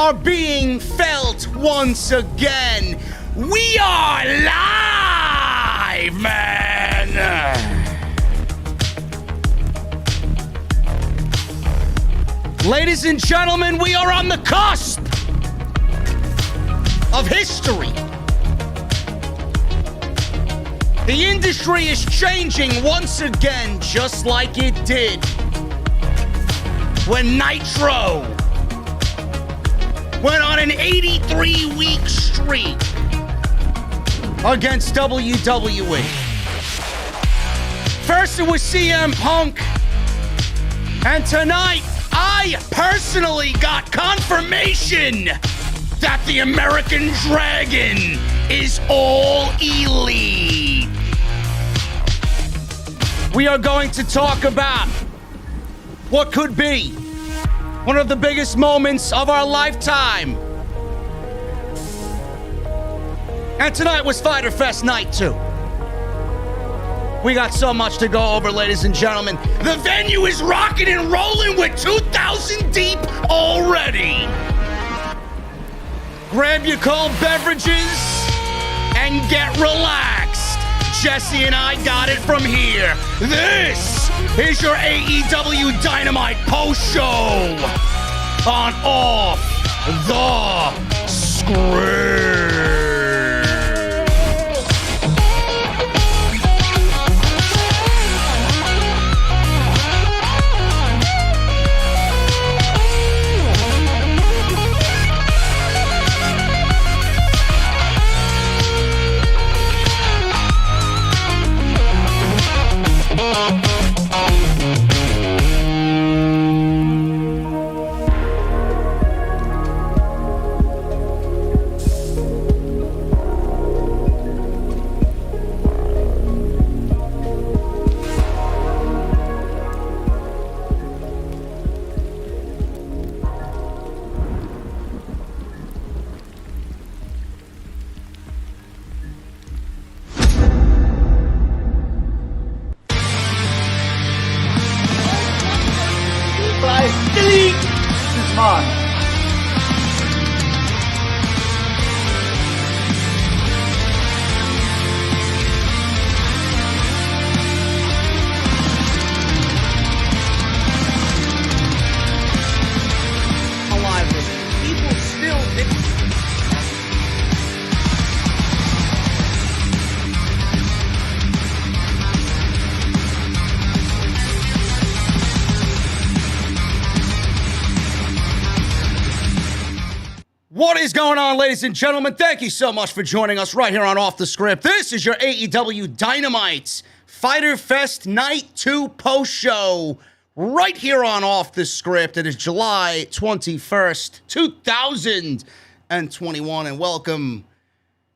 are being felt once again. We are live, man! Ladies and gentlemen, we are on the cusp of history. The industry is changing once again, just like it did when Nitro went on an 83-week streak against WWE. First it was CM Punk, and tonight I personally got confirmation that the American Dragon is all elite. We are going to talk about what could be one of the biggest moments of our lifetime. And tonight was Fyter Fest Night too. We got so much to go over, ladies and gentlemen. The venue is rocking and rolling with 2,000 deep already. Grab your cold beverages and get relaxed. Jesse and I got it from here. This is your AEW Dynamite post show on Off the Script. What is going on, ladies and gentlemen? Thank you so much for joining us right here on Off the Script. This is your AEW Dynamite Fyter Fest Night 2 post show right here on Off the Script. It is July 21st, 2021, and welcome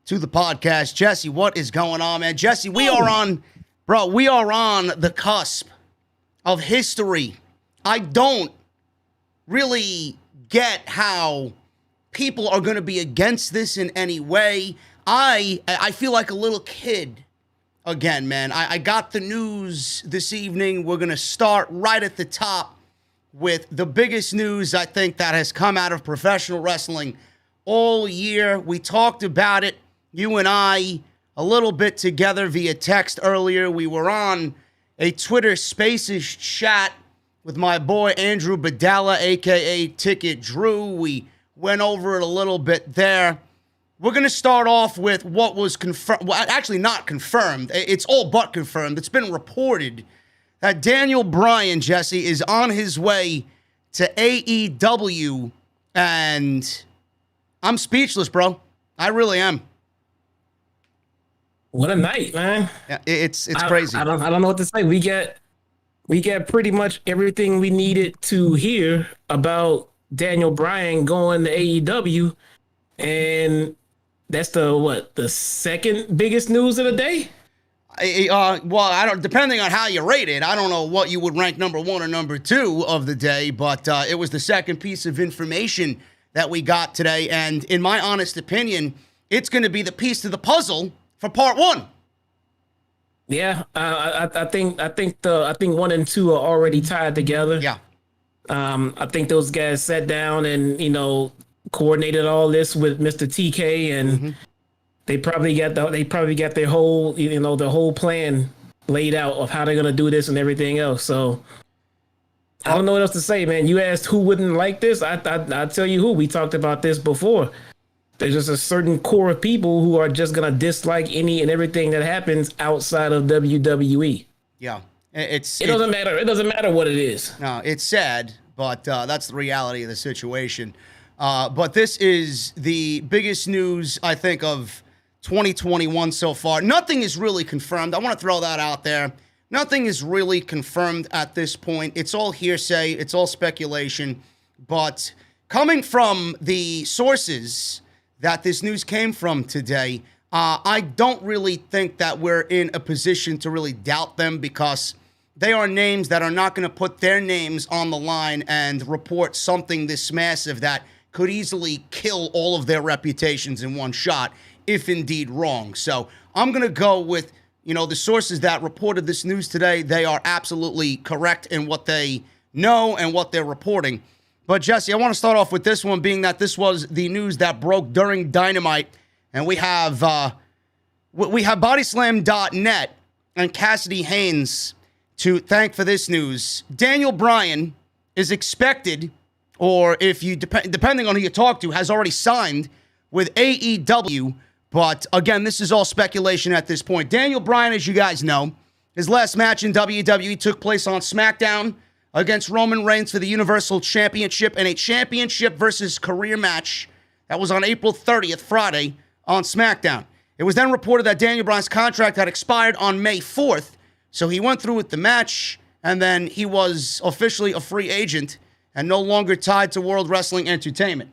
to the podcast. Jesse, what is going on, man? Jesse, we are on the cusp of history. I don't really get how people are going to be against this in any way. I feel like a little kid again, man. I got the news this evening. We're going to start right at the top with the biggest news I think that has come out of professional wrestling all year. We talked about it, you and I, a little bit together via text earlier. We were on a Twitter Spaces chat with my boy Andrew Badalla, a.k.a. Ticket Drew. We went over it a little bit there. We're going to start off with what was confirmed. Well, actually not confirmed. It's all but confirmed. It's been reported that Daniel Bryan, Jesse, is on his way to AEW, and I'm speechless, bro. I really am. What a night, man. Yeah, it's crazy. I don't know what to say. We get pretty much everything we needed to hear about Daniel Bryan going to AEW, and that's the second biggest news of the day. Well, I don't. Depending on how you rate it, I don't know what you would rank number one or number two of the day, but it was the second piece of information that we got today, and in my honest opinion, it's going to be the piece to the puzzle for part one. Yeah, I think 1 and 2 are already tied together. Yeah. I think those guys sat down and, coordinated all this with Mr. TK, and they probably got their whole, the whole plan laid out of how they're gonna do this and everything else. So I don't know what else to say, man. You asked who wouldn't like this. I tell you who. We talked about this before. There's just a certain core of people who are just gonna dislike any and everything that happens outside of WWE. Yeah, it doesn't matter. It doesn't matter what it is. No, it's sad, but that's the reality of the situation. But this is the biggest news, I think, of 2021 so far. Nothing is really confirmed. I want to throw that out there. Nothing is really confirmed at this point. It's all hearsay. It's all speculation. But coming from the sources that this news came from today, I don't really think that we're in a position to really doubt them, because they are names that are not going to put their names on the line and report something this massive that could easily kill all of their reputations in one shot, if indeed wrong. So I'm going to go with, the sources that reported this news today. They are absolutely correct in what they know and what they're reporting. But Jesse, I want to start off with this one, being that this was the news that broke during Dynamite, and we have Bodyslam.net and Cassidy Haynes to thank for this news. Daniel Bryan is expected, or if you depending on who you talk to, has already signed with AEW. But again, this is all speculation at this point. Daniel Bryan, as you guys know, his last match in WWE took place on SmackDown against Roman Reigns for the Universal Championship, and a championship versus career match that was on April 30th, Friday, on SmackDown. It was then reported that Daniel Bryan's contract had expired on May 4th, so he went through with the match, and then he was officially a free agent and no longer tied to World Wrestling Entertainment.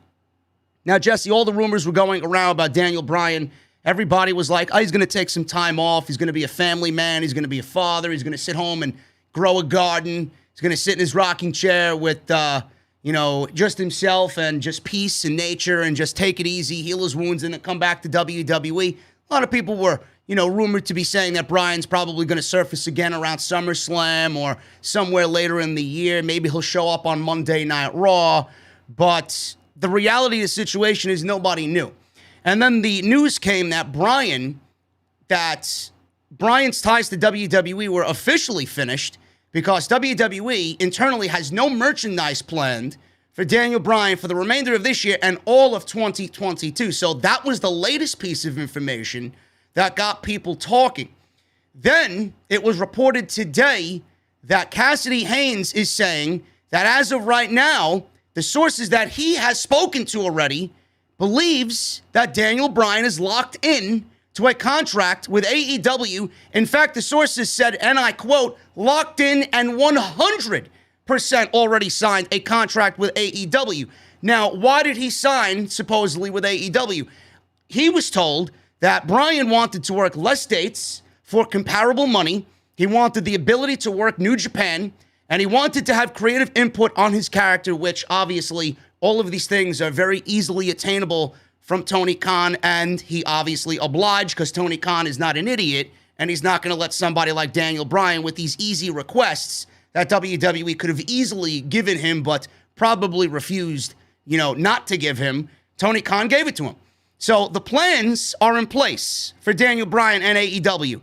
Now, Jesse, all the rumors were going around about Daniel Bryan. Everybody was like, he's going to take some time off. He's going to be a family man. He's going to be a father. He's going to sit home and grow a garden. He's going to sit in his rocking chair with, just himself and just peace and nature and just take it easy, heal his wounds, and then come back to WWE. A lot of people were, rumored to be saying that Bryan's probably going to surface again around SummerSlam or somewhere later in the year. Maybe he'll show up on Monday Night Raw. But the reality of the situation is nobody knew. And then the news came that Bryan's ties to WWE were officially finished, because WWE internally has no merchandise planned for Daniel Bryan for the remainder of this year and all of 2022. So that was the latest piece of information that got people talking. Then it was reported today that Cassidy Haynes is saying that as of right now, the sources that he has spoken to already believes that Daniel Bryan is locked in to a contract with AEW. In fact, the sources said, and I quote, locked in and 100% already signed a contract with AEW. Now, why did he sign supposedly with AEW? He was told that Bryan wanted to work less dates for comparable money. He wanted the ability to work New Japan, and he wanted to have creative input on his character, which obviously all of these things are very easily attainable from Tony Khan, and he obviously obliged, because Tony Khan is not an idiot, and he's not going to let somebody like Daniel Bryan with these easy requests that WWE could have easily given him, but probably refused, not to give him. Tony Khan gave it to him. So the plans are in place for Daniel Bryan and AEW.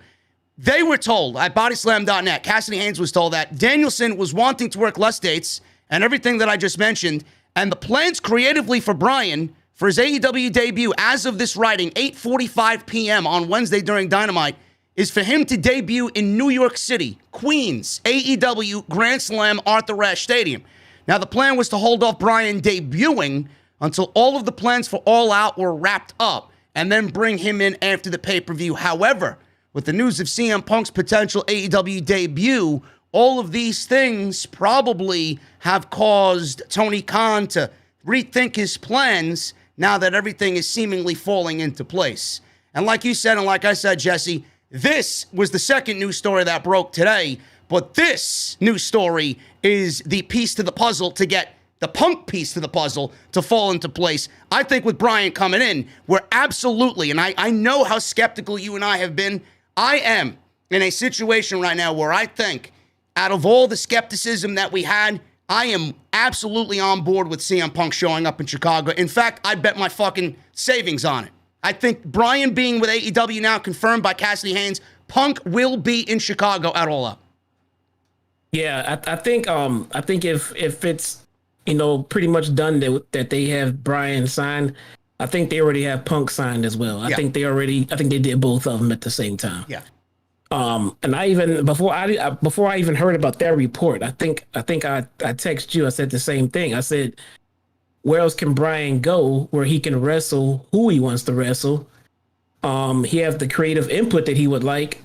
They were told at Bodyslam.net, Cassidy Haynes was told that Danielson was wanting to work less dates and everything that I just mentioned, and the plans creatively for Bryan for his AEW debut, as of this writing, 8:45 p.m. on Wednesday during Dynamite, is for him to debut in New York City, Queens, AEW Grand Slam Arthur Ashe Stadium. Now, the plan was to hold off Bryan debuting until all of the plans for All Out were wrapped up, and then bring him in after the pay-per-view. However, with the news of CM Punk's potential AEW debut, all of these things probably have caused Tony Khan to rethink his plans now that everything is seemingly falling into place. And like you said, and like I said, Jesse, this was the second news story that broke today, but this news story is the piece to the puzzle to get the Punk piece to the puzzle to fall into place. I think with Bryan coming in, we're absolutely, and I know how skeptical you and I have been, I am in a situation right now where I think out of all the skepticism that we had, I am absolutely on board with CM Punk showing up in Chicago. In fact, I bet my fucking savings on it. I think Bryan being with AEW now, confirmed by Cassidy Haynes, Punk will be in Chicago at All Out. Yeah, I think if it's pretty much done that they have Bryan signed, I think they already have Punk signed as well. I think they did both of them at the same time. Yeah. And I even before I even heard about that report, I think I texted you. I said the same thing. I said, where else can Bryan go where he can wrestle who he wants to wrestle? He has the creative input that he would like,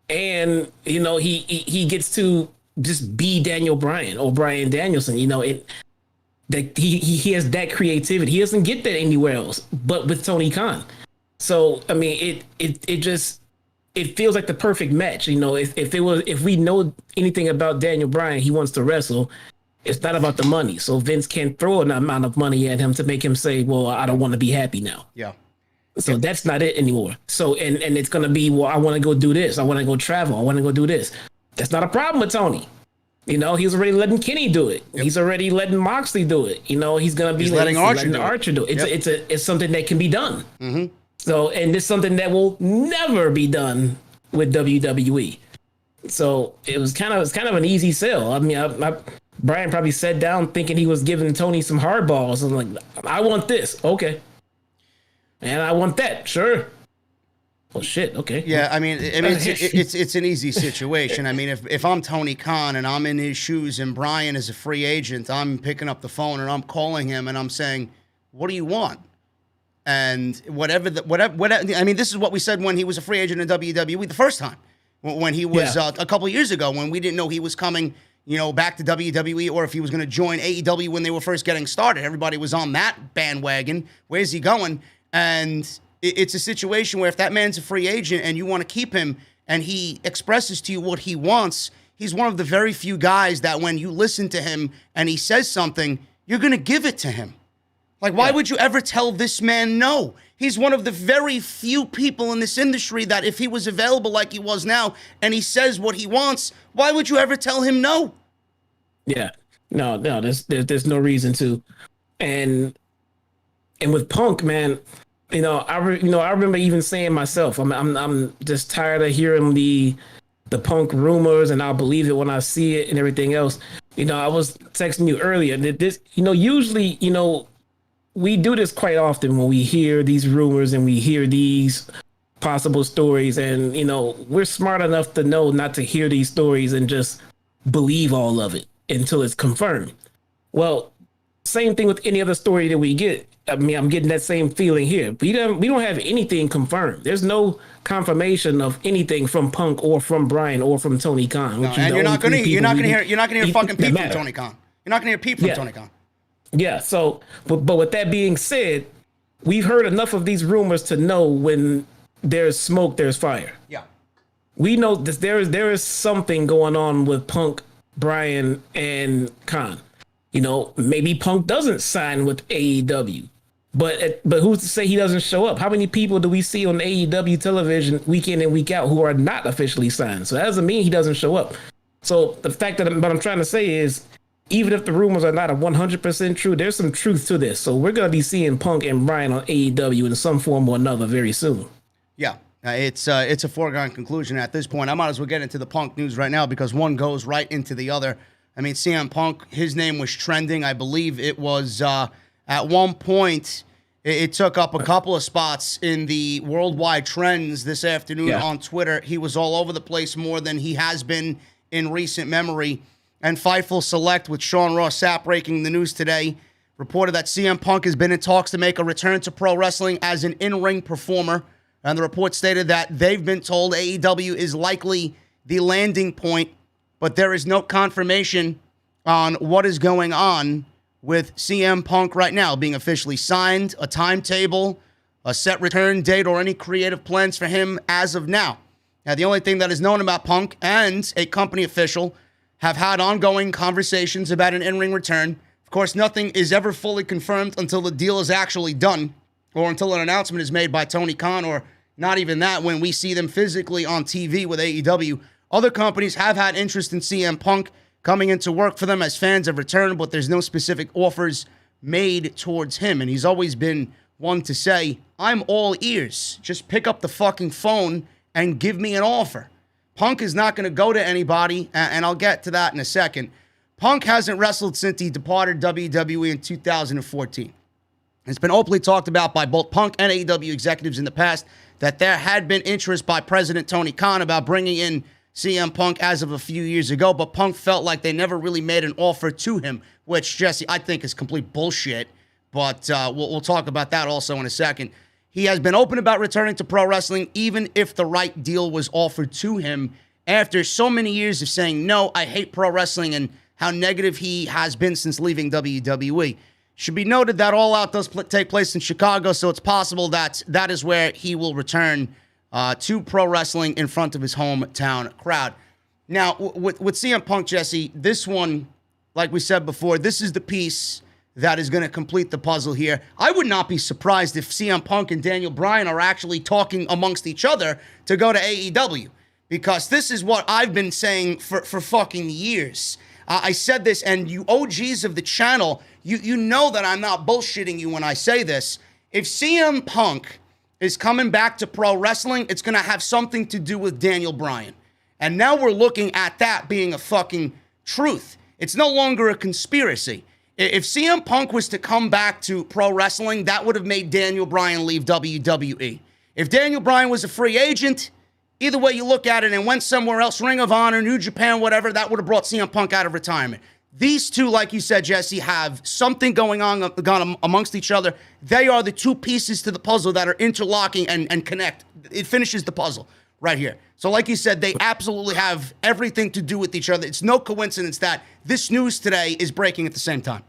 and he gets to just be Daniel Bryan or Bryan Danielson. That he has that creativity. He doesn't get that anywhere else but with Tony Khan. So I mean, it feels like the perfect match. If we know anything about Daniel Bryan, he wants to wrestle. It's not about the money. So Vince can't throw an amount of money at him to make him say, well, I don't want to be happy now. Yeah. So that's not it anymore. So, and it's going to be, well, I want to go do this. I want to go travel. I want to go do this. That's not a problem with Tony. He's already letting Kenny do it. Yep. He's already letting Moxley do it. He's going to be letting Archer do it. Yep. It's something that can be done. Mm-hmm. So, and it's something that will never be done with WWE. So it was kind of an easy sell. I mean, Bryan probably sat down thinking he was giving Tony some hardballs. I'm like, I want this. Okay. And I want that. Sure. Well, shit. Okay. Yeah. I mean, it's an easy situation. I mean, if I'm Tony Khan and I'm in his shoes and Bryan is a free agent, I'm picking up the phone and I'm calling him and I'm saying, what do you want? And whatever. I mean, this is what we said when he was a free agent in WWE the first time, when he was a couple of years ago, when we didn't know he was coming, back to WWE or if he was going to join AEW when they were first getting started. Everybody was on that bandwagon. Where's he going? And it's a situation where if that man's a free agent and you want to keep him and he expresses to you what he wants, he's one of the very few guys that when you listen to him and he says something, you're going to give it to him. Like, why would you ever tell this man no? He's one of the very few people in this industry that if he was available like he was now and he says what he wants, why would you ever tell him no? Yeah. No, there's no reason to. And with Punk, man, I remember even saying myself, I'm just tired of hearing the Punk rumors, and I'll believe it when I see it and everything else. I was texting you earlier that this, usually, we do this quite often when we hear these rumors and we hear these possible stories, and we're smart enough to know not to hear these stories and just believe all of it until it's confirmed. Well, same thing with any other story that we get. I mean, I'm getting that same feeling here. We don't have anything confirmed. There's no confirmation of anything from Punk or from Bryan or from Tony Khan. No, and you're not going to hear fucking peep from Tony Khan. You're not going to hear peep from Tony Khan. Yeah. So, but with that being said, we've heard enough of these rumors to know when there's smoke, there's fire. Yeah. We know that there is something going on with Punk, Bryan, and Khan. Maybe Punk doesn't sign with AEW. But who's to say he doesn't show up? How many people do we see on AEW television week in and week out who are not officially signed? So that doesn't mean he doesn't show up. So the fact that what I'm trying to say is, even if the rumors are not 100% true, there's some truth to this. So we're going to be seeing Punk and Bryan on AEW in some form or another very soon. Yeah, it's a foregone conclusion at this point. I might as well get into the Punk news right now because one goes right into the other. I mean, CM Punk, his name was trending. I believe it was at one point, it took up a couple of spots in the worldwide trends this afternoon on Twitter. He was all over the place more than he has been in recent memory. And Fightful Select with Sean Ross Sapp breaking the news today reported that CM Punk has been in talks to make a return to pro wrestling as an in-ring performer. And the report stated that they've been told AEW is likely the landing point, but there is no confirmation on what is going on with CM Punk right now being officially signed, a timetable, a set return date, or any creative plans for him as of now. Now, the only thing that is known about Punk and a company official have had ongoing conversations about an in-ring return. Of course, nothing is ever fully confirmed until the deal is actually done or until an announcement is made by Tony Khan, or not even that when we see them physically on TV with AEW. Other companies have had interest in CM Punk, coming into work for them as fans have returned, but there's no specific offers made towards him. And he's always been one to say, I'm all ears. Just pick up the fucking phone and give me an offer. Punk is not going to go to anybody, and I'll get to that in a second. Punk hasn't wrestled since he departed WWE in 2014. It's been openly talked about by both Punk and AEW executives in the past that there had been interest by President Tony Khan about bringing in CM Punk as of a few years ago, but Punk felt like they never really made an offer to him, which, Jesse, I think is complete bullshit, but we'll talk about that also in a second. He has been open about returning to pro wrestling, even if the right deal was offered to him, after so many years of saying, no, I hate pro wrestling, and how negative he has been since leaving WWE. Should be noted that All Out does take place in Chicago, so it's possible that that is where he will return to pro wrestling in front of his hometown crowd. Now, with CM Punk, Jesse, this one, like we said before, this is the piece that is going to complete the puzzle here. I would not be surprised if CM Punk and Daniel Bryan are actually talking amongst each other to go to AEW, because this is what I've been saying for fucking years. I said this, and you OGs of the channel, you know that I'm not bullshitting you when I say this. If CM Punk is coming back to pro wrestling, it's going to have something to do with Daniel Bryan. And now we're looking at that being a fucking truth. It's no longer a conspiracy. If CM Punk was to come back to pro wrestling, that would have made Daniel Bryan leave WWE. If Daniel Bryan was a free agent, either way you look at it, and went somewhere else, Ring of Honor, New Japan, whatever, that would have brought CM Punk out of retirement. These two, like you said, Jesse, have something going on amongst each other. They are the two pieces to the puzzle that are interlocking and connect. It finishes the puzzle right here. So like you said, they absolutely have everything to do with each other. It's no coincidence that this news today is breaking at the same time.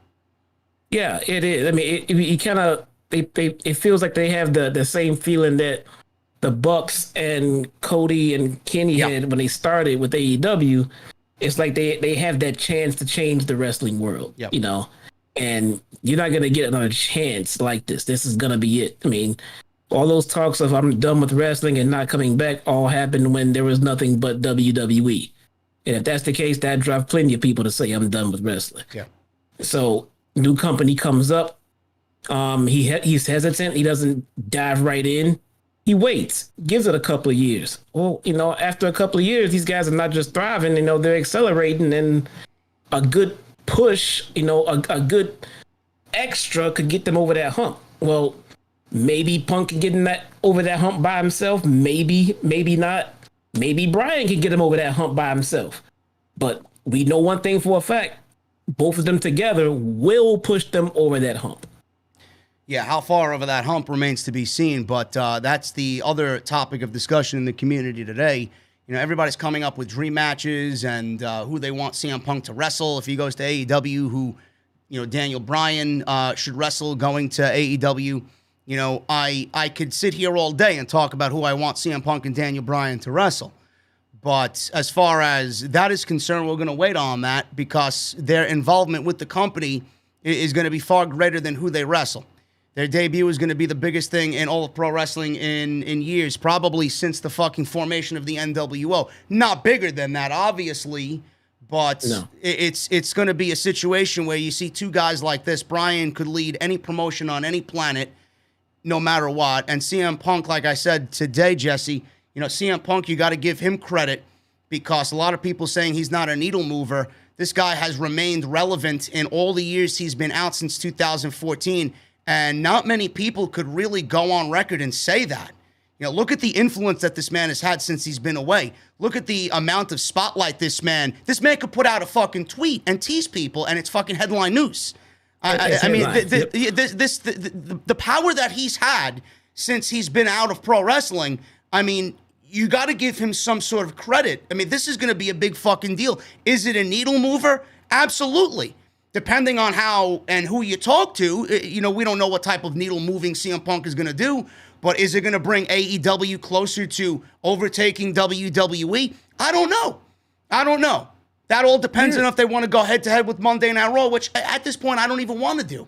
Yeah, it is. I mean, it kind of, it feels like they have the same feeling that the Bucks and Cody and Kenny had when they started with AEW. It's like they have that chance to change the wrestling world, you know, and you're not going to get another chance like this. This is going to be it. I mean, all those talks of I'm done with wrestling and not coming back all happened when there was nothing but WWE. And if that's the case, that drives plenty of people to say I'm done with wrestling. Yeah. So new company comes up. He's hesitant. He doesn't dive right in. He waits, gives it a couple of years. Well, you know, after a couple of years, these guys are not just thriving, you know, they're accelerating, and a good push, you know, a good extra could get them over that hump. Well, maybe Punk can get him over that hump by himself. Maybe not. Maybe Bryan can get him over that hump by himself. But we know one thing for a fact. Both of them together will push them over that hump. Yeah, how far over that hump remains to be seen, but that's the other topic of discussion in the community today. You know, everybody's coming up with dream matches and who they want CM Punk to wrestle. If he goes to AEW, who, you know, Daniel Bryan should wrestle going to AEW. You know, I could sit here all day and talk about who I want CM Punk and Daniel Bryan to wrestle. But as far as that is concerned, we're going to wait on that because their involvement with the company is going to be far greater than who they wrestle. Their debut is going to be the biggest thing in all of pro wrestling in years, probably since the fucking formation of the NWO. Not bigger than that, obviously, but no. It's going to be a situation where you see two guys like this. Bryan could lead any promotion on any planet, no matter what. And CM Punk, like I said today, Jesse, you know, CM Punk, you got to give him credit because a lot of people saying he's not a needle mover. This guy has remained relevant in all the years he's been out since 2014. And not many people could really go on record and say that. You know, look at the influence that this man has had since he's been away. Look at the amount of spotlight this man could put out a fucking tweet and tease people, and it's fucking headline news. I mean, the power that he's had since he's been out of pro wrestling, I mean, you got to give him some sort of credit. I mean, this is going to be a big fucking deal. Is it a needle mover? Absolutely. Depending on how and who you talk to, you know, we don't know what type of needle moving CM Punk is going to do, but is it going to bring AEW closer to overtaking WWE? I don't know. That all depends on if they want to go head-to-head with Monday Night Raw, which at this point I don't even want to do.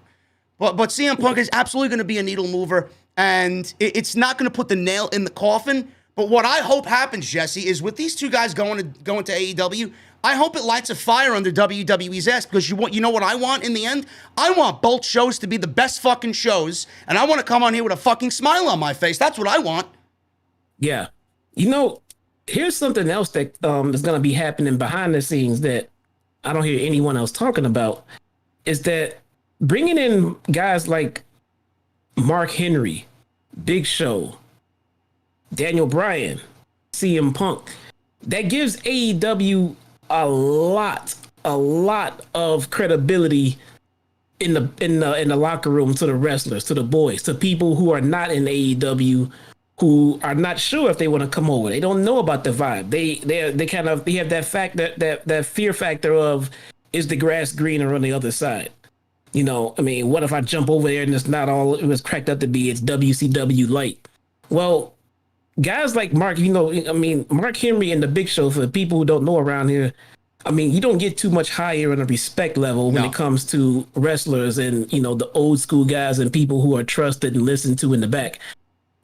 But CM Punk is absolutely going to be a needle mover, and it's not going to put the nail in the coffin. But what I hope happens, Jesse, is with these two guys going to AEW, I hope it lights a fire under WWE's ass, because you know what I want in the end? I want both shows to be the best fucking shows, and I want to come on here with a fucking smile on my face. That's what I want. Yeah. You know, here's something else that is going to be happening behind the scenes that I don't hear anyone else talking about, is that bringing in guys like Mark Henry, Big Show, Daniel Bryan, CM Punk, that gives AEW a lot of credibility in the locker room to the wrestlers, to the boys, to people who are not in AEW, who are not sure if they want to come over. They don't know about the vibe. They have that fear factor of, is the grass greener on the other side? You know, I mean, what if I jump over there and it's not all it was cracked up to be? It's WCW light. Well, guys like Mark, Mark Henry and the Big Show, for the people who don't know around here, I mean, you don't get too much higher in a respect level when it comes to wrestlers and, the old school guys and people who are trusted and listened to in the back.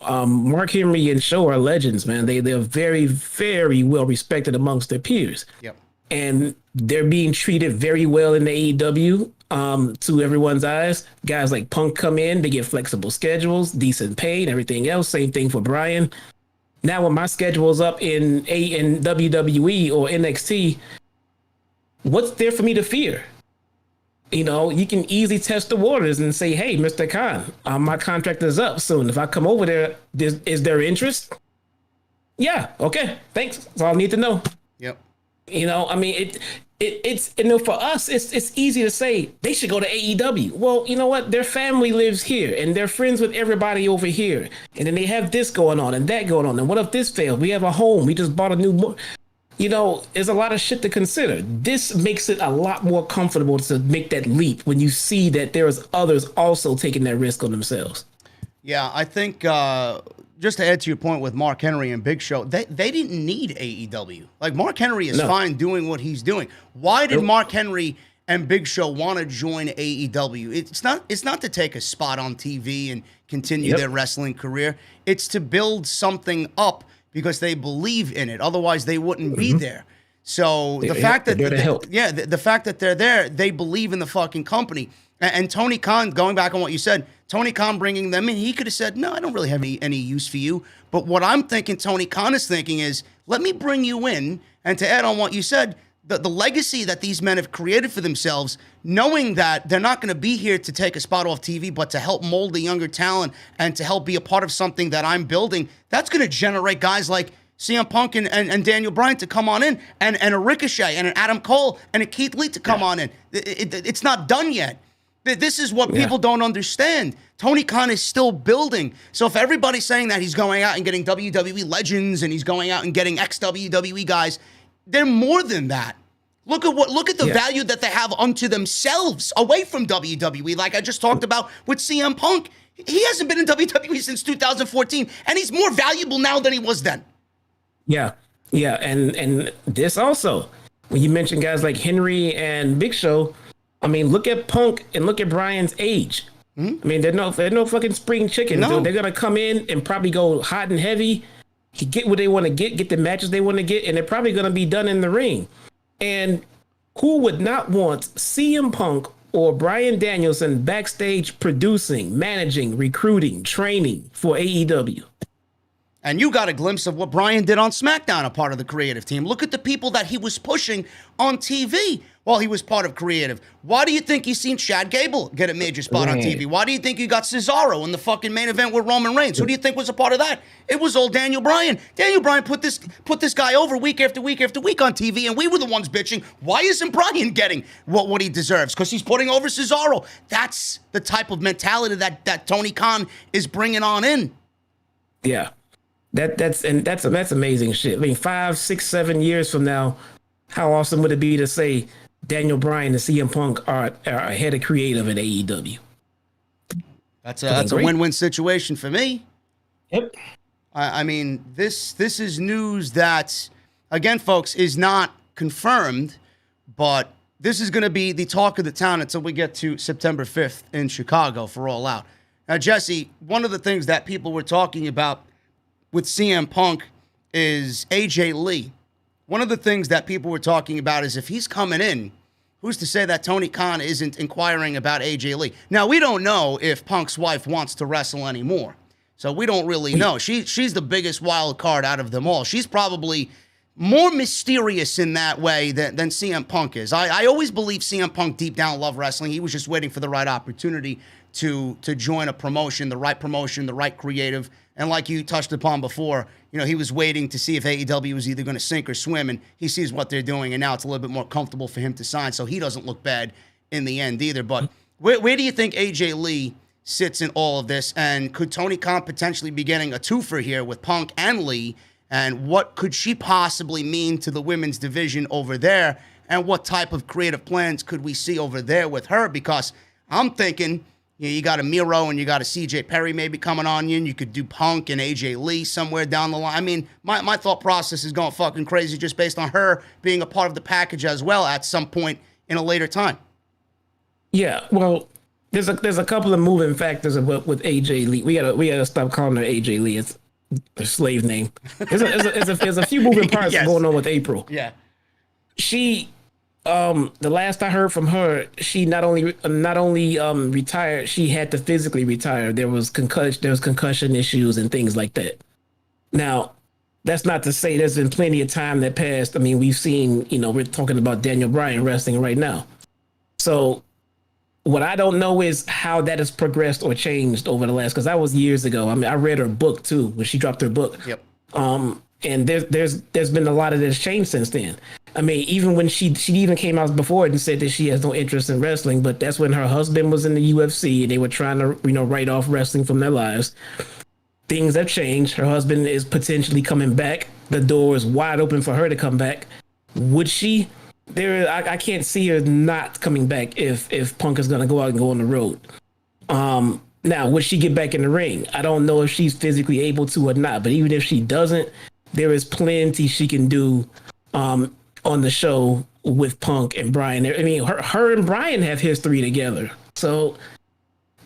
Mark Henry and Show are legends, man. They're very, very well respected amongst their peers. Yep. And they're being treated very well in the AEW, to everyone's eyes. Guys like Punk come in, they get flexible schedules, decent pay, and everything else. Same thing for Bryan. Now, when my schedule's up in WWE or NXT, what's there for me to fear? You can easily test the waters and say, hey, Mr. Khan, my contract is up soon. If I come over there, is there interest? Yeah, okay, thanks. That's all I need to know. Yep. It's for us, it's easy to say they should go to AEW. Well, you know what? Their family lives here and they're friends with everybody over here. And then they have this going on and that going on. And what if this fails? We have a home. We just bought a new... there's a lot of shit to consider. This makes it a lot more comfortable to make that leap when you see that there's others also taking that risk on themselves. Yeah, I think just to add to your point with Mark Henry and Big Show, they didn't need AEW. Like, Mark Henry is fine doing what he's doing. Why did Mark Henry and Big Show want to join AEW? It's not to take a spot on TV and continue their wrestling career. It's to build something up, because they believe in it. Otherwise, they wouldn't be there. So the fact that the fact that they're there, they believe in the fucking company. And Tony Khan, going back on what you said, Tony Khan bringing them in, he could have said, no, I don't really have any use for you. But what I'm thinking Tony Khan is thinking is, let me bring you in. And to add on what you said, the legacy that these men have created for themselves, knowing that they're not going to be here to take a spot off TV, but to help mold the younger talent and to help be a part of something that I'm building, that's going to generate guys like CM Punk and Daniel Bryan to come on in, and a Ricochet and an Adam Cole and a Keith Lee to come on in. It's not done yet. This is what people don't understand. Tony Khan is still building. So if everybody's saying that he's going out and getting WWE legends and he's going out and getting ex-WWE guys, they're more than that. Look at the value that they have unto themselves away from WWE. Like I just talked about with CM Punk. He hasn't been in WWE since 2014, and he's more valuable now than he was then. Yeah. And this also, when you mention guys like Henry and Big Show, I mean, look at Punk and look at Bryan's age. I mean, they're no fucking spring chickens. No. They're going to come in and probably go hot and heavy, get what they want to get the matches they want to get, and they're probably going to be done in the ring. And who would not want CM Punk or Bryan Danielson backstage producing, managing, recruiting, training for AEW? And you got a glimpse of what Bryan did on SmackDown, a part of the creative team. Look at the people that he was pushing on TV while he was part of creative. Why do you think you seen Chad Gable get a major spot on TV? Why do you think you got Cesaro in the fucking main event with Roman Reigns? Who do you think was a part of that? It was old Daniel Bryan. Daniel Bryan put this guy over week after week after week on TV, and we were the ones bitching. Why isn't Bryan getting what he deserves? Because he's putting over Cesaro. That's the type of mentality that Tony Khan is bringing on in. Yeah. That's amazing shit. I mean, 5, 6, 7 years from now, how awesome would it be to say Daniel Bryan and CM Punk are ahead of creative at AEW? That's a win-win situation for me. Yep. I mean, this is news that, again, folks, is not confirmed, but this is going to be the talk of the town until we get to September 5th in Chicago for All Out. Now, Jesse, one of the things that people were talking about with CM Punk is AJ Lee one of the things that people were talking about is if he's coming in, who's to say that Tony Khan isn't inquiring about AJ Lee? Now, we don't know if Punk's wife wants to wrestle anymore. So we don't really know. She's the biggest wild card out of them all. She's probably more mysterious in that way than CM Punk is. I always believe CM Punk deep down loved wrestling. He was just waiting for the right opportunity to join a promotion, the right creative. And like you touched upon before, he was waiting to see if AEW was either going to sink or swim, and he sees what they're doing, and now it's a little bit more comfortable for him to sign, so he doesn't look bad in the end either. But where do you think AJ Lee sits in all of this, and could Tony Khan potentially be getting a twofer here with Punk and Lee, and what could she possibly mean to the women's division over there, and what type of creative plans could we see over there with her? Because I'm thinking, you got a Miro and you got a CJ Perry maybe coming on you, and you could do Punk and AJ Lee somewhere down the line. I mean, my thought process is going fucking crazy just based on her being a part of the package as well at some point in a later time. Yeah, well, there's a couple of moving factors with AJ Lee. We gotta stop calling her AJ Lee. It's a slave name. There's a few moving parts going on with April. Yeah, she. The last I heard from her, she not only retired, she had to physically retire. There was concussion issues and things like that. Now, that's not to say there's been plenty of time that passed. I mean, we've seen, we're talking about Daniel Bryan wrestling right now. So what I don't know is how that has progressed or changed over the last, because that was years ago. I mean, I read her book too when she dropped her book. Yep. And there's been a lot of that's changed since then. I mean, even when she even came out before and said that she has no interest in wrestling, but that's when her husband was in the UFC and they were trying to, write off wrestling from their lives. Things have changed. Her husband is potentially coming back. The door is wide open for her to come back. Would she? I can't see her not coming back if Punk is going to go out and go on the road. Now, would she get back in the ring? I don't know if she's physically able to or not, but even if she doesn't, there is plenty she can do on the show with Punk and Bryan. I mean, her and Bryan have history together. So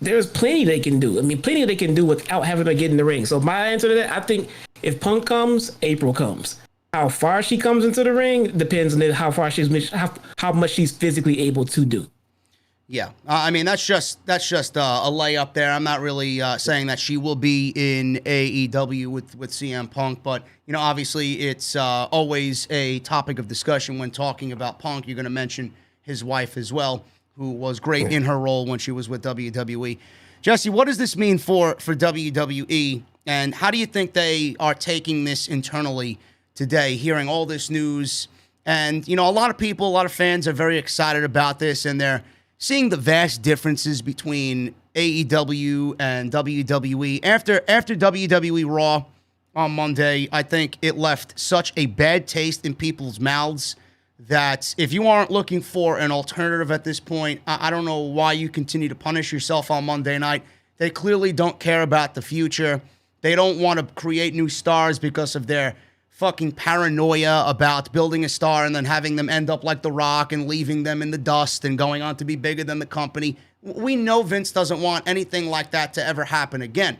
there's plenty they can do. I mean, plenty they can do without having to get in the ring. So my answer to that, I think if Punk comes, April comes. How far she comes into the ring depends on how much she's physically able to do. Yeah, I mean, that's just a layup there. I'm not really saying that she will be in AEW with CM Punk, but, obviously it's always a topic of discussion when talking about Punk. You're going to mention his wife as well, who was great in her role when she was with WWE. Jesse, what does this mean for WWE, and how do you think they are taking this internally today, hearing all this news? And, a lot of people, a lot of fans are very excited about this, and they're seeing the vast differences between AEW and WWE. After WWE Raw on Monday, I think it left such a bad taste in people's mouths that if you aren't looking for an alternative at this point, I don't know why you continue to punish yourself on Monday night. They clearly don't care about the future. They don't want to create new stars because of their fucking paranoia about building a star and then having them end up like The Rock and leaving them in the dust and going on to be bigger than the company. We know Vince doesn't want anything like that to ever happen again.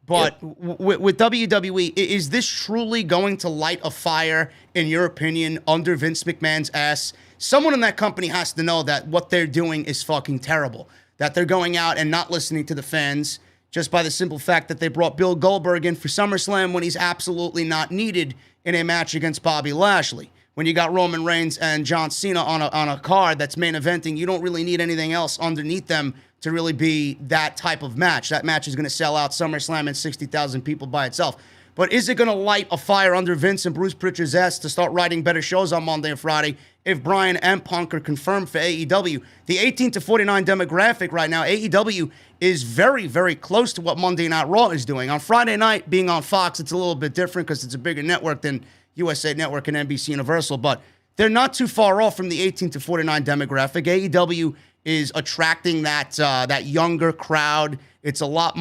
But with WWE, is this truly going to light a fire, in your opinion, under Vince McMahon's ass? Someone in that company has to know that what they're doing is fucking terrible, that they're going out and not listening to the fans just by the simple fact that they brought Bill Goldberg in for SummerSlam when he's absolutely not needed in a match against Bobby Lashley. When you got Roman Reigns and John Cena on a card that's main eventing, you don't really need anything else underneath them to really be that type of match. That match is going to sell out SummerSlam and 60,000 people by itself. But is it going to light a fire under Vince and Bruce Pritchard's ass to start writing better shows on Monday and Friday if Bryan and Punk are confirmed for AEW? The 18 to 49 demographic right now, AEW is very, very close to what Monday Night Raw is doing. On Friday night, being on Fox, it's a little bit different because it's a bigger network than USA Network and NBC Universal, but they're not too far off from the 18 to 49 demographic. AEW is attracting that younger crowd. It's a lot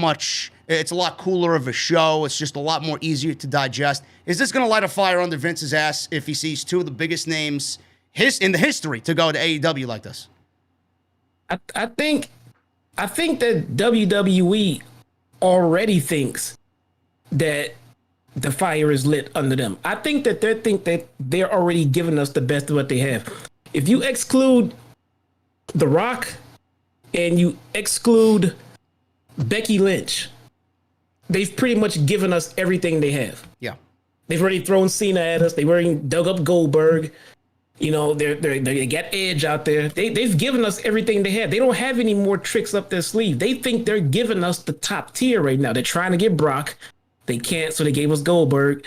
cooler of a show. It's just a lot more easier to digest. Is this going to light a fire under Vince's ass if he sees two of the biggest names in the history to go to AEW like this? I think that WWE already thinks that the fire is lit under them. I think that they're already giving us the best of what they have. If you exclude The Rock and you exclude Becky Lynch, they've pretty much given us everything they have. Yeah. They've already thrown Cena at us. They've already dug up Goldberg. You know, they got Edge out there. They've given us everything they have. They don't have any more tricks up their sleeve. They think they're giving us the top tier right now. They're trying to get Brock. They can't, so they gave us Goldberg.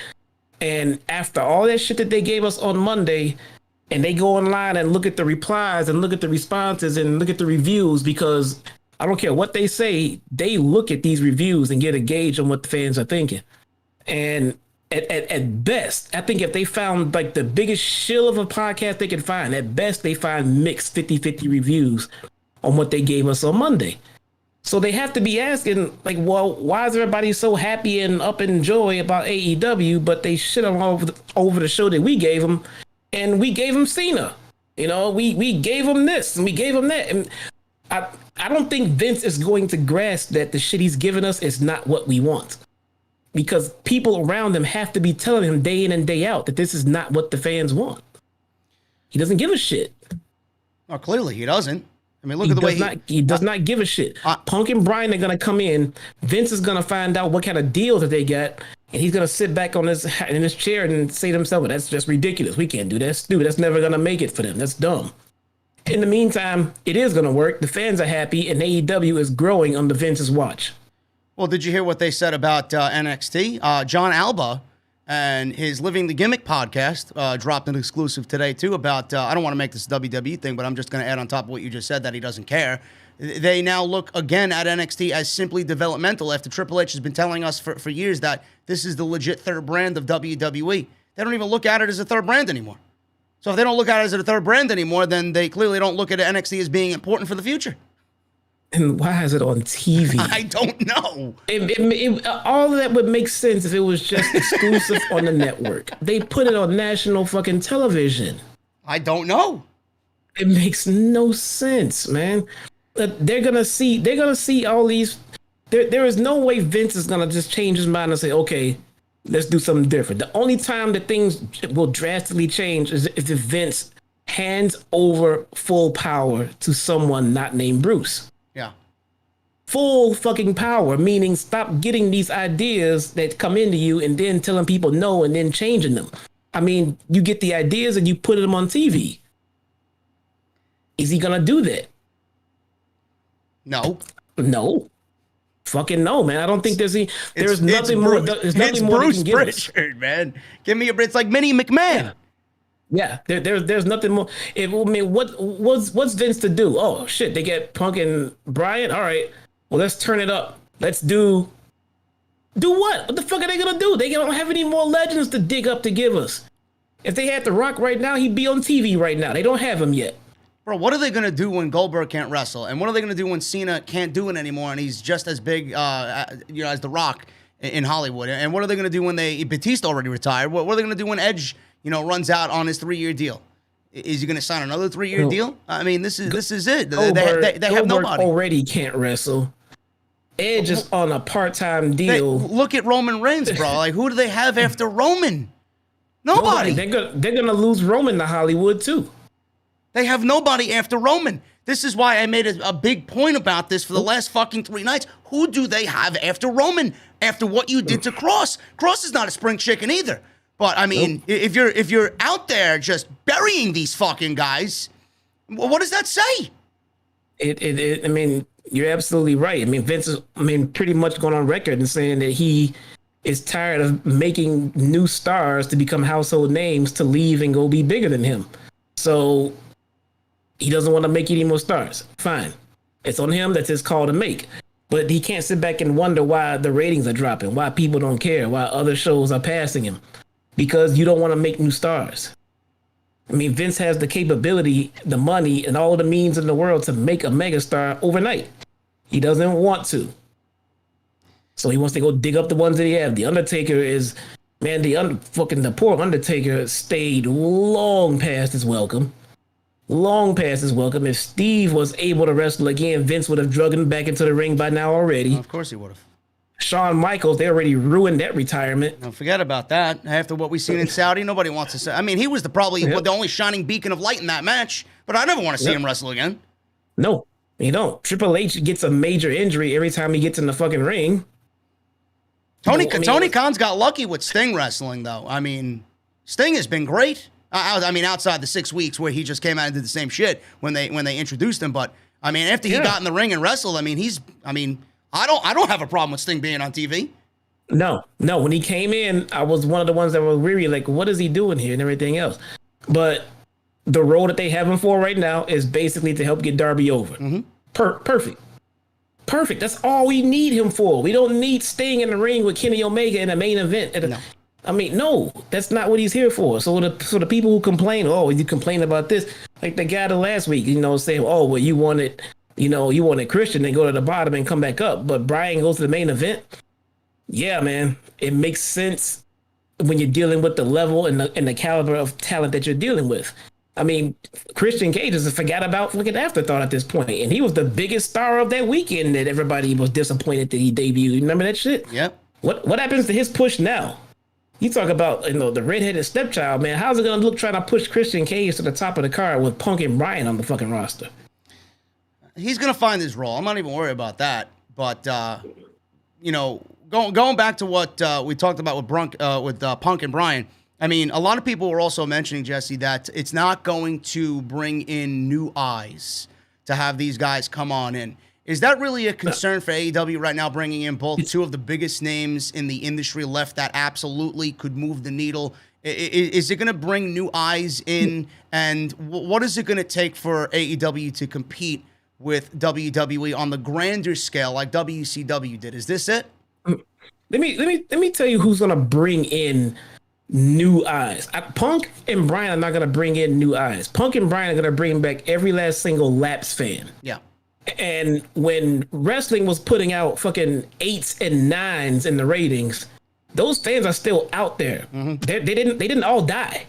And after all that shit that they gave us on Monday, and they go online and look at the replies and look at the responses and look at the reviews, because I don't care what they say, they look at these reviews and get a gauge on what the fans are thinking. And at best, I think if they found like the biggest shill of a podcast they could find, at best they find mixed 50-50 reviews on what they gave us on Monday. So they have to be asking, like, well, why is everybody so happy and up in joy about AEW, but they shit all over the show that we gave them, and we gave them Cena. You know, we gave them this and we gave them that. And I don't think Vince is going to grasp that the shit he's giving us is not what we want. Because people around him have to be telling him day in and day out that this is not what the fans want. He doesn't give a shit. Oh, clearly he doesn't. I mean, look at the way he does not give a shit. Punk and Bryan are going to come in. Vince is going to find out what kind of deals that they got. And he's going to sit back in his chair and say to himself, well, that's just ridiculous. We can't do that. That's stupid. That's never going to make it for them. That's dumb. In the meantime, it is going to work. The fans are happy, and AEW is growing under Vince's watch. Well, did you hear what they said about NXT? John Alba and his Living the Gimmick podcast dropped an exclusive today, too, about, I don't want to make this a WWE thing, but I'm just going to add on top of what you just said that he doesn't care. They now look again at NXT as simply developmental after Triple H has been telling us for years that this is the legit third brand of WWE. They don't even look at it as a third brand anymore. So if they don't look at it as a third brand anymore, then they clearly don't look at NXT as being important for the future. And why is it on TV? I don't know. All of that would make sense if it was just exclusive on the network. They put it on national fucking television. I don't know. It makes no sense, man. They're gonna see all these. There is no way Vince is gonna just change his mind and say, okay, let's do something different. The only time that things will drastically change is if Vince hands over full power to someone not named Bruce. Yeah. Full fucking power, meaning stop getting these ideas that come into you and then telling people no and then changing them. I mean, you get the ideas and you put them on TV. Is he gonna do that? No. Fucking no, man. I don't think there's nothing more. There's nothing more Bruce they can give us. Pritchard, man. Give me it's like Mini McMahon. Yeah. There's nothing more. What's Vince to do? Oh shit, they get Punk and Bryan. All right, well let's turn it up. Let's do what? What the fuck are they gonna do? They don't have any more legends to dig up to give us. If they had The Rock right now, he'd be on TV right now. They don't have him yet. Bro, what are they going to do when Goldberg can't wrestle? And what are they going to do when Cena can't do it anymore and he's just as big as The Rock in Hollywood? And what are they going to do when Batista already retired? What are they going to do when Edge, runs out on his 3-year deal? Is he going to sign another 3-year deal? I mean, this is it. They have nobody. Already can't wrestle. Edge is on a part-time deal. Look at Roman Reigns, bro. Like, who do they have after Roman? Nobody. They're gonna lose Roman to Hollywood, too. They have nobody after Roman. This is why I made a big point about this for the last fucking 3 nights. Who do they have after Roman? After what you did to Cross? Cross is not a spring chicken either. But I mean, if you're out there just burying these fucking guys, what does that say? I mean, you're absolutely right. I mean, Vince is pretty much going on record and saying that he is tired of making new stars to become household names to leave and go be bigger than him. So he doesn't want to make any more stars. Fine. It's on him. That's his call to make. But he can't sit back and wonder why the ratings are dropping, why people don't care, why other shows are passing him. Because you don't want to make new stars. I mean, Vince has the capability, the money, and all the means in the world to make a megastar overnight. He doesn't want to. So he wants to go dig up the ones that he has. The Undertaker is, man, the poor Undertaker stayed long past his welcome. Long past his welcome. If Steve was able to wrestle again, Vince would have drugged him back into the ring by now already. Well, of course he would have. Shawn Michaels, they already ruined that retirement. Don't forget about that. After what we've seen in Saudi, nobody wants to say. I mean, he was the only shining beacon of light in that match, but I never want to see him wrestle again. No, you don't. Triple H gets a major injury every time he gets in the fucking ring. Tony Khan's got lucky with Sting wrestling, though. I mean, Sting has been great. I mean, outside the 6 weeks where he just came out and did the same shit when they introduced him. But I mean, after he got in the ring and wrestled, I mean, I don't have a problem with Sting being on TV. No. When he came in, I was one of the ones that were really like, what is he doing here and everything else. But the role that they have him for right now is basically to help get Darby over. Mm-hmm. Perfect. That's all we need him for. We don't need Sting in the ring with Kenny Omega in a main event. No. I mean, no, that's not what he's here for. So the people who complain, you complain about this, like the guy the last week, saying, well, you wanted Christian, then go to the bottom and come back up. But Bryan goes to the main event. Yeah, man, it makes sense when you're dealing with the level and the caliber of talent that you're dealing with. I mean, Christian Gage is a forgot about fucking afterthought at this point, and he was the biggest star of that weekend that everybody was disappointed that he debuted. Remember that shit? Yep. What happens to his push now? You talk about the redheaded stepchild, man. How's it gonna look trying to push Christian Cage to the top of the card with Punk and Bryan on the fucking roster? He's gonna find his role. I'm not even worried about that. But going back to what we talked about with Punk and Bryan. I mean, a lot of people were also mentioning, Jesse, that it's not going to bring in new eyes to have these guys come on in. Is that really a concern for AEW right now, bringing in both two of the biggest names in the industry left that absolutely could move the needle? Is it going to bring new eyes in? And what is it going to take for AEW to compete with WWE on the grander scale like WCW did? Is this it? Let me tell you who's going to bring in new eyes. Punk and Bryan are not going to bring in new eyes. Punk and Bryan are going to bring back every last single lapsed fan. Yeah. And when wrestling was putting out fucking 8s and 9s in the ratings, those fans are still out there. Mm-hmm. They didn't all die.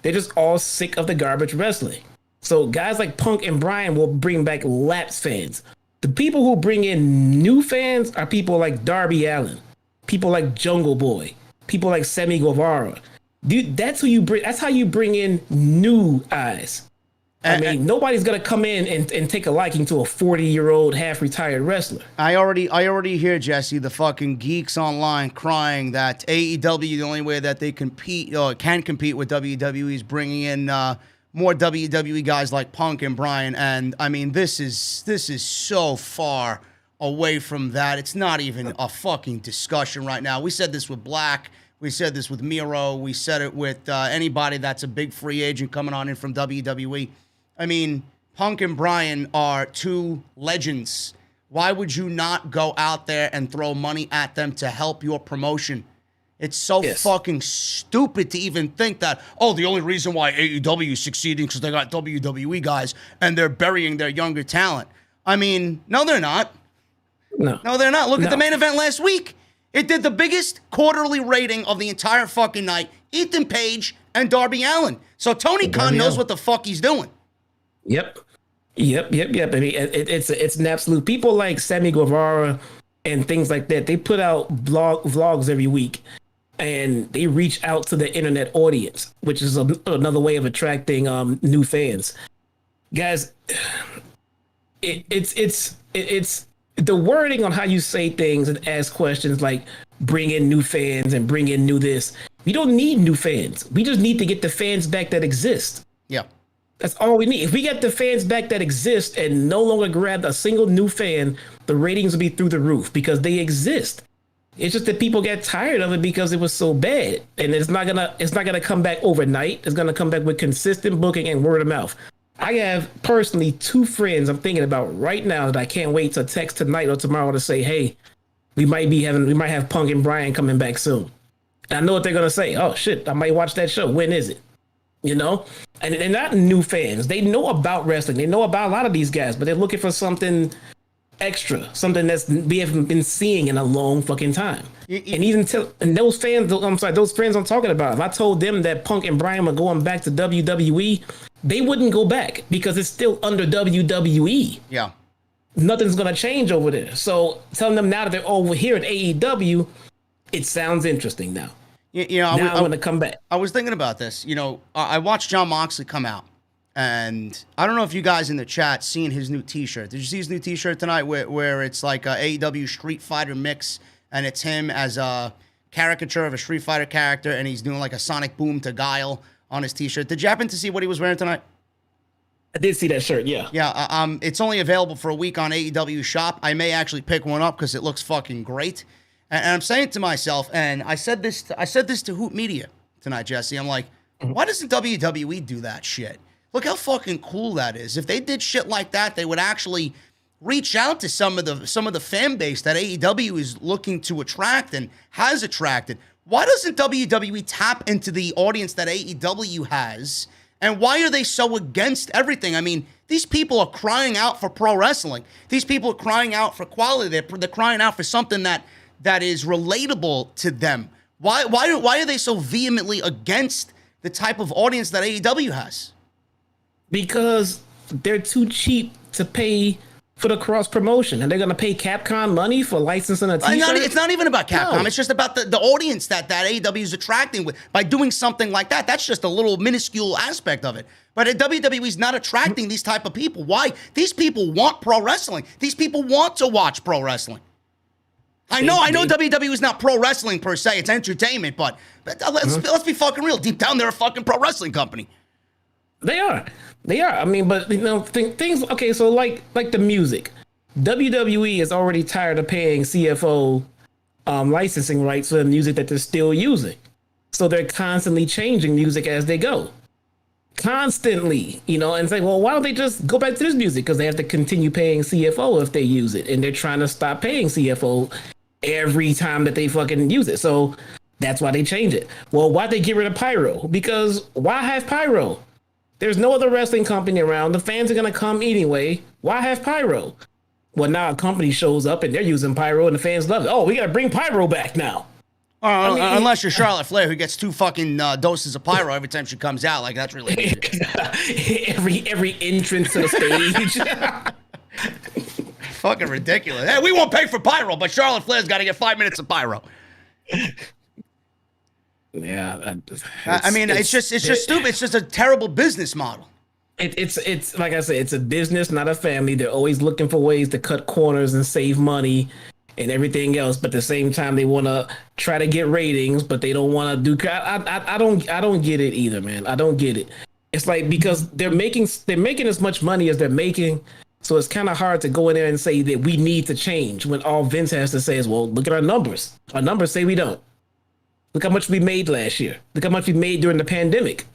They're just all sick of the garbage wrestling. So guys like Punk and Bryan will bring back lapsed fans. The people who bring in new fans are people like Darby Allin, people like Jungle Boy, people like Sammy Guevara. Dude, that's who you bring. That's how you bring in new eyes. I mean, nobody's gonna come in and take a liking to a 40-year-old half-retired wrestler. I already hear, Jesse, the fucking geeks online crying that AEW, the only way that they can compete with WWE is bringing in more WWE guys like Punk and Bryan. And I mean, this is so far away from that. It's not even a fucking discussion right now. We said this with Black. We said this with Miro. We said it with anybody that's a big free agent coming on in from WWE. I mean, Punk and Bryan are two legends. Why would you not go out there and throw money at them to help your promotion? It's so fucking stupid to even think that, the only reason why AEW is succeeding because they got WWE guys and they're burying their younger talent. I mean, no, they're not. No, they're not. Look at the main event last week. It did the biggest quarterly rating of the entire fucking night. Ethan Page and Darby Allin. So Tony Khan knows what the fuck he's doing. Yep. I mean, it's an absolute. People like Sammy Guevara and things like that, they put out vlogs every week, and they reach out to the internet audience, which is another way of attracting new fans. Guys, it's the wording on how you say things and ask questions like bring in new fans and bring in new this. We don't need new fans. We just need to get the fans back that exist. Yeah. That's all we need. If we get the fans back that exist and no longer grab a single new fan, the ratings will be through the roof because they exist. It's just that people get tired of it because it was so bad, and it's not gonna come back overnight. It's gonna come back with consistent booking and word of mouth. I have personally 2 friends I'm thinking about right now that I can't wait to text tonight or tomorrow to say, hey, we might have Punk and Bryan coming back soon. And I know what they're gonna say. Oh shit, I might watch that show. When is it? And they're not new fans. They know about wrestling. They know about a lot of these guys, but they're looking for something extra, something we haven't been seeing in a long fucking time. And those fans, those friends I'm talking about, if I told them that Punk and Bryan were going back to WWE, they wouldn't go back because it's still under WWE. Yeah. nothing's gonna change over there. So telling them now that they're over here at AEW, it sounds interesting now. You know, now I'm gonna come back. I was thinking about this. You know, I watched Jon Moxley come out, and I don't know if you guys in the chat seen his new T-shirt. Did you see his new T-shirt tonight, where it's like a AEW Street Fighter mix, and it's him as a caricature of a Street Fighter character, and he's doing like a sonic boom to Guile on his T-shirt. Did you happen to see what he was wearing tonight? I did see that shirt, yeah. Yeah, it's only available for a week on AEW Shop. I may actually pick one up because it looks fucking great. And I'm saying to myself, and I said this to Hoop Media tonight, Jesse. I'm like, why doesn't WWE do that shit? Look how fucking cool that is. If they did shit like that, they would actually reach out to some of the fan base that AEW is looking to attract and has attracted. Why doesn't WWE tap into the audience that AEW has? And why are they so against everything? I mean, these people are crying out for pro wrestling. These people are crying out for quality. They're crying out for something that is relatable to them. Why are they so vehemently against the type of audience that AEW has? Because they're too cheap to pay for the cross promotion, and they're gonna pay Capcom money for licensing a T-shirt. It's not even about Capcom. No. It's just about the audience that AEW is attracting with by doing something like that. That's just a little minuscule aspect of it. But WWE is not attracting these type of people. Why? These people want pro wrestling. These people want to watch pro wrestling. I know WWE is not pro wrestling per se. It's entertainment, but let's be fucking real. Deep down, they're a fucking pro wrestling company. They are. I mean, but you know, things. Okay, so like the music, WWE is already tired of paying CFO licensing rights for the music that they're still using. So they're constantly changing music as they go. Constantly, you know, and say, well, why don't they just go back to this music? Because they have to continue paying CFO if they use it, and they're trying to stop paying CFO every time that they fucking use it. So that's why they change it. Well, why'd they get rid of Pyro? Because why have Pyro? There's no other wrestling company around. The fans are going to come anyway. Why have Pyro? Well, now a company shows up and they're using Pyro and the fans love it. Oh, we got to bring Pyro back now. Unless you're Charlotte Flair, who gets 2 fucking doses of Pyro every time she comes out. Like, that's really every entrance to the stage. Fucking ridiculous. Hey, we won't pay for Pyro, but Charlotte Flair's got to get 5 minutes of Pyro. Yeah, it's just stupid. It's just a terrible business model. It's like I said, it's a business, not a family. They're always looking for ways to cut corners and save money and everything else. But at the same time, they want to try to get ratings, but they don't want to do. I don't get it either, man. I don't get it. It's like because they're making as much money as they're making. So it's kind of hard to go in there and say that we need to change when all Vince has to say is, well, look at our numbers. Our numbers say we don't. Look how much we made last year. Look how much we made during the pandemic.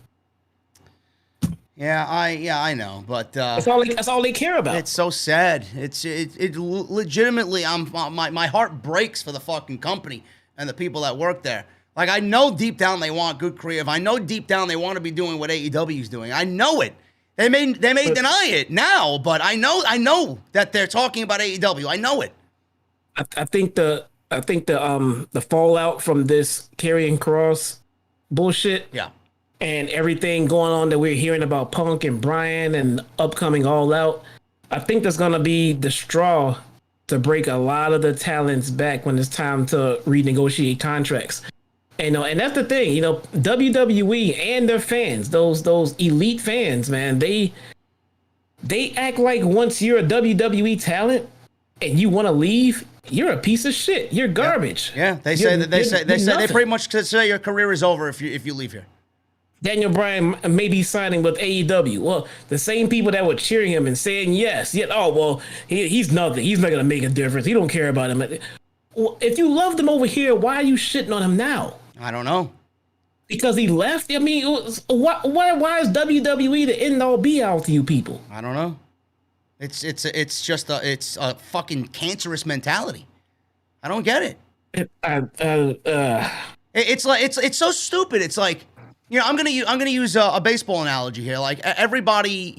Yeah, I know, but that's all they care about. It's so sad. It legitimately, my heart breaks for the fucking company and the people that work there. Like, I know deep down they want good creative. I know deep down they want to be doing what AEW is doing. I know it. They may deny it now, but I know that they're talking about AEW. I know it. I think the fallout from this Karrion Kross bullshit, yeah, and everything going on that we're hearing about Punk and Bryan and upcoming All Out, I think that's gonna be the straw to break a lot of the talents back when it's time to renegotiate contracts. And that's the thing, WWE and their fans, those elite fans, man, they act like once you're a WWE talent and you want to leave, you're a piece of shit. You're garbage. Yeah, they pretty much say your career is over if you leave here. Daniel Bryan may be signing with AEW. Well, the same people that were cheering him and saying yes, yet he's nothing. He's not gonna make a difference. He don't care about him. Well, if you loved him over here, why are you shitting on him now? I don't know. Because he left? I mean, why is WWE the end all be all to you people? I don't know. It's just a fucking cancerous mentality. I don't get it. It's so stupid. It's like, I'm gonna use a baseball analogy here. Like everybody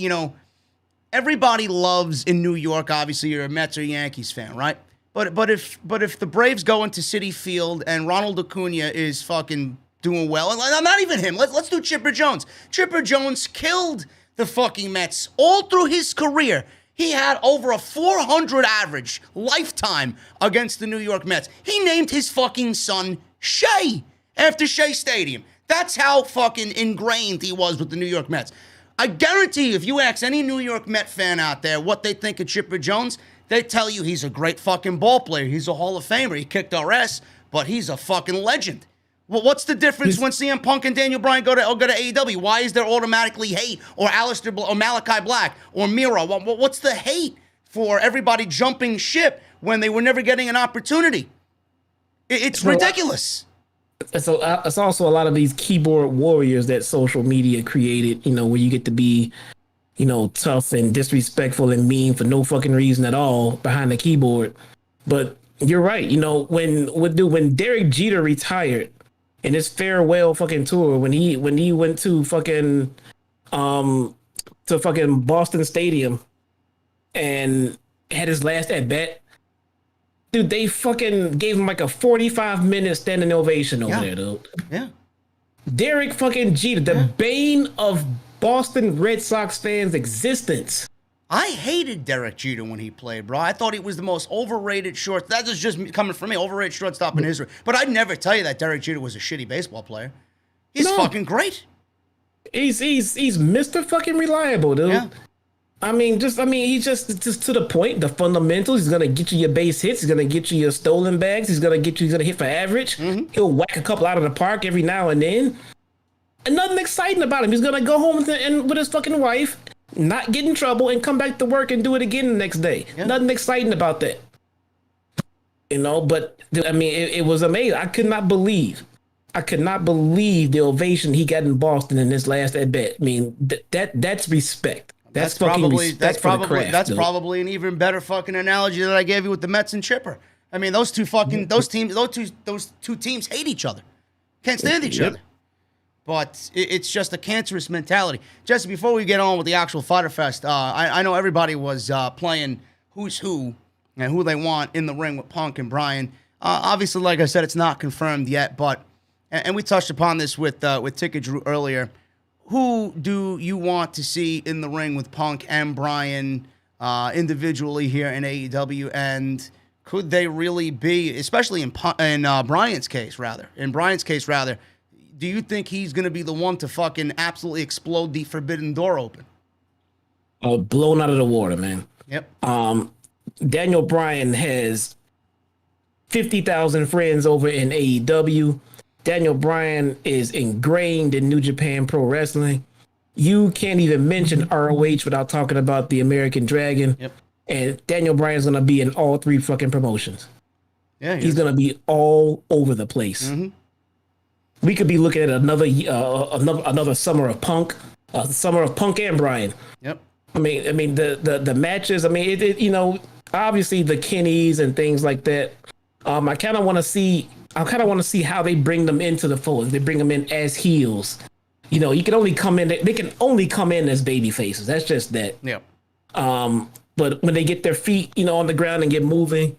loves in New York. Obviously, you're a Mets or Yankees fan, right? But if the Braves go into Citi Field and Ronald Acuna is fucking doing well, and not even him. Let's do Chipper Jones. Chipper Jones killed the fucking Mets all through his career. He had over a 400 average lifetime against the New York Mets. He named his fucking son Shea after Shea Stadium. That's how fucking ingrained he was with the New York Mets. I guarantee you, if you ask any New York Met fan out there what they think of Chipper Jones, they tell you he's a great fucking ball player. He's a Hall of Famer. He kicked our ass, but he's a fucking legend. Well, what's the difference when CM Punk and Daniel Bryan go to AEW? Why is there automatically hate? Or or Malachi Black or Miro? What's the hate for everybody jumping ship when they were never getting an opportunity? It's ridiculous. It's also a lot of these keyboard warriors that social media created, where you get to be, tough and disrespectful and mean for no fucking reason at all behind the keyboard. But you're right. When Derek Jeter retired, in his farewell fucking tour, when he went to fucking Boston Stadium and had his last at bat, dude, they fucking gave him like a 45-minute standing ovation over there, dude. Yeah. Derek fucking Jeter, the bane of Boston Red Sox fans' existence. I hated Derek Jeter when he played, bro. I thought he was the most overrated short. That is just coming from me, overrated shortstop in history. But I'd never tell you that Derek Jeter was a shitty baseball player. He's fucking great. He's Mr. fucking reliable, dude. Yeah. He's just to the point. The fundamentals. He's gonna get you your base hits. He's gonna get you your stolen bags. He's gonna hit for average. Mm-hmm. He'll whack a couple out of the park every now and then. And nothing exciting about him. He's gonna go home with his fucking wife, not get in trouble, and come back to work and do it again the next day. Yeah. Nothing exciting about that. But it was amazing. I could not believe the ovation he got in Boston in this last at bat. I mean, that's respect. That's probably an even better fucking analogy that I gave you with the Mets and Chipper. I mean, those two teams hate each other, can't stand each other. But it's just a cancerous mentality. Jesse, before we get on with the actual Fyter Fest, I know everybody was playing who's who and who they want in the ring with Punk and Bryan. Obviously, like I said, it's not confirmed yet, but and we touched upon this with Ticket Drew earlier. Who do you want to see in the ring with Punk and Bryan individually here in AEW? And could they really be, especially in Bryan's case, rather? In Bryan's case, rather, do you think he's going to be the one to fucking absolutely explode the forbidden door open? Oh, blown out of the water, man. Yep. Daniel Bryan has 50,000 friends over in AEW. Daniel Bryan is ingrained in New Japan Pro Wrestling. You can't even mention ROH without talking about the American Dragon. Yep. And Daniel Bryan's going to be in all three fucking promotions. Yeah, he's going to be all over the place. Mm-hmm. We could be looking at another summer of Punk, summer of Punk and Bryan. Yep. I mean the matches. I mean obviously the Kennys and things like that. I kind of want to see how they bring them into the fold. They bring them in as heels. You can only come in. They can only come in as baby faces. That's just that. Yeah. But when they get their feet, on the ground and get moving,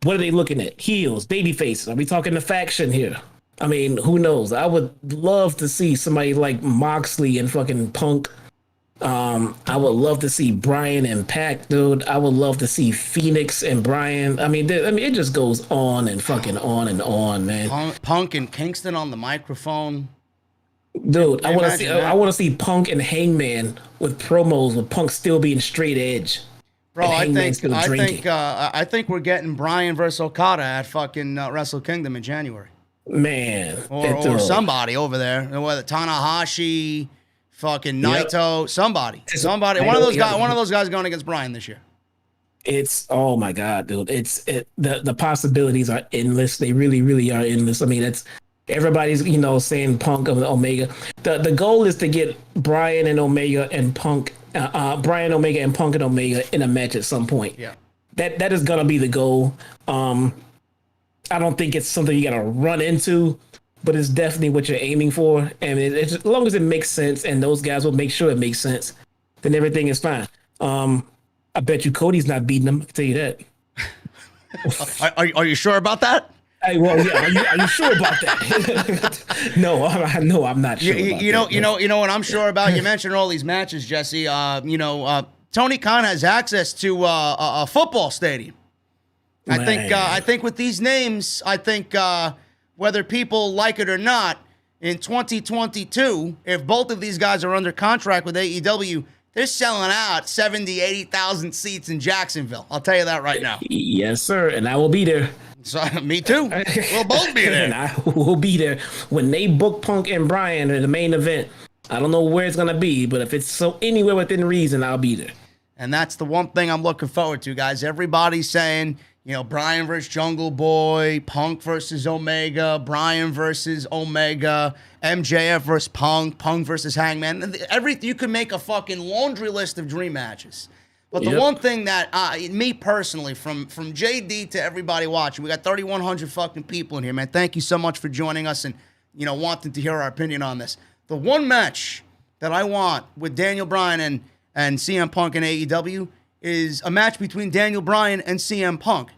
what are they looking at? Heels, baby faces. Are we talking the faction here? I mean, who knows? I would love to see somebody like Moxley and fucking Punk. I would love to see Bryan and Pac, dude. I would love to see Phoenix and Bryan. I mean, it just goes on and fucking on and on, man. Punk and Kingston on the microphone, dude. I want to see Punk and Hangman with promos with Punk still being straight edge. Bro, I think we're getting Bryan versus Okada at fucking Wrestle Kingdom in January. Man, or somebody over there, whether Tanahashi, fucking Naito, somebody. One of those guys going against Bryan this year. It's, oh my God, dude. The possibilities are endless. They really, really are endless. I mean, that's everybody's, saying Punk of Omega. The goal is to get Bryan and Omega and Punk, Bryan Omega and Punk and Omega in a match at some point. Yeah. That is gonna be the goal. I don't think it's something you gotta run into, but it's definitely what you're aiming for. And as long as it makes sense and those guys will make sure it makes sense, then everything is fine. I bet you Cody's not beating them. I can tell you that. Are you sure about that? Are you sure about that? No, I'm not sure. You know what I'm sure about. You mentioned all these matches, Jesse. Tony Khan has access to a football stadium. I think with these names, whether people like it or not, in 2022, if both of these guys are under contract with AEW, they're selling out 70, 80,000 seats in Jacksonville. I'll tell you that right now. Yes, sir. And I will be there. So, me too. We'll both be there. And I will be there. When they book Punk and Bryan in the main event, I don't know where it's going to be, but if it's anywhere within reason, I'll be there. And that's the one thing I'm looking forward to, guys. Everybody's saying, Bryan versus Jungle Boy, Punk versus Omega, Bryan versus Omega, MJF versus Punk, Punk versus Hangman. You could make a fucking laundry list of dream matches. But the one thing that, me personally, from JD to everybody watching, we got 3,100 fucking people in here, man. Thank you so much for joining us and, wanting to hear our opinion on this. The one match that I want with Daniel Bryan and CM Punk and AEW is a match between Daniel Bryan and CM Punk.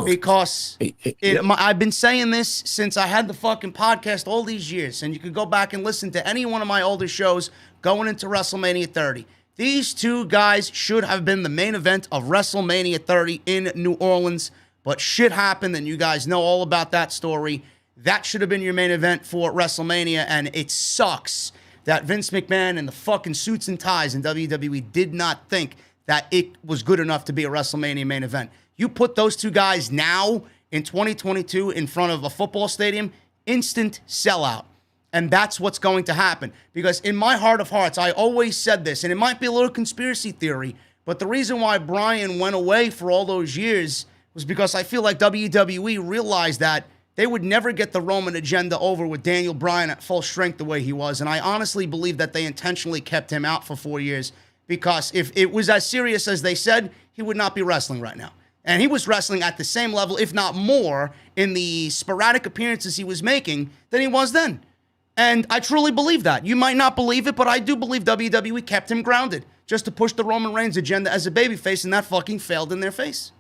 Because I've been saying this since I had the fucking podcast all these years, and you could go back and listen to any one of my older shows going into WrestleMania 30. These two guys should have been the main event of WrestleMania 30 in New Orleans, but shit happened, and you guys know all about that story. That should have been your main event for WrestleMania, and it sucks that Vince McMahon and the fucking suits and ties in WWE did not think that it was good enough to be a WrestleMania main event. You put those two guys now in 2022 in front of a football stadium, instant sellout. And that's what's going to happen. Because in my heart of hearts, I always said this, and it might be a little conspiracy theory, but the reason why Bryan went away for all those years was because I feel like WWE realized that they would never get the Roman agenda over with Daniel Bryan at full strength the way he was. And I honestly believe that they intentionally kept him out for 4 years, because if it was as serious as they said, he would not be wrestling right now. And he was wrestling at the same level, if not more, in the sporadic appearances he was making than he was then. And I truly believe that. You might not believe it, but I do believe WWE kept him grounded just to push the Roman Reigns agenda as a babyface, and that fucking failed in their face.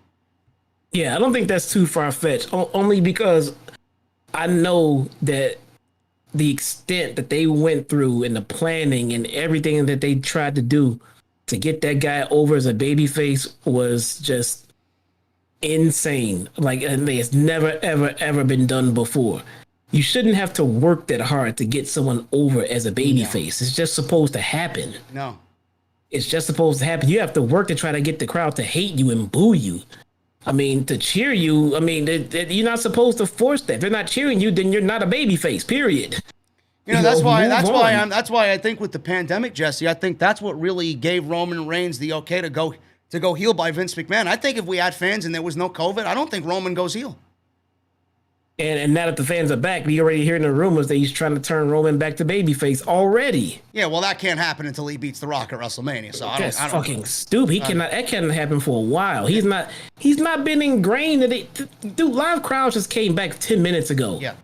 Yeah, I don't think that's too far-fetched, only because I know that the extent that they went through and the planning and everything that they tried to do to get that guy over as a babyface was just insane. And it's never, ever, ever been done before. You shouldn't have to work that hard to get someone over as a babyface. It's just supposed to happen. No. It's just supposed to happen. You have to work to try to get the crowd to hate you and boo you. To cheer you, you're not supposed to force that. If they're not cheering you, then you're not a babyface, period. That's why I think with the pandemic, Jesse, I think that's what really gave Roman Reigns the okay to go heel by Vince McMahon. I think if we had fans and there was no COVID, I don't think Roman goes heel. And now that the fans are back, we already hearing the rumors that he's trying to turn Roman back to babyface already. Yeah, well, that can't happen until he beats The Rock at WrestleMania. So that's fucking stupid. That can't happen for a while. He's not been ingrained. Dude, live crowds just came back 10 minutes ago. Yeah.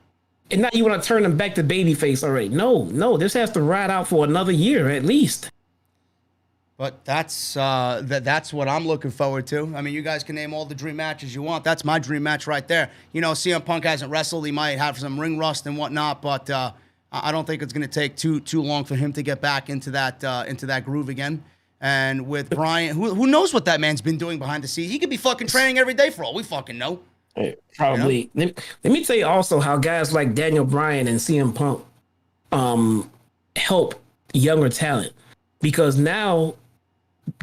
And now you want to turn him back to babyface already. No, this has to ride out for another year at least. But that's what I'm looking forward to. You guys can name all the dream matches you want. That's my dream match right there. CM Punk hasn't wrestled. He might have some ring rust and whatnot, but I don't think it's going to take too long for him to get back into that groove again. And with Bryan, who knows what that man's been doing behind the scenes? He could be fucking training every day for all we fucking know. Probably. Let me tell you also how guys like Daniel Bryan and CM Punk help younger talent, because now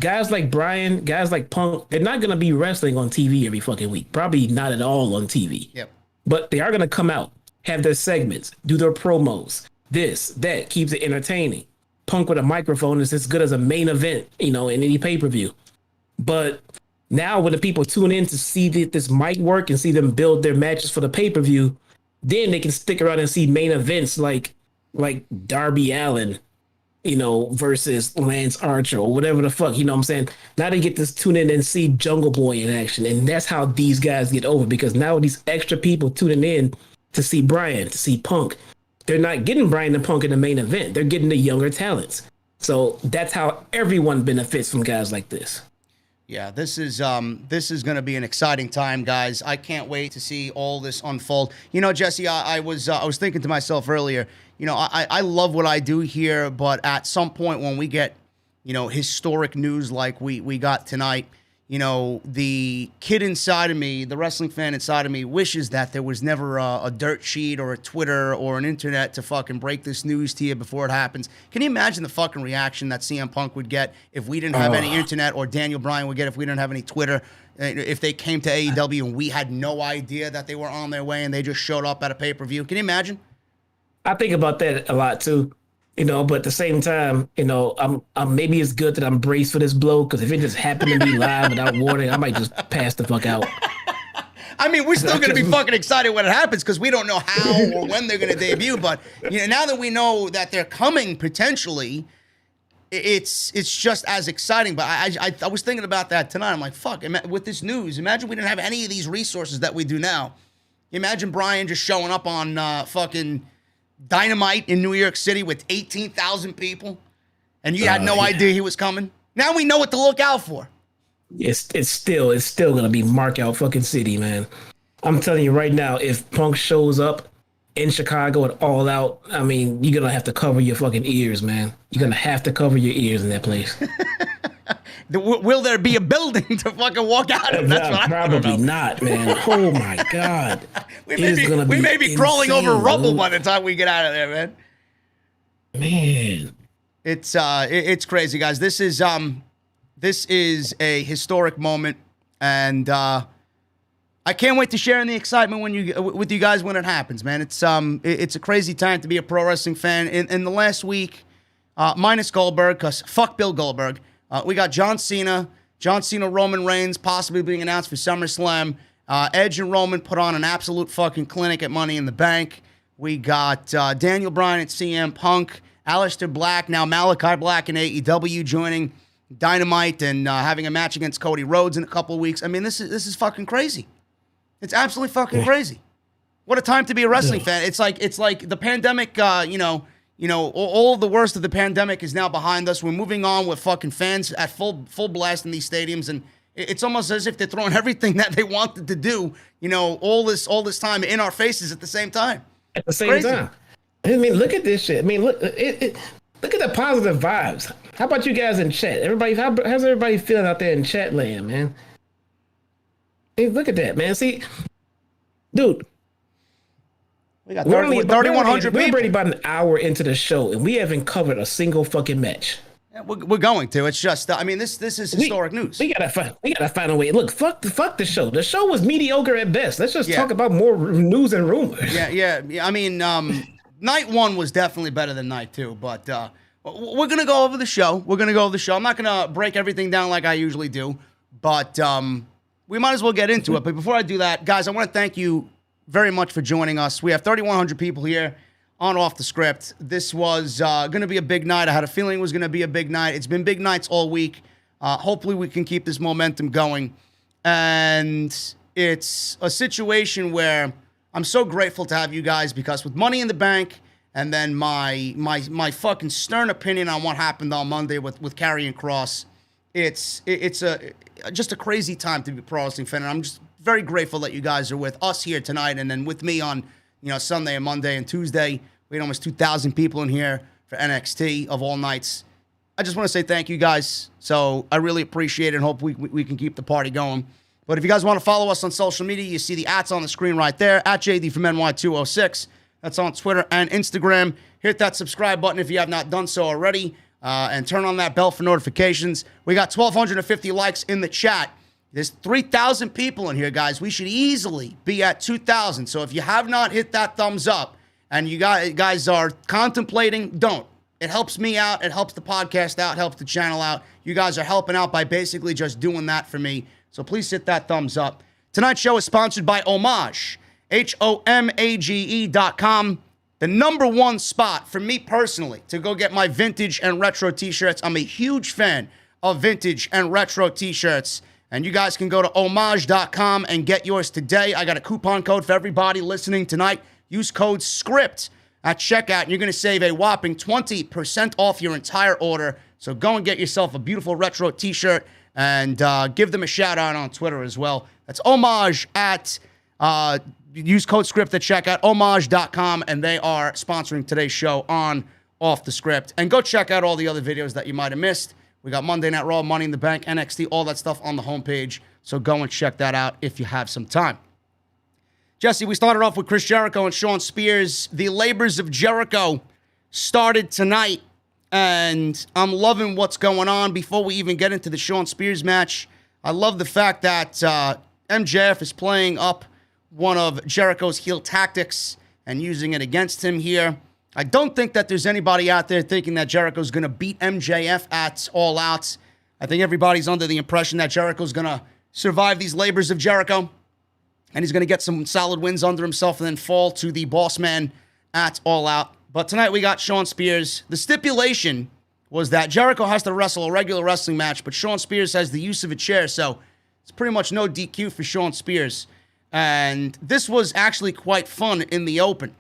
guys like Bryan, guys like Punk, they're not going to be wrestling on TV every fucking week. Probably not at all on TV. Yep. But they are going to come out, have their segments, do their promos, this, that, keeps it entertaining. Punk with a microphone is as good as a main event, in any pay-per-view. But now when the people tune in to see that this might work and see them build their matches for the pay-per-view, then they can stick around and see main events like Darby Allin, versus Lance Archer or whatever the fuck, what I'm saying? Now they get to tune in and see Jungle Boy in action. And that's how these guys get over, because now these extra people tuning in to see Bryan, to see Punk, they're not getting Bryan and Punk in the main event. They're getting the younger talents. So that's how everyone benefits from guys like this. Yeah, this is going to be an exciting time, guys. I can't wait to see all this unfold. Jesse, I was thinking to myself earlier, I love what I do here, but at some point when we get historic news like we got tonight. The kid inside of me, the wrestling fan inside of me, wishes that there was never a dirt sheet or a Twitter or an internet to fucking break this news to you before it happens. Can you imagine the fucking reaction that CM Punk would get if we didn't have any internet, or Daniel Bryan would get if we didn't have any Twitter, if they came to AEW and we had no idea that they were on their way and they just showed up at a pay-per-view? Can you imagine? I think about that a lot too. But at the same time, I'm maybe it's good that I'm braced for this blow, because if it just happened to be live without warning, I might just pass the fuck out. I mean, we're still going to be fucking excited when it happens, because we don't know how or when they're going to debut. But now that we know that they're coming potentially, it's just as exciting. But I was thinking about that tonight. I'm like, fuck, with this news, imagine we didn't have any of these resources that we do now. Imagine Brian just showing up on fucking Dynamite in New York City with 18,000 people, and you had no idea he was coming. Now we know what to look out for. It's still gonna be mark out fucking city, man. I'm telling you right now, if Punk shows up in Chicago at All Out, I mean, you're gonna have to cover your fucking ears, man. You're gonna have to cover your ears in that place. Will there be a building to fucking walk out of? That's what probably not, man. Oh my god, we may be crawling over rubble by the time we get out of there, man. Man, it's crazy, guys. This is a historic moment, and I can't wait to share in the excitement with you guys when it happens, man. It's a crazy time to be a pro wrestling fan. In the last week, minus Goldberg, because fuck Bill Goldberg. We got John Cena, Roman Reigns possibly being announced for SummerSlam. Edge and Roman put on an absolute fucking clinic at Money in the Bank. We got Daniel Bryan and CM Punk, Aleister Black, now Malachi Black in AEW joining Dynamite and having a match against Cody Rhodes in a couple of weeks. I mean, this is fucking crazy. It's absolutely fucking crazy. What a time to be a wrestling fan. It's like the pandemic, all of the worst of the pandemic is now behind us. We're moving on with fucking fans at full blast in these stadiums, and it's almost as if they're throwing everything that they wanted to do, all this time in our faces at the same time. At the same time. I mean, look at this shit. I mean, look at the positive vibes. How about you guys in chat? How's everybody feeling out there in chat land, man? Hey, look at that, man. See, dude. We got 3,100 people. We're already about an hour into the show, and we haven't covered a single fucking match. Yeah, we're going to. It's just, I mean, this is historic news. We gotta find a way. Look, fuck the show. The show was mediocre at best. Let's just talk about more news and rumors. Yeah. I mean, night one was definitely better than night two, but we're gonna go over the show. I'm not gonna break everything down like I usually do, but we might as well get into it. But before I do that, guys, I want to thank you very much for joining us. We have 3,100 people here on Off the Script. This was going to be a big night. I had a feeling it was going to be a big night. It's been big nights all week. Hopefully we can keep this momentum going. And it's a situation where I'm so grateful to have you guys, because with Money in the Bank and then my fucking stern opinion on what happened on Monday with Karrion Kross, it's just a crazy time to be a pro wrestling fan. And I'm just very grateful that you guys are with us here tonight, and then with me on Sunday and Monday and Tuesday. We had almost 2,000 people in here for NXT of all nights. I just want to say thank you guys. So I really appreciate it and hope we can keep the party going. But if you guys want to follow us on social media, you see the ats on the screen right there, at JDfromNY206. That's on Twitter and Instagram. Hit that subscribe button if you have not done so already, and turn on that bell for notifications. We got 1,250 likes in the chat. There's 3,000 people in here, guys. We should easily be at 2,000. So if you have not hit that thumbs up and you guys are contemplating, don't. It helps me out. It helps the podcast out. Helps the channel out. You guys are helping out by basically just doing that for me. So please hit that thumbs up. Tonight's show is sponsored by Homage, HOMAGE.com. The number one spot for me personally to go get my vintage and retro t-shirts. I'm a huge fan of vintage and retro t-shirts. And you guys can go to homage.com and get yours today. I got a coupon code for everybody listening tonight. Use code SCRIPT at checkout, and you're going to save a whopping 20% off your entire order. So go and get yourself a beautiful retro t-shirt, and give them a shout out on Twitter as well. That's Homage at, use code SCRIPT at checkout, homage.com, and they are sponsoring today's show on Off the Script. And go check out all the other videos that you might have missed. We got Monday Night Raw, Money in the Bank, NXT, all that stuff on the homepage. So go and check that out if you have some time. Jesse, we started off with Chris Jericho and Shawn Spears. The labors of Jericho started tonight, and I'm loving what's going on. Before we even get into the Shawn Spears match, I love the fact that MJF is playing up one of Jericho's heel tactics and using it against him here. I don't think that there's anybody out there thinking that Jericho's going to beat MJF at All Out. I think everybody's under the impression that Jericho's going to survive these labors of Jericho, and he's going to get some solid wins under himself and then fall to the boss man at All Out. But tonight we got Shawn Spears. The stipulation was that Jericho has to wrestle a regular wrestling match, but Shawn Spears has the use of a chair, so it's pretty much no DQ for Shawn Spears. And this was actually quite fun in the open.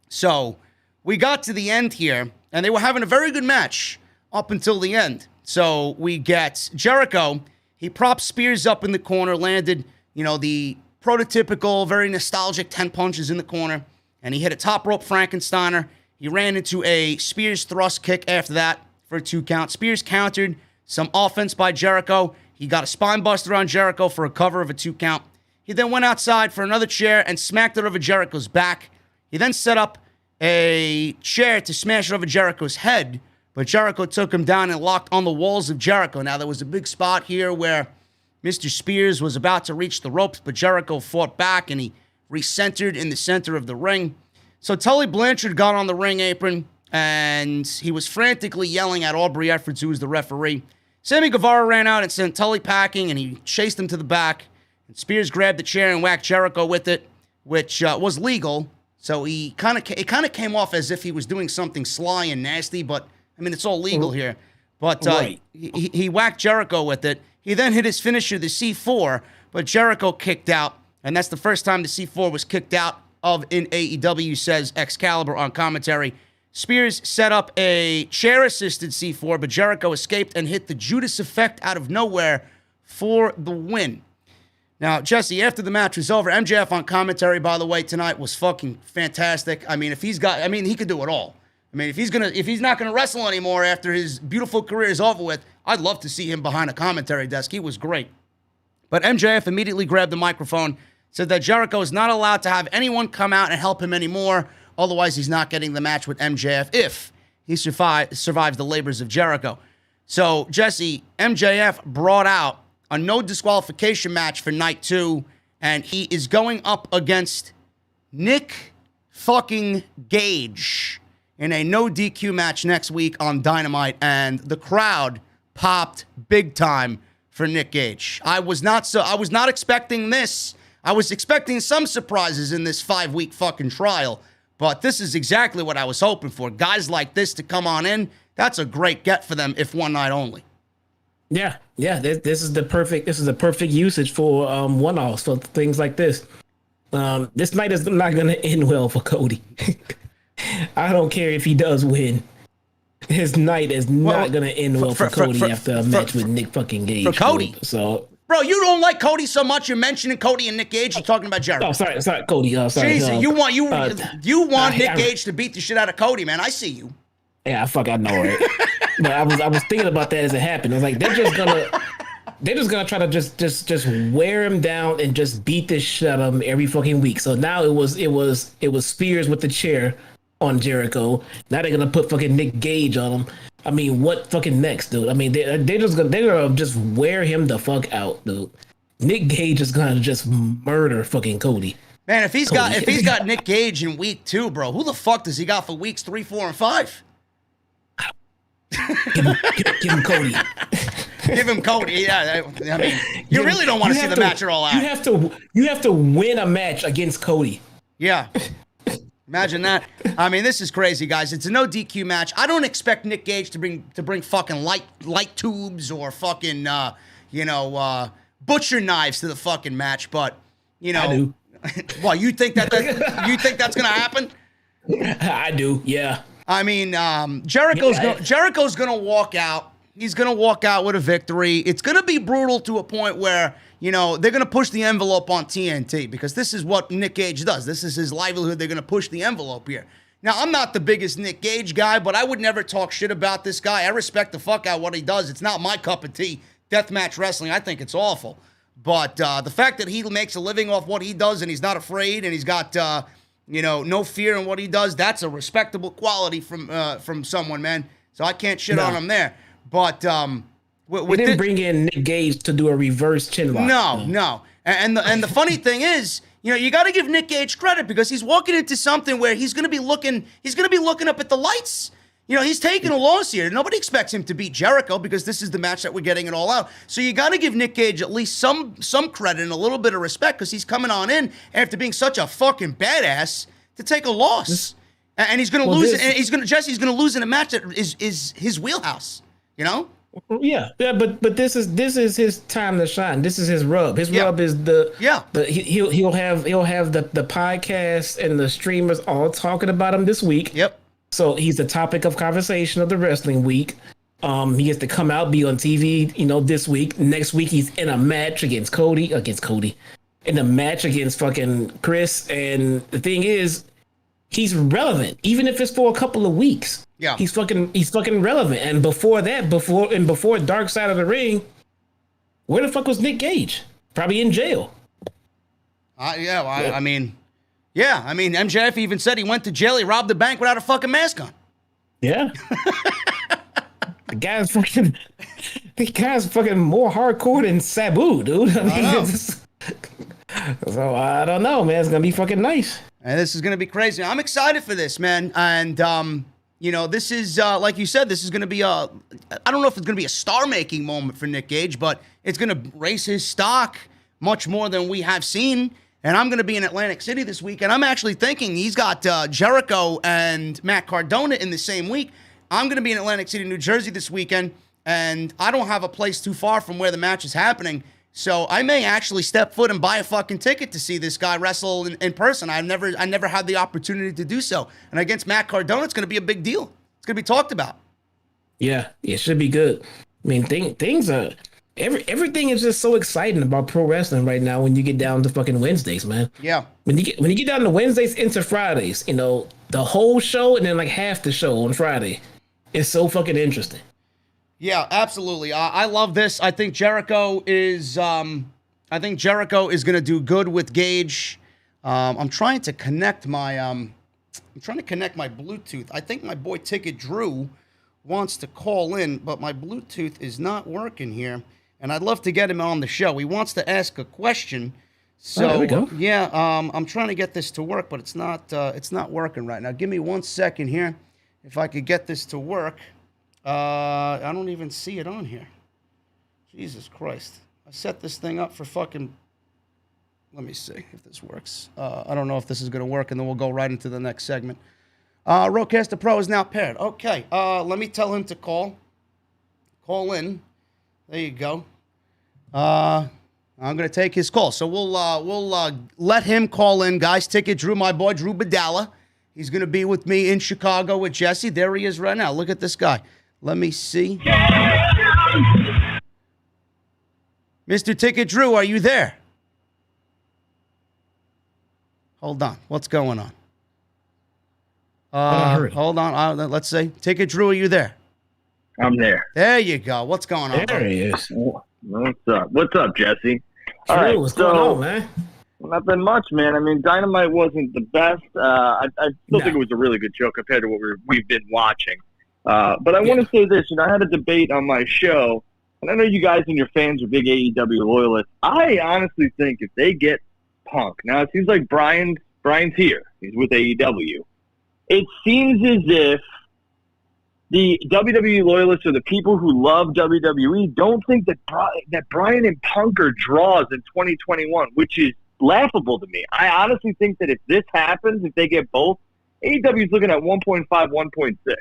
So we got to the end here, and they were having a very good match up until the end. So we get Jericho. He props Spears up in the corner, landed, the prototypical, very nostalgic 10 punches in the corner, and he hit a top rope Frankensteiner. He ran into a Spears thrust kick after that for a 2 count. Spears countered some offense by Jericho. He got a spine buster on Jericho for a cover of a 2 count. He then went outside for another chair and smacked it over Jericho's back. He then set up a chair to smash it over Jericho's head, but Jericho took him down and locked on the walls of Jericho. Now, there was a big spot here where Mr. Spears was about to reach the ropes, but Jericho fought back and he recentered in the center of the ring. So Tully Blanchard got on the ring apron and he was frantically yelling at Aubrey Edwards, who was the referee. Sammy Guevara ran out and sent Tully packing, and he chased him to the back. And Spears grabbed the chair and whacked Jericho with it, which was legal. So it kind of came off as if he was doing something sly and nasty, but I mean, it's all legal here. But Right. he whacked Jericho with it. He then hit his finisher, the C4, but Jericho kicked out, and that's the first time the C4 was kicked out of in AEW, says Excalibur on commentary. Spears set up a chair-assisted C4, but Jericho escaped and hit the Judas effect out of nowhere for the win. Now, Jesse, after the match was over, MJF on commentary, by the way, tonight was fucking fantastic. I mean, he could do it all. I mean, if he's not gonna wrestle anymore after his beautiful career is over with, I'd love to see him behind a commentary desk. He was great. But MJF immediately grabbed the microphone, said that Jericho is not allowed to have anyone come out and help him anymore. Otherwise, he's not getting the match with MJF if he survives the labors of Jericho. So, Jesse, MJF brought out a no disqualification match for night 2, and he is going up against Nick fucking Gage in a no DQ match next week on Dynamite, and the crowd popped big time for Nick Gage. I was not expecting this. I was expecting some surprises in this 5-week fucking trial, but this is exactly what I was hoping for. Guys like this to come on in, that's a great get for them if one night only. Yeah. This is the perfect usage for one-offs, for things like this. This night is not going to end well for Cody. I don't care if he does win. His night is not going to end well for Cody after a match with Nick fucking Gage. For Cody. So, bro, you don't like Cody so much. You're mentioning Cody and Nick Gage. You're talking about Jericho. Oh, sorry, Cody. Sorry. Jesus, you want Nick Gage to beat the shit out of Cody, man. I see you. Yeah, I know, right? But I was thinking about that as it happened. I was like, they're just gonna try to just wear him down and just beat the shit out of him every fucking week. So now it was Spears with the chair on Jericho. Now they're gonna put fucking Nick Gage on him. I mean, what fucking next, dude? I mean, they're gonna just wear him the fuck out, dude. Nick Gage is gonna just murder fucking Cody. Man, if he's got Nick Gage in week 2, bro, who the fuck does he got for weeks 3, 4, and 5? Give him Cody. Give him Cody. Yeah, I mean, you really don't want to see the match at all out. You have to win a match against Cody. Yeah. Imagine that. I mean, this is crazy, guys. It's a no DQ match. I don't expect Nick Gage to bring fucking light tubes or fucking butcher knives to the fucking match, but I do. Well, you think that's gonna happen? I do. Yeah. I mean, Jericho's gonna walk out. He's gonna walk out with a victory. It's gonna be brutal to a point where they're gonna push the envelope on TNT because this is what Nick Gage does. This is his livelihood. They're gonna push the envelope here. Now, I'm not the biggest Nick Gage guy, but I would never talk shit about this guy. I respect the fuck out what he does. It's not my cup of tea. Deathmatch wrestling, I think it's awful. But the fact that he makes a living off what he does and he's not afraid and he's got, no fear in what he does, that's a respectable quality from someone, man. So I can't shit on him there. But we didn't bring in Nick Gage to do a reverse chin lock. No. And the funny thing is, you got to give Nick Gage credit because he's walking into something where he's going to be looking up at the lights. He's taking a loss here. Nobody expects him to beat Jericho because this is the match that we're getting it all out. So you got to give Nick Gage at least some credit and a little bit of respect because he's coming on in after being such a fucking badass to take a loss. And he's going to lose. And Jesse's going to lose in a match that is his wheelhouse. Yeah, but this is his time to shine. This is his rub. His rub is he'll have the podcast and the streamers all talking about him this week. Yep. So he's the topic of conversation of the wrestling week. He gets to come out, be on TV, this week. Next week he's in a match against Cody. In a match against fucking Chris. And the thing is, he's relevant, even if it's for a couple of weeks. Yeah, he's fucking relevant. And before before Dark Side of the Ring, where the fuck was Nick Gage? Probably in jail. MJF even said he went to jail. He robbed the bank without a fucking mask on. Yeah. The guy's fucking more hardcore than Sabu, dude. So I don't know, man. It's gonna be fucking nice. And this is gonna be crazy. I'm excited for this, man. And this is like you said, this is gonna be I don't know if it's gonna be a star-making moment for Nick Gage, but it's gonna raise his stock much more than we have seen. And I'm gonna be in Atlantic City this week, and I'm actually thinking he's got Jericho and Matt Cardona in the same week. I'm gonna be in Atlantic City, New Jersey this weekend, and I don't have a place too far from where the match is happening. So I may actually step foot and buy a fucking ticket to see this guy wrestle in person. I never had the opportunity to do so. And against Matt Cardona, it's going to be a big deal. It's going to be talked about. Yeah, it should be good. I mean, things are everything is just so exciting about pro wrestling right now. When you get down to fucking Wednesdays, man. Yeah. When you get down to Wednesdays into Fridays, the whole show and then like half the show on Friday, it's so fucking interesting. Yeah, absolutely. I love this. I think Jericho is going to do good with Gage. I'm trying to connect my Bluetooth. I think my boy Ticket Drew wants to call in, but my Bluetooth is not working here, and I'd love to get him on the show. He wants to ask a question. So there we go. Yeah, I'm trying to get this to work, but it's not working right now. Give me 1 second here. If I could get this to work. I don't even see it on here. Jesus Christ. I set this thing up for fucking... Let me see if this works. I don't know if this is going to work, and then we'll go right into the next segment. Rodecaster Pro is now paired. Okay, let me tell him to call in. There you go. I'm going to take his call. So we'll let him call in, guys. Ticket Drew, my boy Drew Badalla. He's going to be with me in Chicago with Jesse. There he is right now. Look at this guy. Let me see. Mr. Ticket Drew, are you there? Hold on. What's going on? Hold on. Let's see. Ticket Drew, are you there? I'm there. There you go. What's going on? There he is. What's up? What's up, Jesse? All right. What's going on, man? Nothing much, man. I mean, Dynamite wasn't the best. I still think it was a really good show compared to what we've been watching. But I want to say this. I had a debate on my show, and I know you guys and your fans are big AEW loyalists. I honestly think if they get Punk, now it seems like Brian's here. He's with AEW. It seems as if the WWE loyalists or the people who love WWE don't think that Brian and Punk are draws in 2021, which is laughable to me. I honestly think that if this happens, if they get both, AEW is looking at 1.5, 1.6.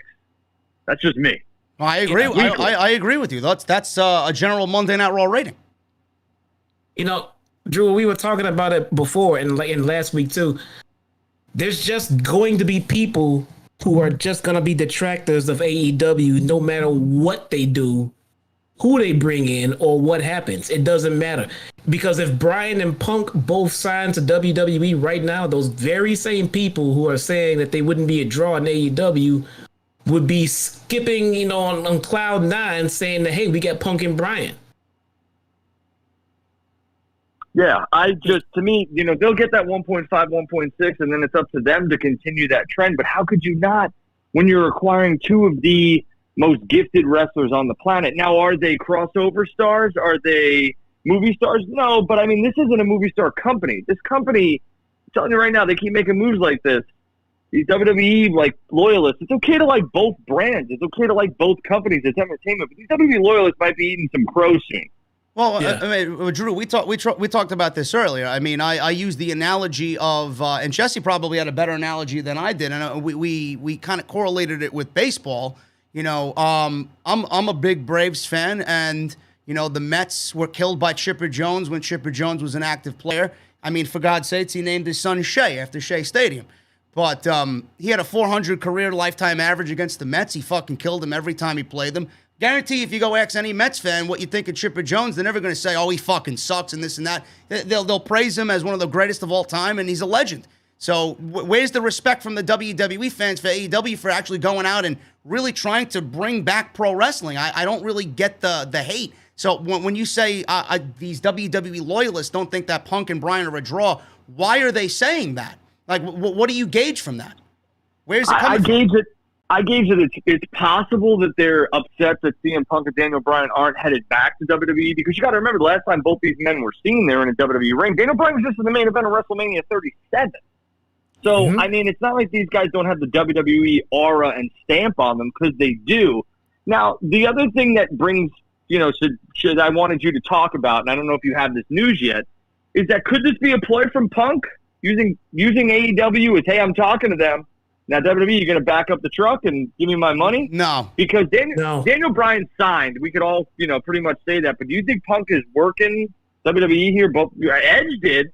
That's just me. I agree. I agree with you. That's a general Monday Night Raw rating. Drew, we were talking about it before and last week too. There's just going to be people who are just going to be detractors of AEW no matter what they do, who they bring in, or what happens. It doesn't matter. Because if Bryan and Punk both signed to WWE right now, those very same people who are saying that they wouldn't be a draw in AEW would be skipping, on cloud nine, saying that, hey, we got Punk and Bryan. Yeah, to me, they'll get that 1.5, 1.6, and then it's up to them to continue that trend. But how could you not when you're acquiring two of the most gifted wrestlers on the planet? Now, are they crossover stars? Are they movie stars? No, but I mean, this isn't a movie star company. This company, I'm telling you right now, they keep making moves like this. These WWE loyalists, it's okay to like both brands. It's okay to like both companies. It's entertainment. But these WWE loyalists might be eating some crow soon. Well, yeah. I mean, Drew, we talked about this earlier. I mean, I used the analogy of, and Jesse probably had a better analogy than I did, and we kind of correlated it with baseball. I'm a big Braves fan, and the Mets were killed by Chipper Jones when Chipper Jones was an active player. I mean, for God's sakes, he named his son Shea after Shea Stadium. But he had a 400 career lifetime average against the Mets. He fucking killed them every time he played them. Guarantee if you go ask any Mets fan what you think of Chipper Jones, they're never going to say, oh, he fucking sucks and this and that. They'll praise him as one of the greatest of all time, and he's a legend. So where's the respect from the WWE fans for AEW for actually going out and really trying to bring back pro wrestling? I don't really get the hate. So when you say these WWE loyalists don't think that Punk and Bryan are a draw, why are they saying that? Like, what do you gauge from that? Where's it coming from? I gauge that it's possible that they're upset that CM Punk and Daniel Bryan aren't headed back to WWE, because you got to remember the last time both these men were seen there in a WWE ring, Daniel Bryan was just in the main event of WrestleMania 37. So, I mean, it's not like these guys don't have the WWE aura and stamp on them, because they do. Now, the other thing that brings, should I wanted you to talk about, and I don't know if you have this news yet, is that could this be a ploy from Punk using AEW as, hey, I'm talking to them. Now, WWE, you're going to back up the truck and give me my money? No. Because Daniel Bryan signed. We could all, pretty much say that. But do you think Punk is working WWE here? Both Edge did.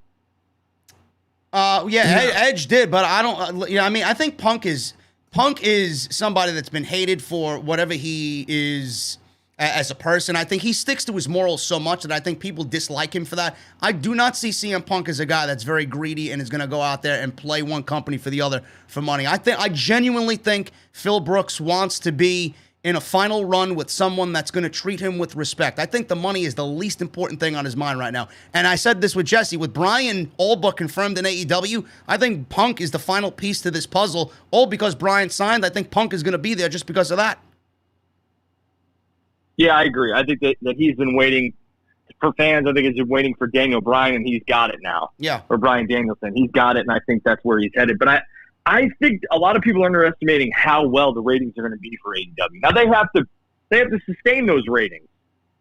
Edge did, but I don't. I think Punk is somebody that's been hated for whatever he is as a person. I think he sticks to his morals so much that I think people dislike him for that. I do not see CM Punk as a guy that's very greedy and is going to go out there and play one company for the other for money. I genuinely think Phil Brooks wants to be in a final run with someone that's going to treat him with respect. I think the money is the least important thing on his mind right now. And I said this with Jesse, with Bryan all but confirmed in AEW, I think Punk is the final piece to this puzzle. All because Bryan signed, I think Punk is going to be there just because of that. Yeah, I agree. I think that he's been waiting for fans. I think he's been waiting for Daniel Bryan, and he's got it now. Yeah. Or Bryan Danielson. He's got it, and I think that's where he's headed. But I think a lot of people are underestimating how well the ratings are going to be for AEW. Now, they have to sustain those ratings.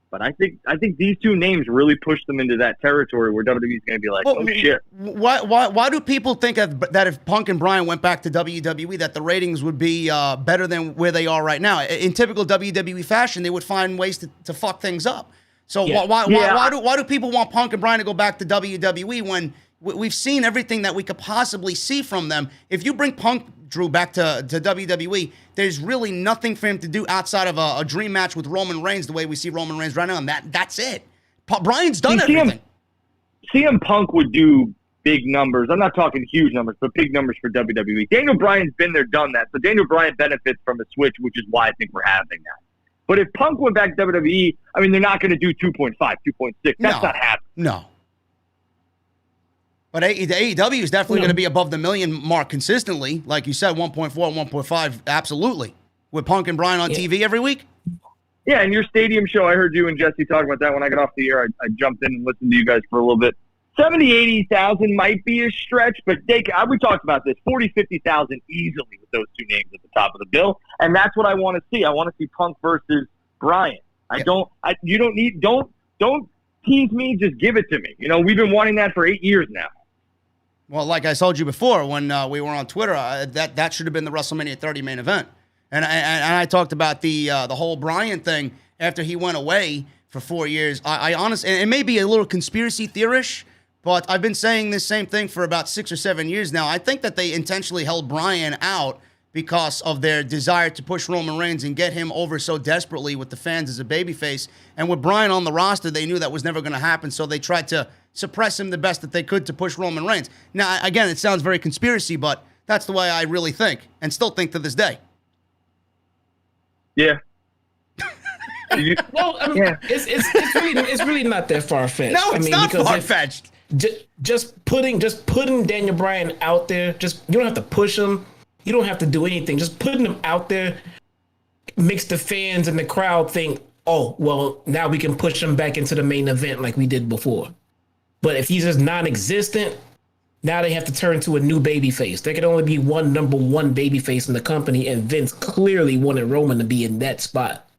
But I think these two names really push them into that territory where WWE is going to be like, oh, shit. Why do people think that if Punk and Bryan went back to WWE, that the ratings would be better than where they are right now? In typical WWE fashion, they would find ways to fuck things up. So why do people want Punk and Bryan to go back to WWE when we've seen everything that we could possibly see from them? If you bring Punk, Drew, back to WWE, there's really nothing for him to do outside of a dream match with Roman Reigns, the way we see Roman Reigns right now, and that's it. Bryan's done everything. CM Punk would do big numbers. I'm not talking huge numbers, but big numbers for WWE. Daniel Bryan's been there, done that. So Daniel Bryan benefits from a switch, which is why I think we're having that. But if Punk went back to WWE, I mean, they're not going to do 2.5, 2.6. That's not happening. No. But AEW is definitely going to be above the million mark consistently. Like you said, 1.4, 1.5, absolutely. With Punk and Bryan on TV every week? Yeah, and your stadium show, I heard you and Jesse talk about that when I got off the air. I jumped in and listened to you guys for a little bit. 70, 80,000 might be a stretch, but we talked about this. 40, 50,000 easily with those two names at the top of the bill. And that's what I want to see. I want to see Punk versus Bryan. Don't tease me, just give it to me. We've been wanting that for 8 years now. Well, like I told you before when we were on Twitter, that should have been the WrestleMania 30 main event. And I talked about the whole Bryan thing after he went away for 4 years. I honestly, and it may be a little conspiracy theorish, but I've been saying this same thing for about 6 or 7 years now. I think that they intentionally held Bryan out because of their desire to push Roman Reigns and get him over so desperately with the fans as a babyface. And with Bryan on the roster, they knew that was never going to happen, so they tried to suppress him the best that they could to push Roman Reigns. Now, again, it sounds very conspiracy, but that's the way I really think, and still think to this day. Yeah. Well, I mean, it's really not that far fetched. No, it's not far fetched. Just putting Daniel Bryan out there, you don't have to push him. You don't have to do anything. Just putting him out there makes the fans and the crowd think, oh, well, now we can push him back into the main event like we did before. But if he's just non-existent, now they have to turn to a new babyface. There can only be one number one babyface in the company, and Vince clearly wanted Roman to be in that spot.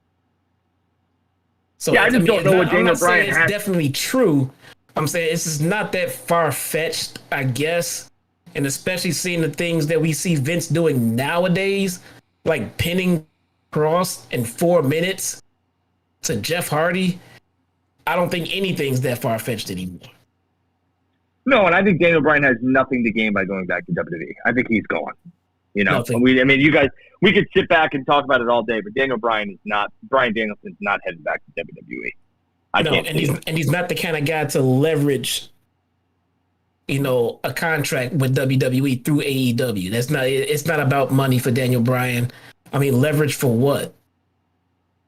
So yeah, I just don't know what Daniel Bryan has. It's definitely true. I'm saying this is not that far-fetched, I guess. And especially seeing the things that we see Vince doing nowadays, like pinning Cross in 4 minutes to Jeff Hardy, I don't think anything's that far-fetched anymore. No, and I think Daniel Bryan has nothing to gain by going back to WWE. I think he's gone. You know, you guys, we could sit back and talk about it all day, but Bryan Danielson's not heading back to WWE. He's not the kind of guy to leverage, a contract with WWE through AEW. It's not about money for Daniel Bryan. I mean, leverage for what?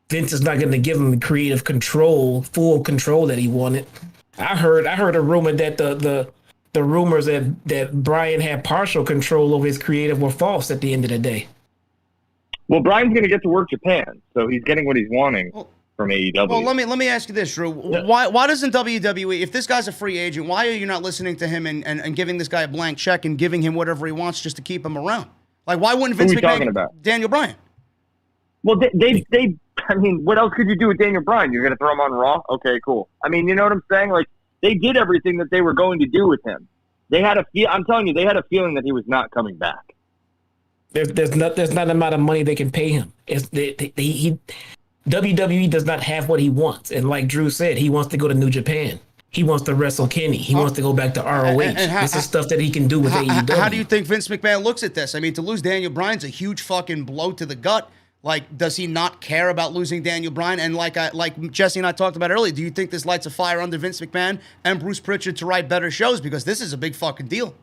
Vince is not going to give him the creative control, full control that he wanted. I heard a rumor that the rumors that Bryan had partial control over his creative were false at the end of the day. Well, Bryan's going to get to work Japan, so he's getting what he's wanting from AEW. Well, let me ask you this, Drew. Why doesn't WWE, if this guy's a free agent, why are you not listening to him and giving this guy a blank check and giving him whatever he wants just to keep him around? Like, why wouldn't Vince McMahon Daniel Bryan? Well, I mean, what else could you do with Daniel Bryan? You're going to throw him on Raw? Okay, cool. I mean, you know what I'm saying? Like, they did everything that they were going to do with him. I'm telling you, they had a feeling that he was not coming back. There's not an amount of money they can pay him. WWE does not have what he wants. And like Drew said, he wants to go to New Japan. He wants to wrestle Kenny. He wants to go back to ROH. This is stuff that he can do with AEW. How do you think Vince McMahon looks at this? I mean, to lose Daniel Bryan's a huge fucking blow to the gut. Like, does he not care about losing Daniel Bryan? And like Jesse and I talked about earlier, do you think this lights a fire under Vince McMahon and Bruce Pritchard to write better shows? Because this is a big fucking deal.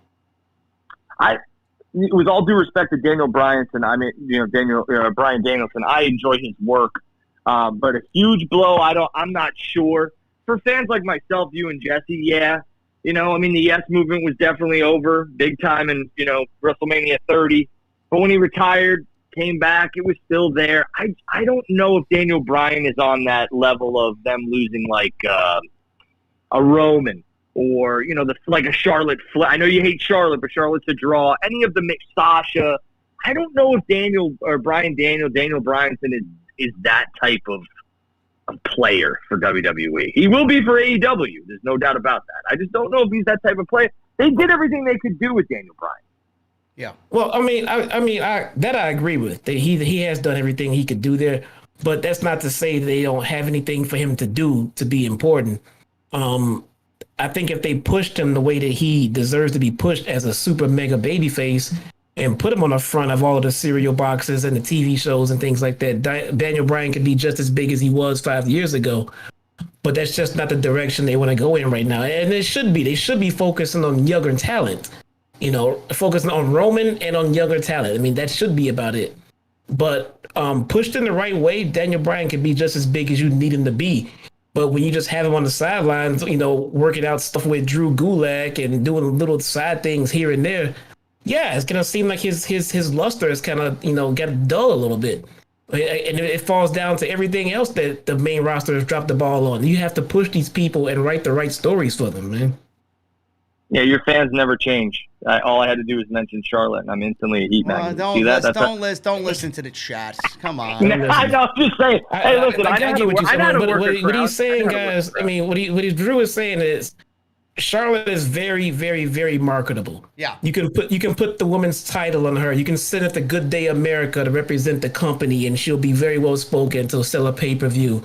With all due respect to Daniel Bryan, Bryan Danielson, I enjoy his work. But a huge blow, I'm not sure. For fans like myself, you and Jesse, yeah. The Yes movement was definitely over big time in, WrestleMania 30. But when he retired, came back, it was still there. I don't know if Daniel Bryan is on that level of them losing like a Roman or, like a Charlotte. I know you hate Charlotte, but Charlotte's a draw. Any of the Sasha. I don't know if Daniel Bryanson is that type of player for WWE. He will be for AEW. There's no doubt about that. I just don't know if he's that type of player. They did everything they could do with Daniel Bryan. Yeah. Well, I agree with. He has done everything he could do there, but that's not to say they don't have anything for him to do to be important. I think if they pushed him the way that he deserves to be pushed as a super mega babyface and put him on the front of all of the cereal boxes and the TV shows and things like that, Daniel Bryan could be just as big as he was 5 years ago. But that's just not the direction they want to go in right now. And it should be. They should be focusing on younger talent. Focusing on Roman and on younger talent. I mean, that should be about it. But pushed in the right way, Daniel Bryan can be just as big as you need him to be. But when you just have him on the sidelines, working out stuff with Drew Gulak and doing little side things here and there, yeah, it's gonna seem like his luster is kind of got dull a little bit. And it falls down to everything else that the main roster has dropped the ball on. You have to push these people and write the right stories for them, man. Yeah, your fans never change. All I had to do was mention Charlotte, and I'm instantly a Heat magnet. Don't listen to the chat. Come on. I know. I'm just saying. Hey, listen. I get what you're saying. What he's saying, guys. I mean, what Drew is saying is, Charlotte is very, very, very marketable. Yeah. You can put the woman's title on her. You can send it to Good Day America to represent the company, and she'll be very well spoken to sell a pay-per-view.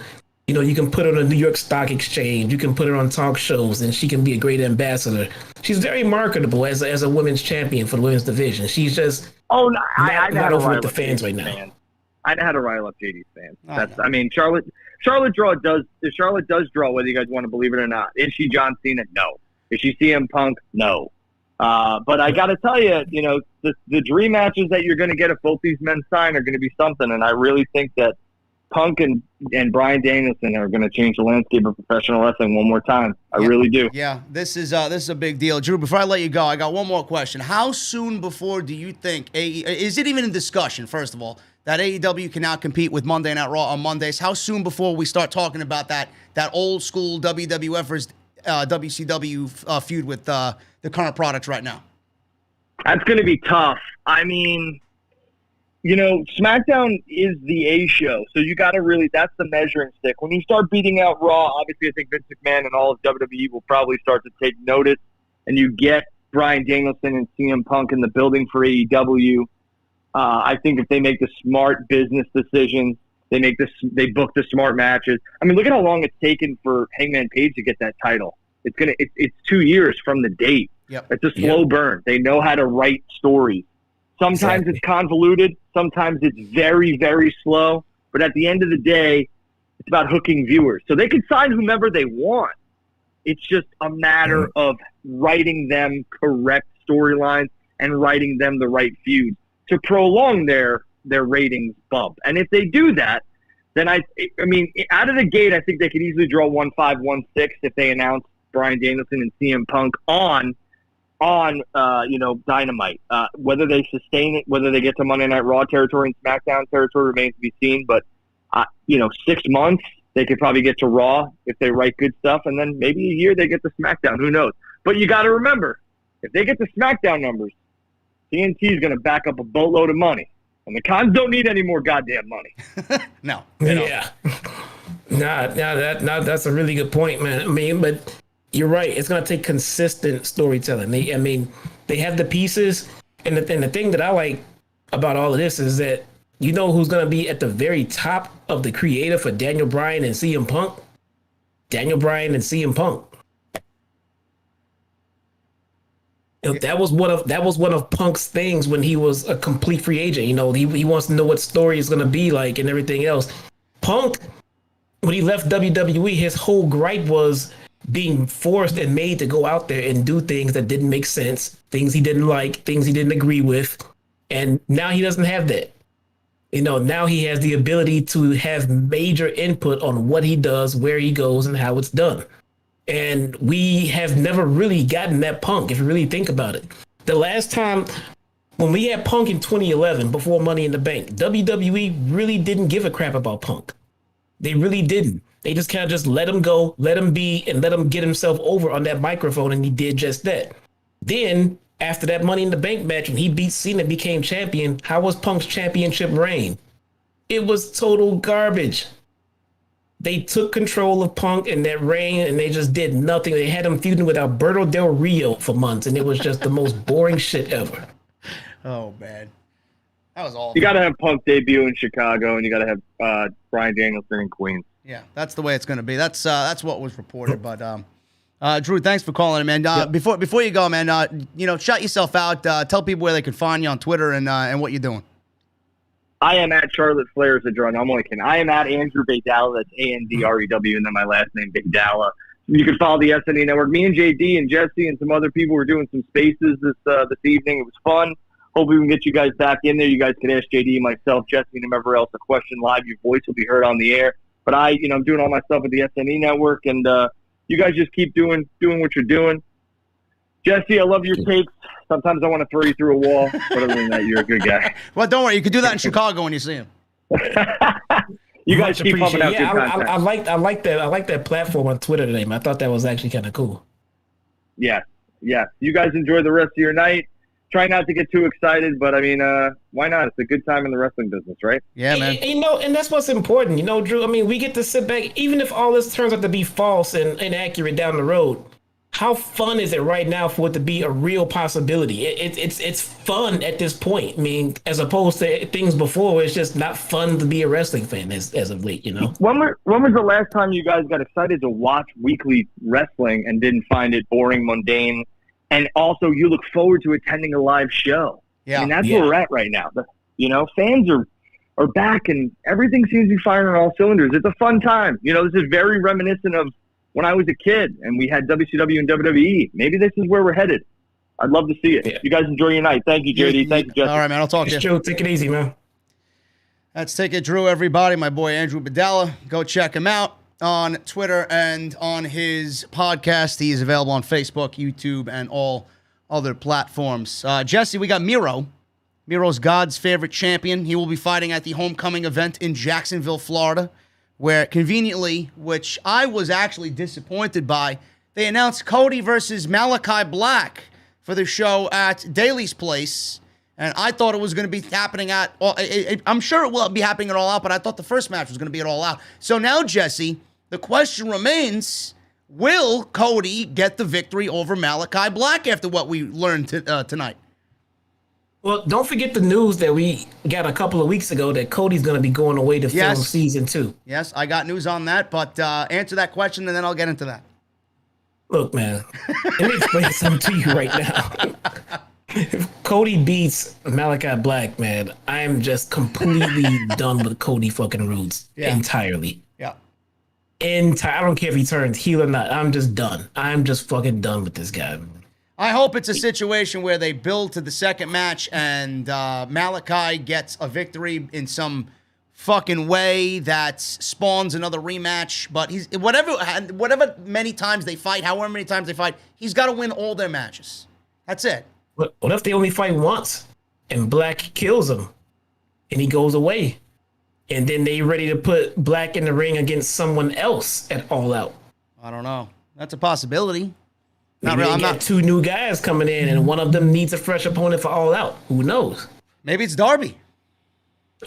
You can put her on a New York Stock Exchange. You can put her on talk shows, and she can be a great ambassador. She's very marketable as a women's champion for the women's division. She's just not over with the fans right now. I know how to rile up JD's fans. Charlotte does draw, whether you guys want to believe it or not. Is she John Cena? No. Is she CM Punk? No. But I got to tell you, the dream matches that you're going to get if both these men sign are going to be something, and I really think that Punk and Bryan Danielson are going to change the landscape of professional wrestling one more time. I really do. Yeah, this is a big deal. Drew, before I let you go, I got one more question. How soon before do you think, is it even in discussion, first of all, that AEW can now compete with Monday Night Raw on Mondays? How soon before we start talking about that old school WWF versus WCW feud with the current products right now? That's going to be tough. I mean, SmackDown is the A show, so you got to that's the measuring stick. When you start beating out Raw, obviously I think Vince McMahon and all of WWE will probably start to take notice, and you get Bryan Danielson and CM Punk in the building for AEW. I think if they make the smart business decisions, they book the smart matches. I mean, look at how long it's taken for Hangman Page to get that title. It's 2 years from the date. Yep. It's a slow burn. They know how to write stories. Sometimes it's convoluted. Sometimes it's very, very slow. But at the end of the day, it's about hooking viewers. So they can sign whomever they want. It's just a matter of writing them correct storylines and writing them the right feuds to prolong their ratings bump. And if they do that, then I mean, out of the gate, I think they could easily draw 1-5, 1-6 if they announce Bryan Danielson and CM Punk on Dynamite. Whether they sustain it, whether they get to Monday Night Raw territory and SmackDown territory remains to be seen. But 6 months they could probably get to Raw if they write good stuff, and then maybe a year they get to SmackDown. Who knows? But you got to remember, if they get the SmackDown numbers, TNT is going to back up a boatload of money, and the Cons don't need any more goddamn money. No. Yeah. That's a really good point, man. I mean, but you're right. It's going to take consistent storytelling. They have the pieces, and the thing that I like about all of this is that who's going to be at the very top of the creative for Daniel Bryan and CM Punk? Daniel Bryan and CM Punk. That was one of Punk's things when he was a complete free agent. He wants to know what story is going to be like and everything else. Punk, when he left WWE, his whole gripe was being forced and made to go out there and do things that didn't make sense, things he didn't like, things he didn't agree with. And now he doesn't have that. Now he has the ability to have major input on what he does, where he goes, and how it's done. And we have never really gotten that Punk, if you really think about it. The last time when we had Punk in 2011, before Money in the Bank, WWE really didn't give a crap about Punk. They really didn't. They just kind of just let him go, let him be, and let him get himself over on that microphone, and he did just that. Then, after that Money in the Bank match, when he beat Cena and became champion, how was Punk's championship reign? It was total garbage. They took control of Punk and that reign, and they just did nothing. They had him feuding with Alberto Del Rio for months, and it was just the most boring shit ever. Oh, man. That was awful. You got to have Punk debut in Chicago, and you got to have Bryan Danielson in Queens. Yeah, that's the way it's going to be. That's what was reported. But Drew, thanks for calling, man. Before you go, man, shout yourself out. Tell people where they can find you on Twitter and what you're doing. I am at Charlotte Flair as a draw. No, I'm only kidding. I am at Andrew Baydala. That's ANDREW, and then my last name, Baydala. You can follow the SNE Network. Me and JD and Jesse and some other people were doing some spaces this evening. It was fun. Hopefully we can get you guys back in there. You guys can ask JD, myself, Jesse, and whomever else a question live. Your voice will be heard on the air. But I'm doing all my stuff at the SNE Network, and you guys just keep doing what you're doing. Jesse, I love your takes. Sometimes I want to throw you through a wall, but other than that, you're a good guy. Well, don't worry. You can do that in Chicago when you see him. You guys keep pumping out good content. I like that platform on Twitter today, man. I thought that was actually kind of cool. Yeah. You guys enjoy the rest of your night. Try not to get too excited, but I mean, why not? It's a good time in the wrestling business, right? Yeah, man. And that's what's important, Drew. I mean, we get to sit back, even if all this turns out to be false and inaccurate down the road. how fun is it right now for it to be a real possibility? It's fun at this point. I mean, as opposed to things before, where it's just not fun to be a wrestling fan as of late, you know? When was the last time you guys got excited to watch weekly wrestling and didn't find it boring, mundane, and also you look forward to attending a live show? Yeah. I mean, that's where we're at right now. Fans are back and everything seems to be firing on all cylinders. It's a fun time. This is very reminiscent of when I was a kid and we had WCW and WWE. Maybe this is where we're headed. I'd love to see it. Yeah. You guys enjoy your night. Thank you, JD. Thank you, Jesse. All right, man. I'll talk to you. Joe, take it easy, man. Let's take it, Drew, everybody. My boy, Andrew Badella. Go check him out on Twitter and on his podcast. He is available on Facebook, YouTube, and all other platforms. Jesse, we got Miro. Miro's God's favorite champion. He will be fighting at the homecoming event in Jacksonville, Florida, where conveniently, which I was actually disappointed by, they announced Cody versus Malachi Black for the show at Daly's Place. And I thought it was going to be happening at, I'm sure it will be happening at All Out, but I thought the first match was going to be at All Out. So now, Jesse, the question remains, will Cody get the victory over Malachi Black after what we learned tonight? Well, don't forget the news that we got a couple of weeks ago that Cody's going to be going away to film season 2. Yes, I got news on that, but answer that question and then I'll get into that. Look, man, let me explain something to you right now. If Cody beats Malachi Black, man, I am just completely done with Cody fucking Rhodes entirely. Yeah. I don't care if he turns heel or not. I'm just done. I'm just fucking done with this guy. I hope it's a situation where they build to the second match and Malachi gets a victory in some fucking way that spawns another rematch. But he's whatever many times they fight, however many times they fight, he's got to win all their matches. That's it. What if they only fight once and Black kills him and he goes away? And then they ready to put Black in the ring against someone else at All Out? I don't know. That's a possibility. Not really. I'm not 2 new guys coming in, and one of them needs a fresh opponent for All Out. Who knows? Maybe it's Darby.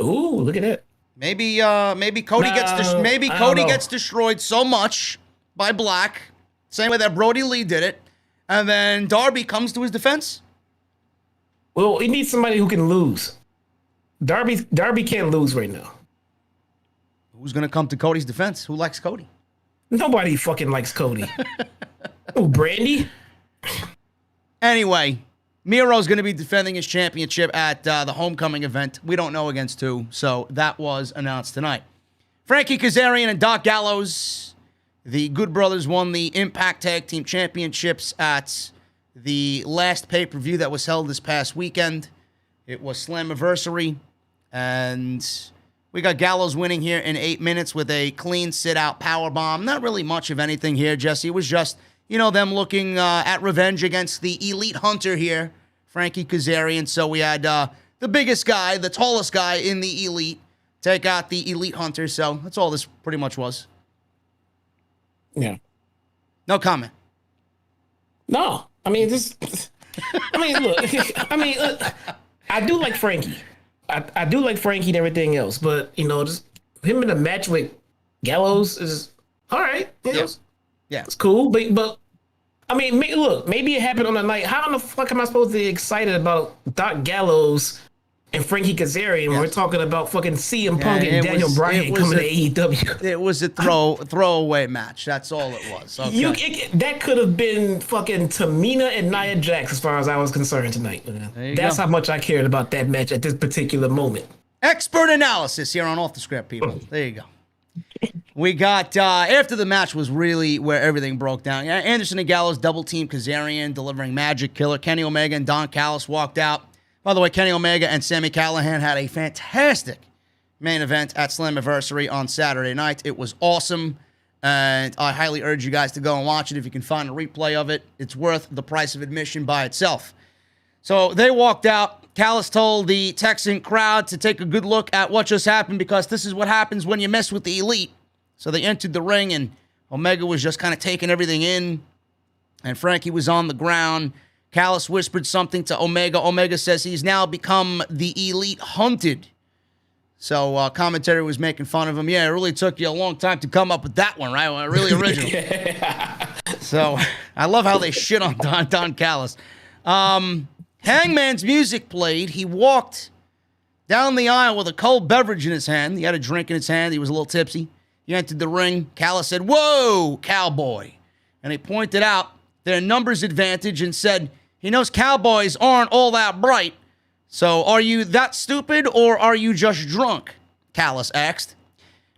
Ooh, look at that. Maybe Cody gets destroyed so much by Black, same way that Brody Lee did it, and then Darby comes to his defense. Well, he needs somebody who can lose. Darby can't lose right now. Who's gonna come to Cody's defense? Who likes Cody? Nobody fucking likes Cody. Oh, Brandy? Anyway, Miro's going to be defending his championship at the homecoming event. We don't know against who, so that was announced tonight. Frankie Kazarian and Doc Gallows, the Good Brothers, won the Impact Tag Team Championships at the last pay-per-view that was held this past weekend. It was Slammiversary, and we got Gallows winning here in 8 minutes with a clean sit-out powerbomb. Not really much of anything here, Jesse. It was just, them looking at revenge against the elite hunter here, Frankie Kazarian. So we had the biggest guy, the tallest guy in the elite, take out the elite hunter. So that's all this pretty much was. Yeah. No comment. No. I mean, look. I do like Frankie. I do like Frankie and everything else, but, just him in a match with Gallows is all right. Yeah. It's cool, but I mean, look, maybe it happened on a night. How in the fuck am I supposed to be excited about Doc Gallows and Frankie Kazarian when we're talking about fucking CM Punk and Daniel Bryan coming to AEW? It was a throwaway match. That's all it was. Okay. That could have been fucking Tamina and Nia Jax as far as I was concerned tonight. That's how much I cared about that match at this particular moment. Expert analysis here on Off the Script, people. There you go. We got, after the match was really where everything broke down. Yeah, Anderson and Gallows double-team Kazarian, delivering Magic Killer. Kenny Omega and Don Callis walked out. By the way, Kenny Omega and Sami Callihan had a fantastic main event at Slammiversary on Saturday night. It was awesome, and I highly urge you guys to go and watch it if you can find a replay of it. It's worth the price of admission by itself. So they walked out. Callis told the Texan crowd to take a good look at what just happened because this is what happens when you mess with the elite. So they entered the ring, and Omega was just kind of taking everything in, and Frankie was on the ground. Callis whispered something to Omega. Omega says he's now become the elite hunted. So commentary was making fun of him. Yeah, it really took you a long time to come up with that one, right? Really original. So I love how they shit on Don Callis. Hangman's music played. He walked down the aisle with a cold beverage in his hand. He had a drink in his hand. He was a little tipsy. He entered the ring. Callis said, "Whoa, cowboy." And he pointed out their numbers advantage and said, he knows cowboys aren't all that bright. So are you that stupid or are you just drunk? Callis asked.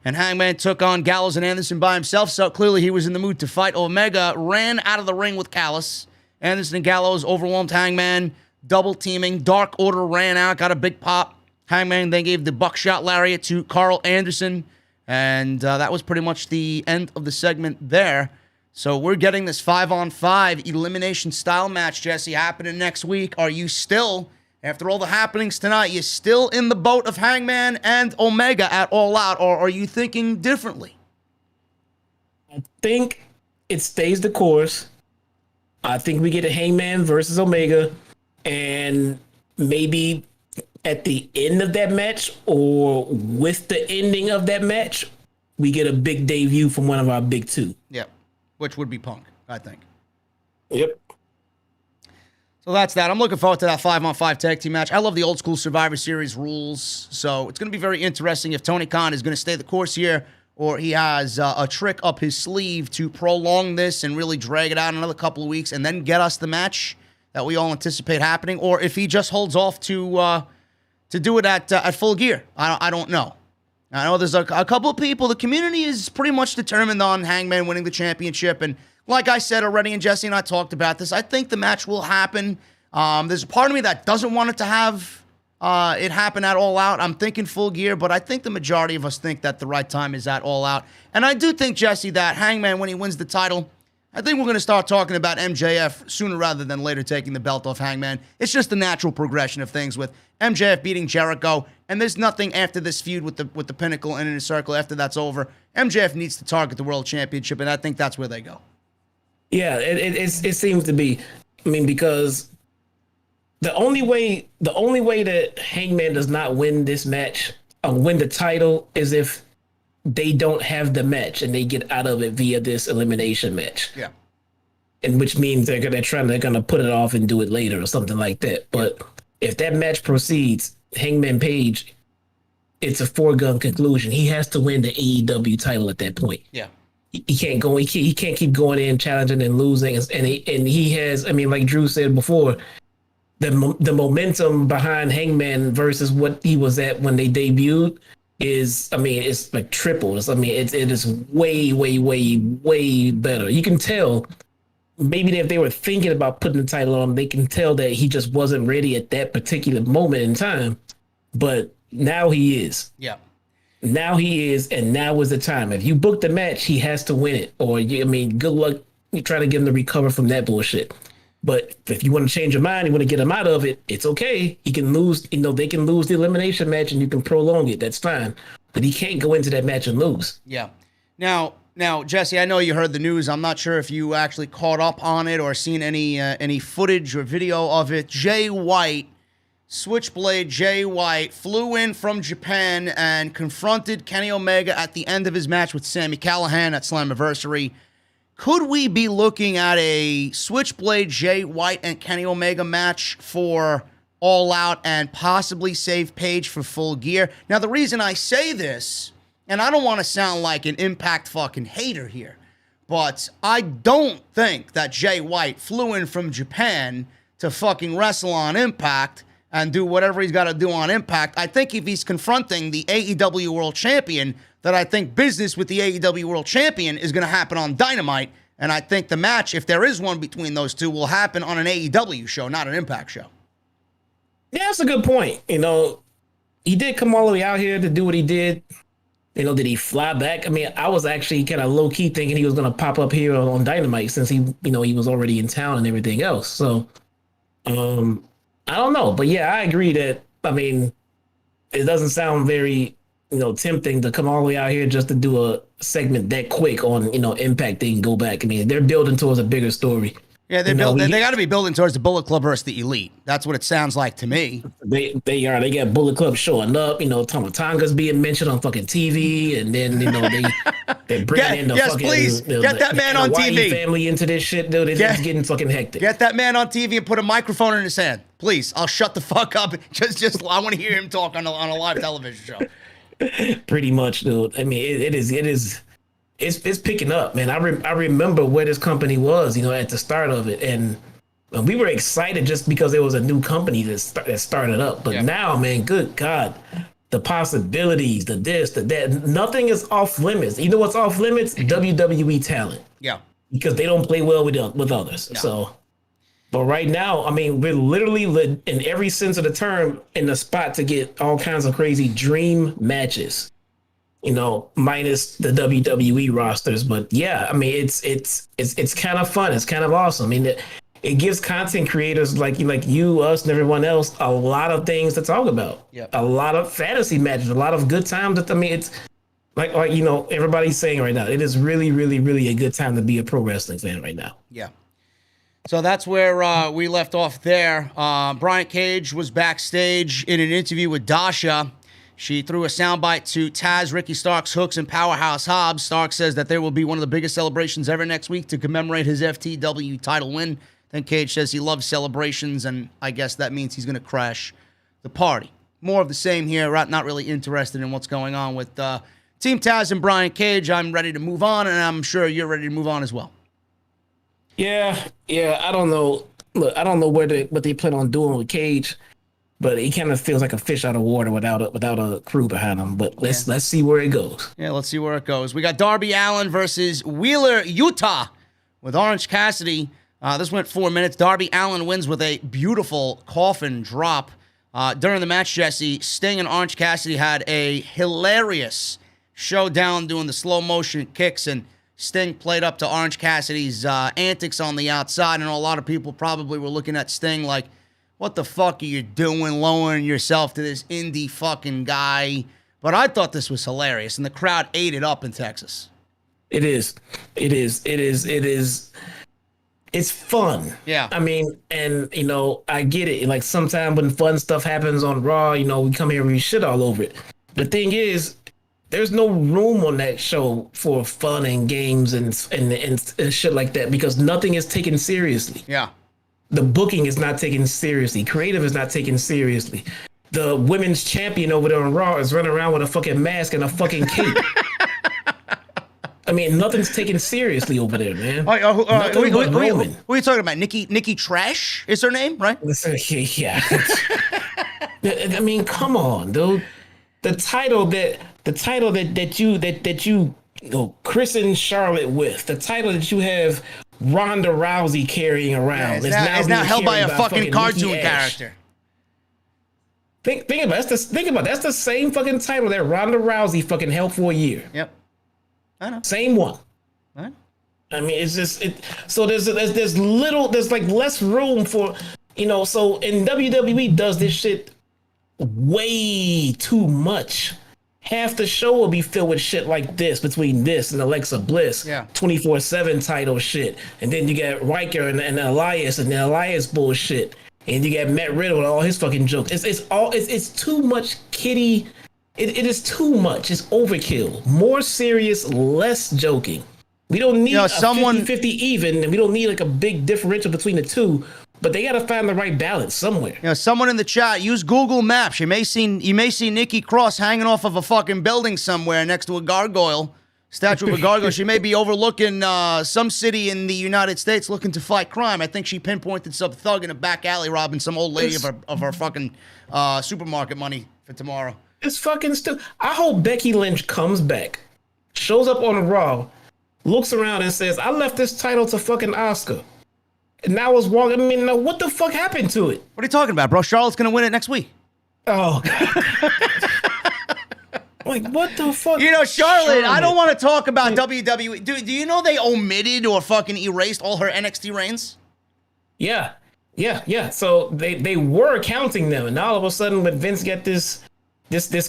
And Hangman took on Gallows and Anderson by himself, so clearly he was in the mood to fight. Omega ran out of the ring with Callis. Anderson and Gallows overwhelmed Hangman, double teaming. Dark Order ran out, got a big pop. Hangman then gave the buckshot lariat to Carl Anderson. And that was pretty much the end of the segment there. So we're getting this 5-on-5 elimination style match, Jesse, happening next week. Are you still, after all the happenings tonight, you still in the boat of Hangman and Omega at All Out, or are you thinking differently? I think it stays the course. I think we get a Hangman versus Omega, and maybe at the end of that match or with the ending of that match, we get a big debut from one of our big two. Yep. Which would be Punk, I think. Yep. So that's that. I'm looking forward to that 5-on-5 tag team match. I love the old school Survivor Series rules. So it's going to be very interesting if Tony Khan is going to stay the course here or he has a trick up his sleeve to prolong this and really drag it out another couple of weeks and then get us the match that we all anticipate happening, or if he just holds off to do it at Full Gear. I don't know. I know there's a couple of people. The community is pretty much determined on Hangman winning the championship. And like I said already, and Jesse and I talked about this, I think the match will happen. There's a part of me that doesn't want it to have it happen at All Out. I'm thinking Full Gear, but I think the majority of us think that the right time is at All Out. And I do think, Jesse, that Hangman, when he wins the title, I think we're going to start talking about MJF sooner rather than later taking the belt off Hangman. It's just the natural progression of things with MJF beating Jericho, and there's nothing after this feud with the Pinnacle and Inner Circle after that's over. MJF needs to target the World Championship, and I think that's where they go. Yeah, it seems to be. I mean, because the only way that Hangman does not win this match, win the title, is if they don't have the match and they get out of it via this elimination match. Yeah. And which means they're gonna put it off and do it later or something like that. But if that match proceeds, Hangman Page, it's a foregone conclusion. He has to win the AEW title at that point. Yeah. He can't go. He can't keep going in, challenging and losing. And he has. I mean, like Drew said before, the momentum behind Hangman versus what he was at when they debuted is, I mean, it's like triple. It is way, way, way, way better. You can tell. Maybe if they were thinking about putting the title on, they can tell that he just wasn't ready at that particular moment in time. But now he is. Yeah. Now he is, and now is the time. If you book the match, he has to win it. Or, I mean, good luck. You try to get him to recover from that bullshit. But if you want to change your mind, you want to get him out of it, it's okay. He can lose. They can lose the elimination match, and you can prolong it. That's fine. But he can't go into that match and lose. Yeah. Now, Jesse, I know you heard the news. I'm not sure if you actually caught up on it or seen any footage or video of it. Jay White, Switchblade Jay White, flew in from Japan and confronted Kenny Omega at the end of his match with Sami Callihan at Slammiversary. Could we be looking at a Switchblade Jay White and Kenny Omega match for All Out and possibly save Page for Full Gear? Now, the reason I say this, and I don't want to sound like an Impact fucking hater here, but I don't think that Jay White flew in from Japan to fucking wrestle on Impact and do whatever he's got to do on Impact. I think if he's confronting the AEW World Champion, that I think business with the AEW World Champion is going to happen on Dynamite, and I think the match, if there is one between those two, will happen on an AEW show, not an Impact show. Yeah, that's a good point. He did come all the way out here to do what he did. Did he fly back? I mean, I was actually kind of low key thinking he was going to pop up here on Dynamite since he was already in town and everything else. So, I don't know, but yeah, I agree that, I mean, it doesn't sound very, tempting to come all the way out here just to do a segment that quick on, Impact. They can go back. I mean, they're building towards a bigger story. Yeah, they got to be building towards the Bullet Club versus the Elite. That's what it sounds like to me. They are. They got Bullet Club showing up. Tama Tonga's being mentioned on fucking TV, and then They're bringing in the yes, fucking please. Get that man on TV. Family into this shit, dude. It's getting fucking hectic. Get that man on TV and put a microphone in his hand, please. I'll shut the fuck up. Just I want to hear him talk on a live television show. Pretty much, dude. I mean, it's picking up, man. I remember where this company was, at the start of it, and we were excited just because there was a new company that started up. But now, man, good God. The possibilities, the this, the that, nothing is off limits. You know what's off limits? WWE talent. Yeah. Because they don't play well with others. No. So, but right now, I mean, we're literally in every sense of the term in the spot to get all kinds of crazy dream matches. Minus the WWE rosters. But yeah, I mean, it's kind of fun. It's kind of awesome. I mean, it gives content creators like you, us, and everyone else a lot of things to talk about. Yep. A lot of fantasy matches, a lot of good times. It's like everybody's saying right now, it is really, really, really a good time to be a pro wrestling fan right now. Yeah. So that's where we left off there. Brian Cage was backstage in an interview with Dasha. She threw a soundbite to Taz, Ricky Starks, Hooks, and Powerhouse Hobbs. Starks says that there will be one of the biggest celebrations ever next week to commemorate his FTW title win. Then Cage says he loves celebrations, and I guess that means he's going to crash the party. More of the same here. Not really interested in what's going on with Team Taz and Brian Cage. I'm ready to move on, and I'm sure you're ready to move on as well. Yeah. I don't know. Look, I don't know what they plan on doing with Cage, but he kind of feels like a fish out of water without a crew behind him. But let's see where it goes. Yeah, let's see where it goes. We got Darby Allin versus Wheeler Yuta with Orange Cassidy. This went 4 minutes. Darby Allin wins with a beautiful coffin drop. During the match, Jesse, Sting and Orange Cassidy had a hilarious showdown doing the slow motion kicks, and Sting played up to Orange Cassidy's antics on the outside, and a lot of people probably were looking at Sting like, what the fuck are you doing, lowering yourself to this indie fucking guy? But I thought this was hilarious, and the crowd ate it up in Texas. It is. It's fun. Yeah. I mean, and, I get it. Like, sometimes when fun stuff happens on Raw, we come here and we shit all over it. The thing is, there's no room on that show for fun and games and shit like that because nothing is taken seriously. Yeah. The booking is not taken seriously. Creative is not taken seriously. The women's champion over there on Raw is running around with a fucking mask and a fucking cape. I mean, nothing's taken seriously over there, man. Who are you talking about? Nikki Trash is her name, right? Yeah. I mean, come on, dude. The title that you christened Charlotte with, the title that you have Ronda Rousey carrying around, is now held by a fucking cartoon character. Think about it. That's the same fucking title that Ronda Rousey fucking held for a year. Yep. I know. Same one. Right. I mean, it's just so there's like less room for, so in WWE does this shit way too much. Half the show will be filled with shit like this between this and Alexa Bliss. Yeah. 24/7 title shit. And then you got Riker and Elias and the Elias bullshit. And you got Matt Riddle and all his fucking jokes. It's too much kitty. It is too much. It's overkill. More serious, less joking. We don't need a 50-50 even, and we don't need like a big differential between the two, but they got to find the right balance somewhere. Someone in the chat, use Google Maps. You may see Nikki Cross hanging off of a fucking building somewhere next to a gargoyle, statue of a gargoyle. She may be overlooking some city in the United States looking to fight crime. I think she pinpointed some thug in a back alley robbing some old lady of her fucking supermarket money for tomorrow. It's fucking stupid. I hope Becky Lynch comes back, shows up on Raw, looks around and says, I left this title to fucking Asuka. And now it's walking. I mean, what the fuck happened to it? What are you talking about, bro? Charlotte's going to win it next week. Oh, God. Like, what the fuck? Charlotte, I don't want to talk about WWE. Do you know they omitted or fucking erased all her NXT reigns? Yeah. So they were counting them. And all of a sudden, when Vince got this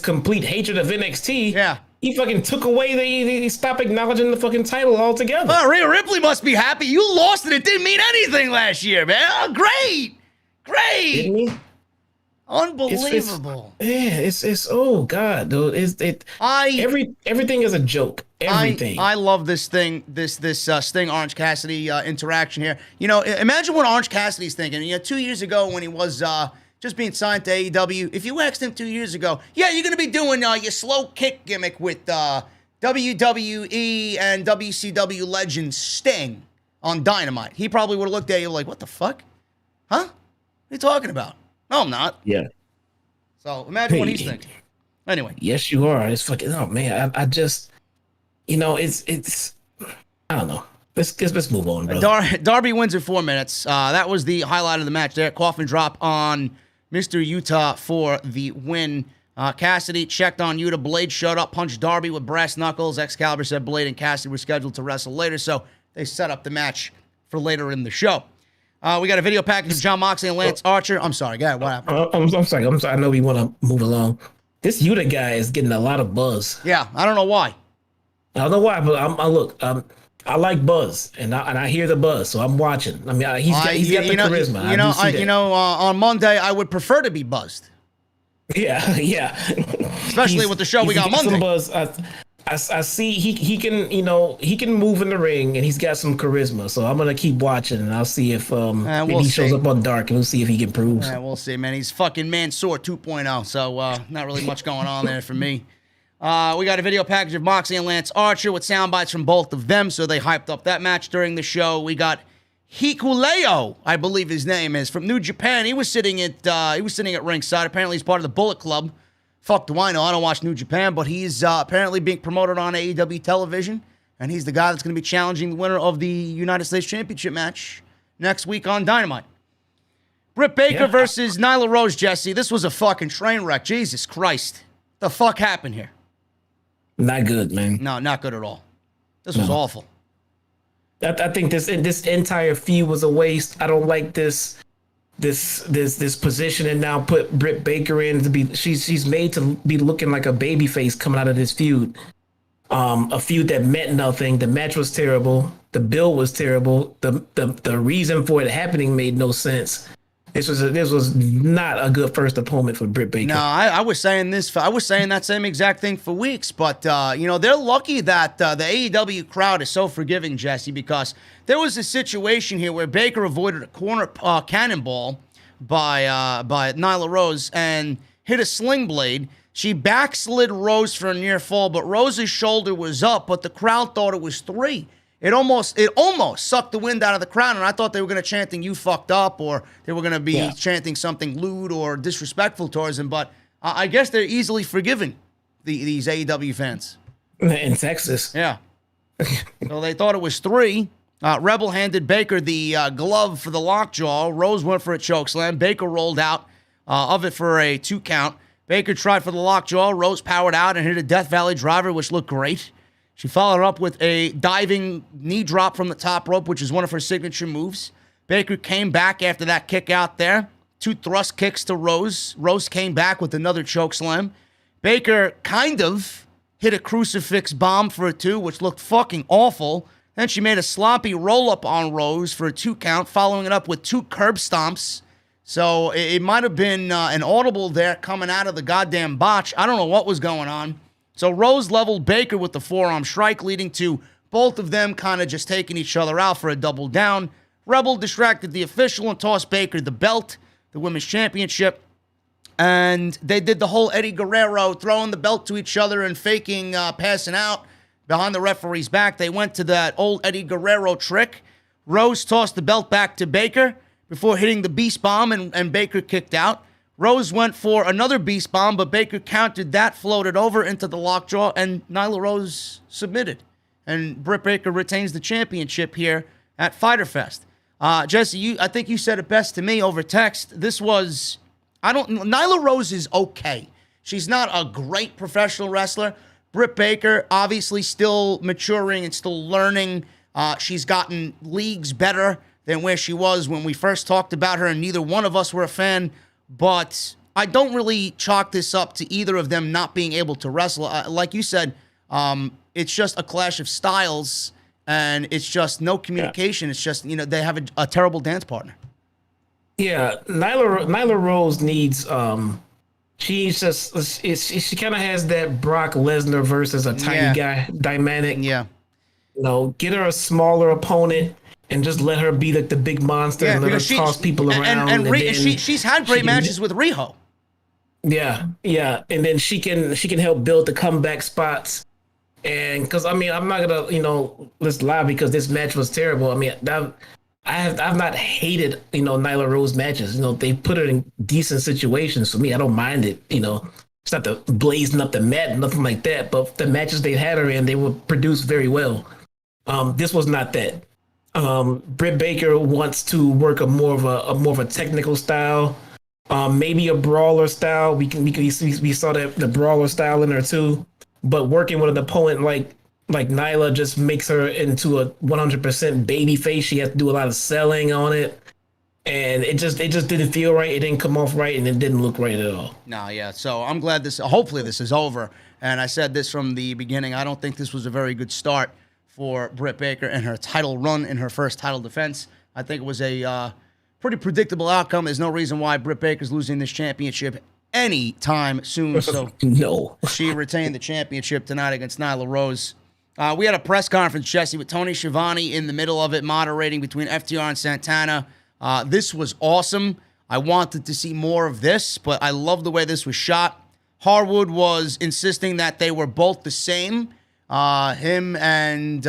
complete hatred of NXT, he fucking took away he stopped acknowledging the fucking title altogether. Oh, Rhea Ripley must be happy. You lost it. It didn't mean anything last year, man. Oh, great. Didn't he? Unbelievable. It's oh god, dude. Everything is a joke. Everything. I love this thing, this Sting Orange Cassidy interaction here. You know, imagine what Orange Cassidy's thinking. You know, 2 years ago when he was just being signed to AEW, if you asked him 2 years ago, yeah, you're gonna be doing your slow kick gimmick with WWE and WCW legend Sting on Dynamite, he probably would have looked at you like, what the fuck? Huh? What are you talking about? No, I'm not. Yeah. So imagine what he's thinking. Anyway. Yes, you are. It's fucking. Oh man, I just, it's. I don't know. Let's move on, bro. Darby wins in 4 minutes. That was the highlight of the match there. Coffin drop on Mr. Yuta for the win. Cassidy checked on Yuta. Blade showed up, punched Darby with brass knuckles. Excalibur said Blade and Cassidy were scheduled to wrestle later, so they set up the match for later in the show. We got a video package of Jon Moxley and Lance Archer. I'm sorry, go ahead. What happened? I'm sorry. I know we want to move along. This Yuta guy is getting a lot of buzz. Yeah, I don't know why. I don't know why, but I like buzz, and I hear the buzz, so I'm watching. I mean, he's got the charisma. On Monday, I would prefer to be buzzed. Yeah. Especially with the show we got Monday. Some buzz. I see he can move in the ring, and he's got some charisma. So I'm gonna keep watching, and I'll see if maybe he shows up on Dark, and we'll see if he can prove. Yeah, we'll see, man. He's fucking Mansoor 2.0, so not really much going on there for me. We got a video package of Moxley and Lance Archer with sound bites from both of them, so they hyped up that match during the show. We got Hikuleo, I believe his name is, from New Japan. He was sitting at ringside. Apparently, he's part of the Bullet Club. Fuck do I know? I don't watch New Japan, but he's apparently being promoted on AEW television, and he's the guy that's going to be challenging the winner of the United States Championship match next week on Dynamite. Britt Baker versus Nyla Rose, Jesse. This was a fucking train wreck. Jesus Christ. The fuck happened here? Not good, man. No, not good at all. This was awful. I think this entire feud was a waste. I don't like this position, and now put Britt Baker in to be. She's made to be looking like a babyface coming out of this feud. A feud that meant nothing. The match was terrible. The bill was terrible. The reason for it happening made no sense. This was not a good first opponent for Britt Baker. No, I was saying this. I was saying that same exact thing for weeks. But they're lucky that the AEW crowd is so forgiving, Jesse, because there was a situation here where Baker avoided a corner cannonball by Nyla Rose and hit a sling blade. She backslid Rose for a near fall, but Rose's shoulder was up, but the crowd thought it was 3. It almost sucked the wind out of the crowd, and I thought they were going to chanting "you fucked up," or they were going to be chanting something lewd or disrespectful towards him. But I guess they're easily forgiving these AEW fans in Texas. Yeah. So they thought it was 3. Rebel handed Baker the glove for the lockjaw. Rose went for a chokeslam. Baker rolled out of it for a 2 count. Baker tried for the lockjaw. Rose powered out and hit a Death Valley driver, which looked great. She followed up with a diving knee drop from the top rope, which is one of her signature moves. Baker came back after that kick out there. 2 thrust kicks to Rose. Rose came back with another chokeslam. Baker kind of hit a crucifix bomb for a 2, which looked fucking awful. Then she made a sloppy roll-up on Rose for a 2 count, following it up with 2 curb stomps. So it might have been an audible there coming out of the goddamn botch. I don't know what was going on. So Rose leveled Baker with the forearm strike, leading to both of them kind of just taking each other out for a double down. Rebel distracted the official and tossed Baker the belt, the women's championship. And they did the whole Eddie Guerrero throwing the belt to each other and faking passing out behind the referee's back. They went to that old Eddie Guerrero trick. Rose tossed the belt back to Baker before hitting the beast bomb, and Baker kicked out. Rose went for another beast bomb, but Baker countered that, floated over into the lockjaw, and Nyla Rose submitted. And Britt Baker retains the championship here at Fyter Fest. Jesse, I think you said it best to me over text. Nyla Rose is okay. She's not a great professional wrestler. Britt Baker, obviously still maturing and still learning. She's gotten leagues better than where she was when we first talked about her, and neither one of us were a fan. But I don't really chalk this up to either of them not being able to wrestle. Like you said, it's just a clash of styles, and it's just no communication. Yeah. It's just, they have a terrible dance partner. Yeah, Nyla Rose needs she kind of has that Brock Lesnar versus a tiny guy dynamic. Yeah. Get her a smaller opponent and just let her be like the big monster and let her toss people around. And she's had great matches with Riho. Yeah, and then she can help build the comeback spots. And because I'm not gonna let's lie, because this match was terrible. I've not hated Nyla Rose matches. They put her in decent situations for me. I don't mind it. It's not the blazing up the mat, nothing like that. But the matches they had her in, they were produced very well. This was not that. Britt Baker wants to work a more of a technical style, maybe a brawler style. We saw the brawler style in her too. But working with an opponent like Nyla just makes her into a 100% baby face. She has to do a lot of selling on it. And it just didn't feel right. It didn't come off right, and it didn't look right at all. No, yeah. So I'm glad hopefully this is over. And I said this from the beginning. I don't think this was a very good start for Britt Baker and her title run in her first title defense. I think it was a pretty predictable outcome. There's no reason why Britt Baker's losing this championship anytime soon. So no. She retained the championship tonight against Nyla Rose. We had a press conference, Jesse, with Tony Schiavone in the middle of it, moderating between FTR and Santana. This was awesome. I wanted to see more of this, but I love the way this was shot. Harwood was insisting that they were both the same. Him and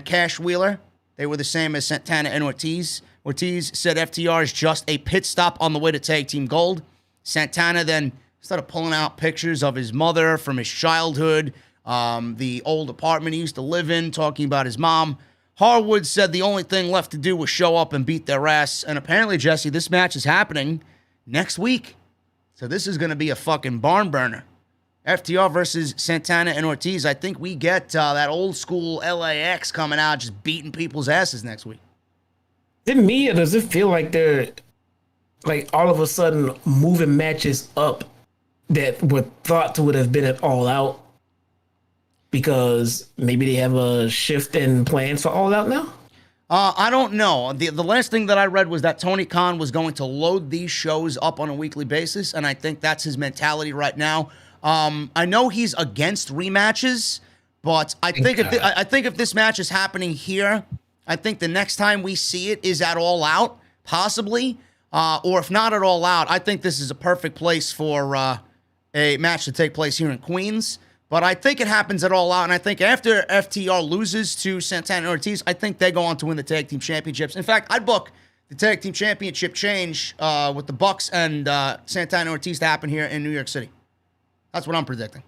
Cash Wheeler, they were the same as Santana and Ortiz. Ortiz said FTR is just a pit stop on the way to Tag Team Gold. Santana then started pulling out pictures of his mother from his childhood, the old apartment he used to live in, talking about his mom. Harwood said the only thing left to do was show up and beat their ass. And apparently, Jesse, this match is happening next week. So this is going to be a fucking barn burner. FTR versus Santana and Ortiz. I think we get that old school LAX coming out just beating people's asses next week. To me, does it feel like they're like all of a sudden moving matches up that were thought to would have been at All Out? Because maybe they have a shift in plans for All Out now? I don't know. The last thing that I read was that Tony Khan was going to load these shows up on a weekly basis, and I think that's his mentality right now. I know he's against rematches, but I think if this match is happening here, I think the next time we see it is at All Out, possibly. Or if not at All Out, I think this is a perfect place for a match to take place here in Queens. But I think it happens at All Out, and I think after FTR loses to Santana and Ortiz, I think they go on to win the Tag Team Championships. In fact, I'd book the Tag Team Championship change with the Bucks and Santana and Ortiz to happen here in New York City. That's what I'm predicting.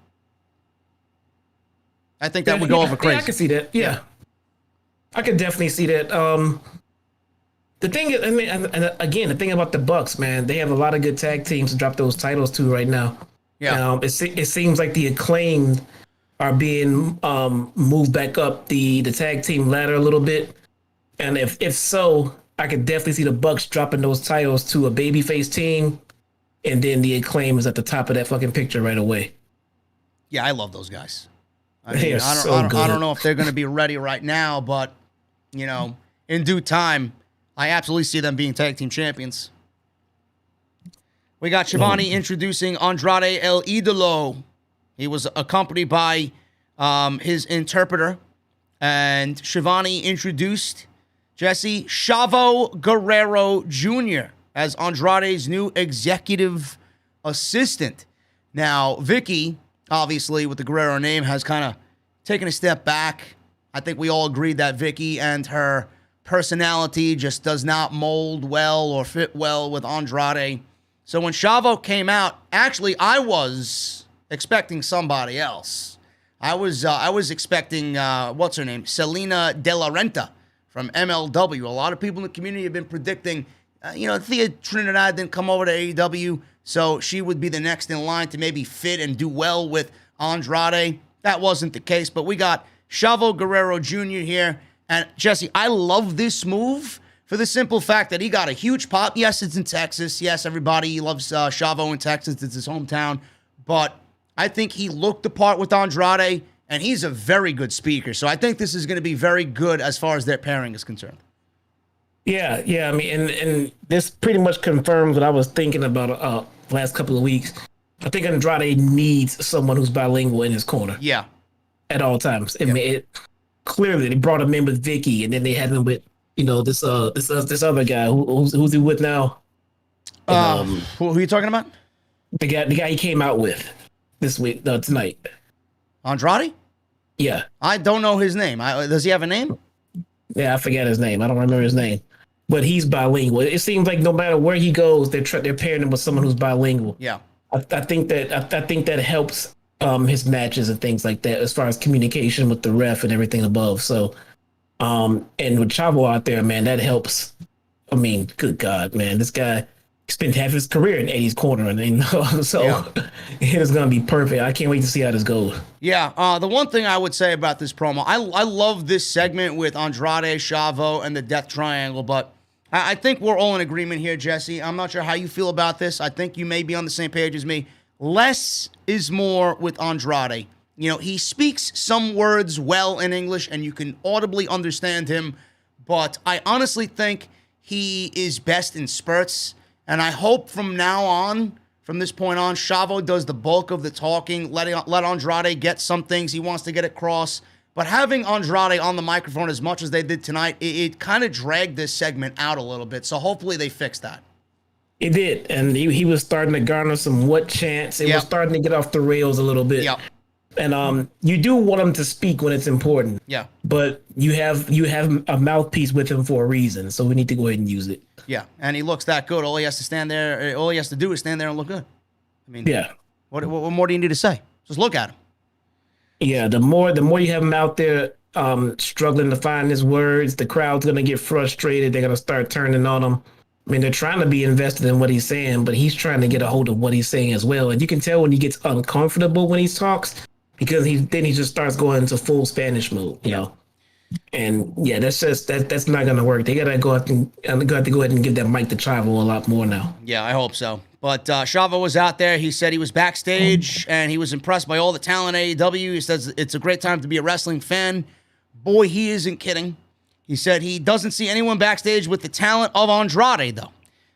I think that would go over crazy. Yeah, I can see that. Yeah. I could definitely see that. The thing is, and again, the thing about the Bucks, man, they have a lot of good tag teams to drop those titles to right now. Yeah. It seems like the Acclaimed are being moved back up the tag team ladder a little bit. And if so, I could definitely see the Bucks dropping those titles to a babyface team, and then the Acclaim is at the top of that fucking picture right away. Yeah, I love those guys. I don't know if they're going to be ready right now, but in due time, I absolutely see them being tag team champions. We got Schiavone introducing Andrade El Idolo. He was accompanied by his interpreter, and Schiavone introduced Jesse Chavo Guerrero Jr. as Andrade's new executive assistant. Now, Vicky, obviously, with the Guerrero name, has kind of taken a step back. I think we all agreed that Vicky and her personality just does not mold well or fit well with Andrade. So when Chavo came out, actually, I was expecting somebody else. I was expecting, what's her name? Selena De La Renta from MLW. A lot of people in the community have been predicting, Thea Trinidad didn't come over to AEW, so she would be the next in line to maybe fit and do well with Andrade. That wasn't the case, but we got Chavo Guerrero Jr. here. And Jesse, I love this move for the simple fact that he got a huge pop. Yes, it's in Texas. Yes, everybody loves Chavo in Texas. It's his hometown. But I think he looked the part with Andrade, and he's a very good speaker. So I think this is going to be very good as far as their pairing is concerned. Yeah. I mean, and this pretty much confirms what I was thinking about last couple of weeks. I think Andrade needs someone who's bilingual in his corner. Yeah. At all times. I mean, clearly they brought him in with Vicky, and then they had him with this other guy who's he with now. Who are you talking about? The guy he came out with this week tonight. Andrade? Yeah. I don't know his name. Does he have a name? Yeah, I forget his name. I don't remember his name. But he's bilingual. It seems like no matter where he goes, they're pairing him with someone who's bilingual. Yeah. I think that helps his matches and things like that as far as communication with the ref and everything above. So and with Chavo out there, man, that helps. I mean, good God, man, this guy spent half his career in Eddie's corner, and it is gonna be perfect. I can't wait to see how this goes. Yeah, the one thing I would say about this promo, I love this segment with Andrade, Chavo, and the Death Triangle, but I think we're all in agreement here, Jesse. I'm not sure how you feel about this. I think you may be on the same page as me. Less is more with Andrade. He speaks some words well in English, and you can audibly understand him, but I honestly think he is best in spurts. And I hope from this point on, Chavo does the bulk of the talking, let Andrade get some things he wants to get across. But having Andrade on the microphone as much as they did tonight, it kind of dragged this segment out a little bit. So hopefully they fix that. It did. And he was starting to garner some what chance. It was starting to get off the rails a little bit. Yep. And you do want him to speak when it's important. Yeah. But you have a mouthpiece with him for a reason, so we need to go ahead and use it. Yeah, and he looks that good. All he has to do is stand there and look good. I mean, yeah. What more do you need to say? Just look at him. Yeah, the more you have him out there struggling to find his words, the crowd's gonna get frustrated. They're gonna start turning on him. I mean, they're trying to be invested in what he's saying, but he's trying to get a hold of what he's saying as well. And you can tell when he gets uncomfortable when he talks, because he just starts going into full Spanish mode, And yeah, that's not gonna work. They gotta go ahead and give that mic to Chavo a lot more now. Yeah, I hope so. But Chavo was out there. He said he was backstage and he was impressed by all the talent at AEW. He says it's a great time to be a wrestling fan. Boy, he isn't kidding. He said he doesn't see anyone backstage with the talent of Andrade, though.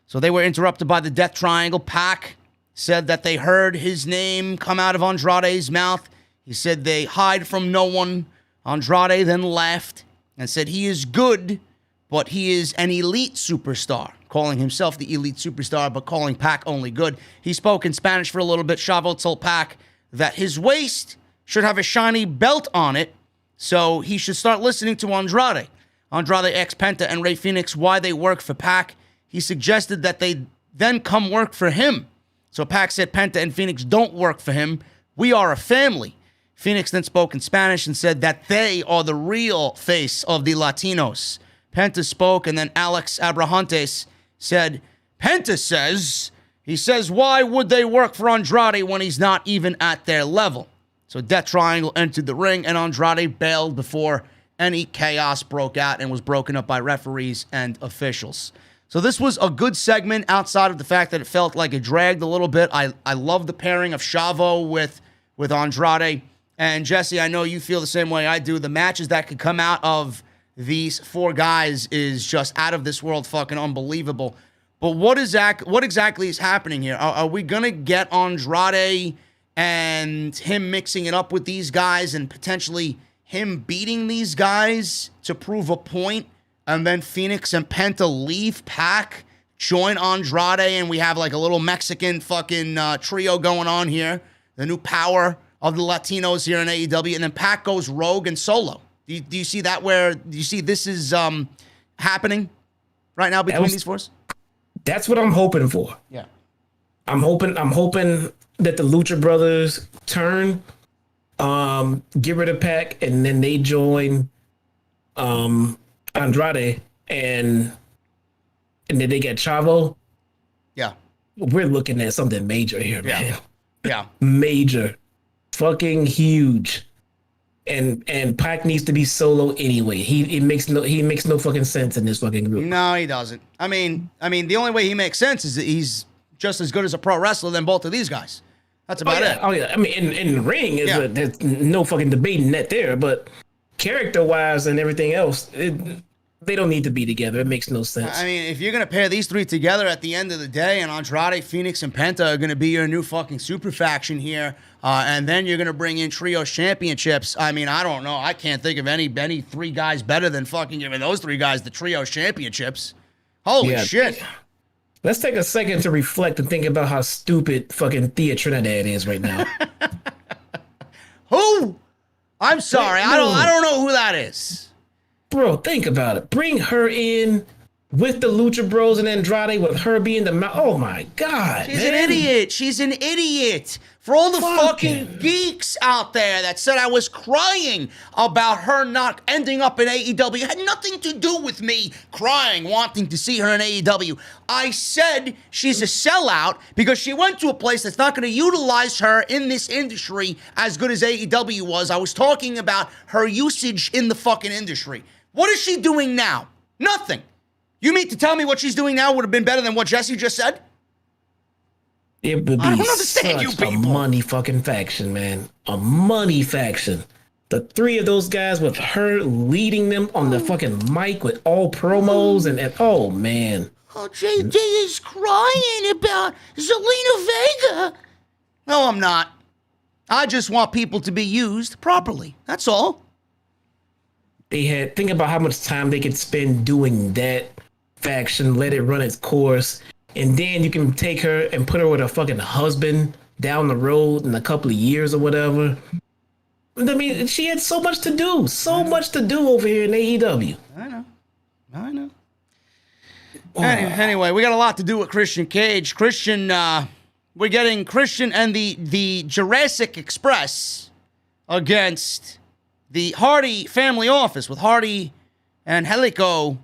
So they were interrupted by the Death Triangle. Pac said that they heard his name come out of Andrade's mouth. He said they hide from no one. Andrade then laughed and said he is good, but he is an elite superstar, calling himself the elite superstar, but calling Pac only good. He spoke in Spanish for a little bit. Chavo told Pac that his waist should have a shiny belt on it, so he should start listening to Andrade. Andrade asked Penta and Rey Fenix why they work for Pac. He suggested that they then come work for him. So Pac said Penta and Fenix don't work for him. We are a family. Fenix then spoke in Spanish and said that they are the real face of the Latinos. Penta spoke, and then Alex Abrahantes said, Penta says, why would they work for Andrade when he's not even at their level? So Death Triangle entered the ring, and Andrade bailed before any chaos broke out and was broken up by referees and officials. So this was a good segment outside of the fact that it felt like it dragged a little bit. I love the pairing of Chavo with Andrade. And Jesse, I know you feel the same way I do. The matches that could come out of these four guys is just out of this world, fucking unbelievable. But what exactly is happening here? Are we going to get Andrade and him mixing it up with these guys and potentially him beating these guys to prove a point, and then Fenix and Penta leave Pac, join Andrade, and we have like a little Mexican fucking trio going on here, the new power of the Latinos here in AEW, and then Pac goes rogue and solo. Do you see that? Do you see this is happening right now between these fours? That's what I'm hoping for. Yeah, I'm hoping that the Lucha Brothers turn, get rid of Pac, and then they join Andrade, and then they get Chavo. Yeah, we're looking at something major here, man. Yeah, major, fucking huge. And Pac needs to be solo anyway. He makes no fucking sense in this fucking group. No, he doesn't. I mean, the only way he makes sense is that he's just as good as a pro wrestler than both of these guys. That's about it. Oh yeah. I mean, in the ring, there's no fucking debating that there. But character wise and everything else, They don't need to be together. It makes no sense. I mean, if you're going to pair these three together at the end of the day, and Andrade, Phoenix, and Penta are going to be your new fucking super faction here, and then you're going to bring in Trios Championships. I mean, I don't know. I can't think of any three guys better than fucking giving those three guys the Trios Championships. Holy shit. Let's take a second to reflect and think about how stupid fucking Thea Trinidad is right now. Who? I'm sorry. I don't know who that is. Bro, think about it. Bring her in with the Lucha Bros and Andrade, with her being the... Oh, my God, She's an idiot. She's an idiot. For all the fucking geeks out there that said I was crying about her not ending up in AEW, it had nothing to do with me crying, wanting to see her in AEW. I said she's a sellout because she went to a place that's not going to utilize her in this industry as good as AEW was. I was talking about her usage in the fucking industry. What is she doing now? Nothing. You mean to tell me what she's doing now would have been better than what Jesse just said? It would be such a money fucking faction, man. A money faction. The three of those guys with her leading them on the fucking mic with all promos and oh, man. Oh, JD is crying about Zelina Vega. No, I'm not. I just want people to be used properly. That's all. Think about how much time they could spend doing that faction, let it run its course, and then you can take her and put her with a fucking husband down the road in a couple of years or whatever. I mean, she had so much to do over here in AEW. I know. Anyway, we got a lot to do with Christian Cage. We're getting Christian and the Jurassic Express against the Hardy family office with Hardy and Helico.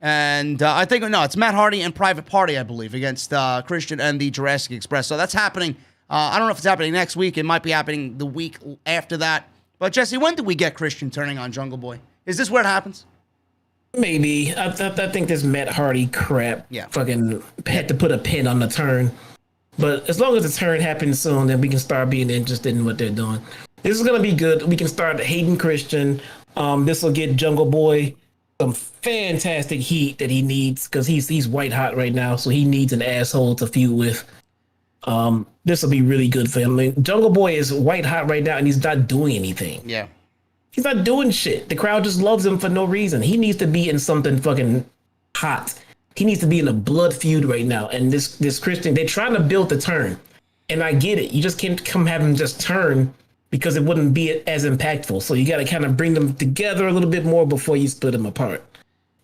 And I think, no, it's Matt Hardy and Private Party, I believe, against Christian and the Jurassic Express. So that's happening. I don't know if it's happening next week. It might be happening the week after that. But, Jesse, when do we get Christian turning on Jungle Boy? Is this where it happens? Maybe. I think this Matt Hardy crap fucking had to put a pin on the turn. But as long as the turn happens soon, then we can start being interested in what they're doing. This is going to be good. We can start hating Christian. This will get Jungle Boy some fantastic heat that he needs because he's white hot right now, so he needs an asshole to feud with. This will be really good for him. I mean, Jungle Boy is white hot right now, and he's not doing anything. Yeah, he's not doing shit. The crowd just loves him for no reason. He needs to be in something fucking hot. He needs to be in a blood feud right now. And this Christian, they're trying to build the turn, and I get it. You just can't come have him just turn, because it wouldn't be as impactful. So you got to kind of bring them together a little bit more before you split them apart.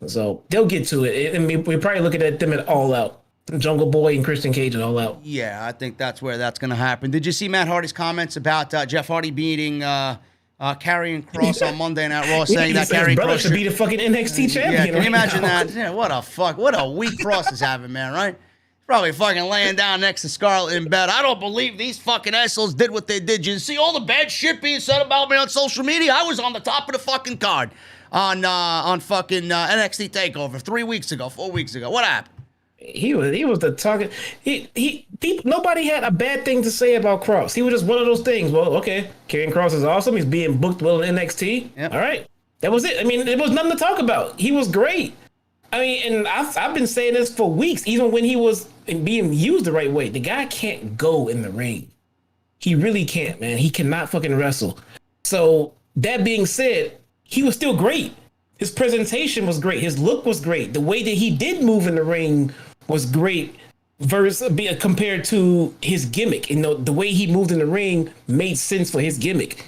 So they'll get to it. I mean, we're probably looking at them at All Out. Jungle Boy and Christian Cage at All Out. Yeah, I think that's where that's going to happen. Did you see Matt Hardy's comments about Jeff Hardy beating Karrion Kross on Monday Night Raw, saying that Karrion Kross should be the fucking NXT champion? Yeah, can you imagine that? Yeah, what a week Kross is having, man, right? Probably fucking laying down next to Scarlett in bed. I don't believe these fucking assholes did what they did. You see all the bad shit being said about me on social media? I was on the top of the fucking card on fucking NXT TakeOver 4 weeks ago. What happened? He was the target. Nobody had a bad thing to say about Kross. He was just one of those things. Well, okay, Karrion Kross is awesome. He's being booked well in NXT. Yep. All right, that was it. I mean, there was nothing to talk about. He was great. I mean, and I've been saying this for weeks, even when he was being used the right way. The guy can't go in the ring. He really can't, man. He cannot fucking wrestle. So that being said, he was still great. His presentation was great. His look was great. The way that he did move in the ring was great compared to his gimmick. You know, the way he moved in the ring made sense for his gimmick.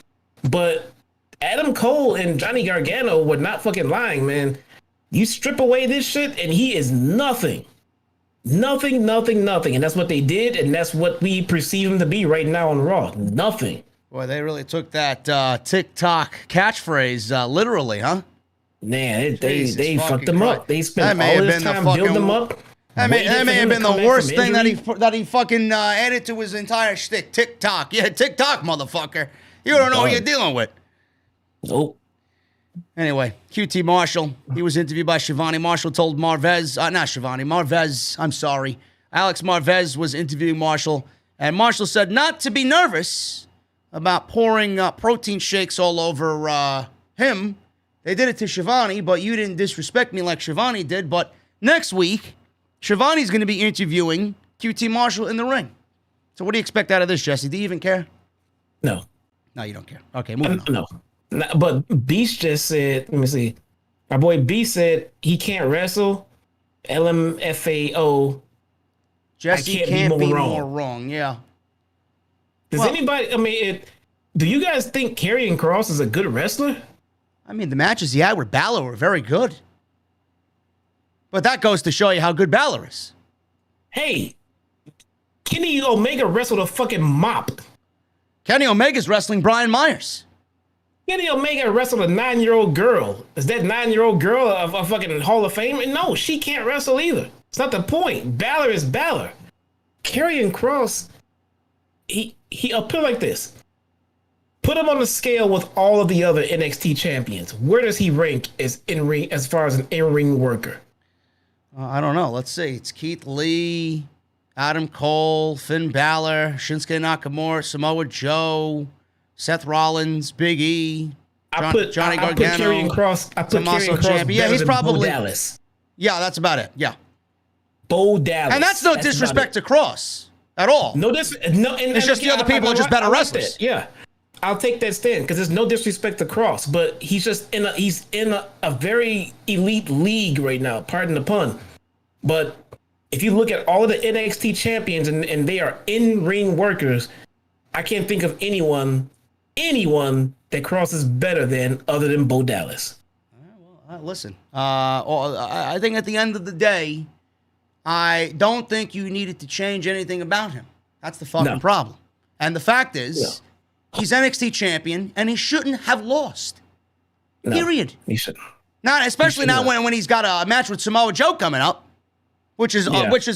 But Adam Cole and Johnny Gargano were not fucking lying, man. You strip away this shit and he is nothing. Nothing. And that's what they did, and that's what we perceive him to be right now on Raw. Nothing. Boy, they really took that TikTok catchphrase literally, huh? Man, they fucked him up. They spent all this time building him up. That may have been the worst thing that he fucking added to his entire shtick. TikTok. Yeah, TikTok, motherfucker. You don't know what you're dealing with. Nope. Anyway, QT Marshall, he was interviewed by Shivani. Marshall told Marvez, I'm sorry. Alex Marvez was interviewing Marshall, and Marshall said not to be nervous about pouring protein shakes all over him, They did it to Shivani, but you didn't disrespect me like Shivani did. But next week, Shivani's going to be interviewing QT Marshall in the ring. So what do you expect out of this, Jesse? Do you even care? No. No, you don't care. Okay, moving on. No. But Beast just said, let me see. My boy Beast said he can't wrestle. LMFAO. Jesse can't be more wrong. Yeah. Does anybody, do you guys think Karrion Kross is a good wrestler? I mean, the matches he had with Balor were very good. But that goes to show you how good Balor is. Hey, Kenny Omega wrestled a fucking mop. Kenny Omega's wrestling Brian Myers. Kenny Omega wrestled a 9-year-old girl. Is that 9-year-old girl a fucking Hall of Fame? No, she can't wrestle either. It's not the point. Balor is Balor. Karrion Kross, I'll put it like this. Put him on the scale with all of the other NXT champions. Where does he rank as far as an in-ring worker? I don't know. Let's see. It's Keith Lee, Adam Cole, Finn Balor, Shinsuke Nakamura, Samoa Joe, Seth Rollins, Big E, Johnny Gargano. I put Karrion Kross. Yeah, he's probably Bo Dallas. Yeah, that's about it. Yeah, Bo Dallas. And that's no disrespect to Kross at all. It's just the other people are just better wrestlers. Yeah, I'll take that stand because there's no disrespect to Kross, but he's just in a very elite league right now. Pardon the pun, but if you look at all of the NXT champions and they are in-ring workers, I can't think of anyone that Kross is better than other than Bo Dallas. Listen, I think at the end of the day, I don't think you needed to change anything about him. That's the fucking problem. And the fact is, he's NXT champion, and he shouldn't have lost. No, period. He shouldn't. Not especially now when he's got a match with Samoa Joe coming up, which is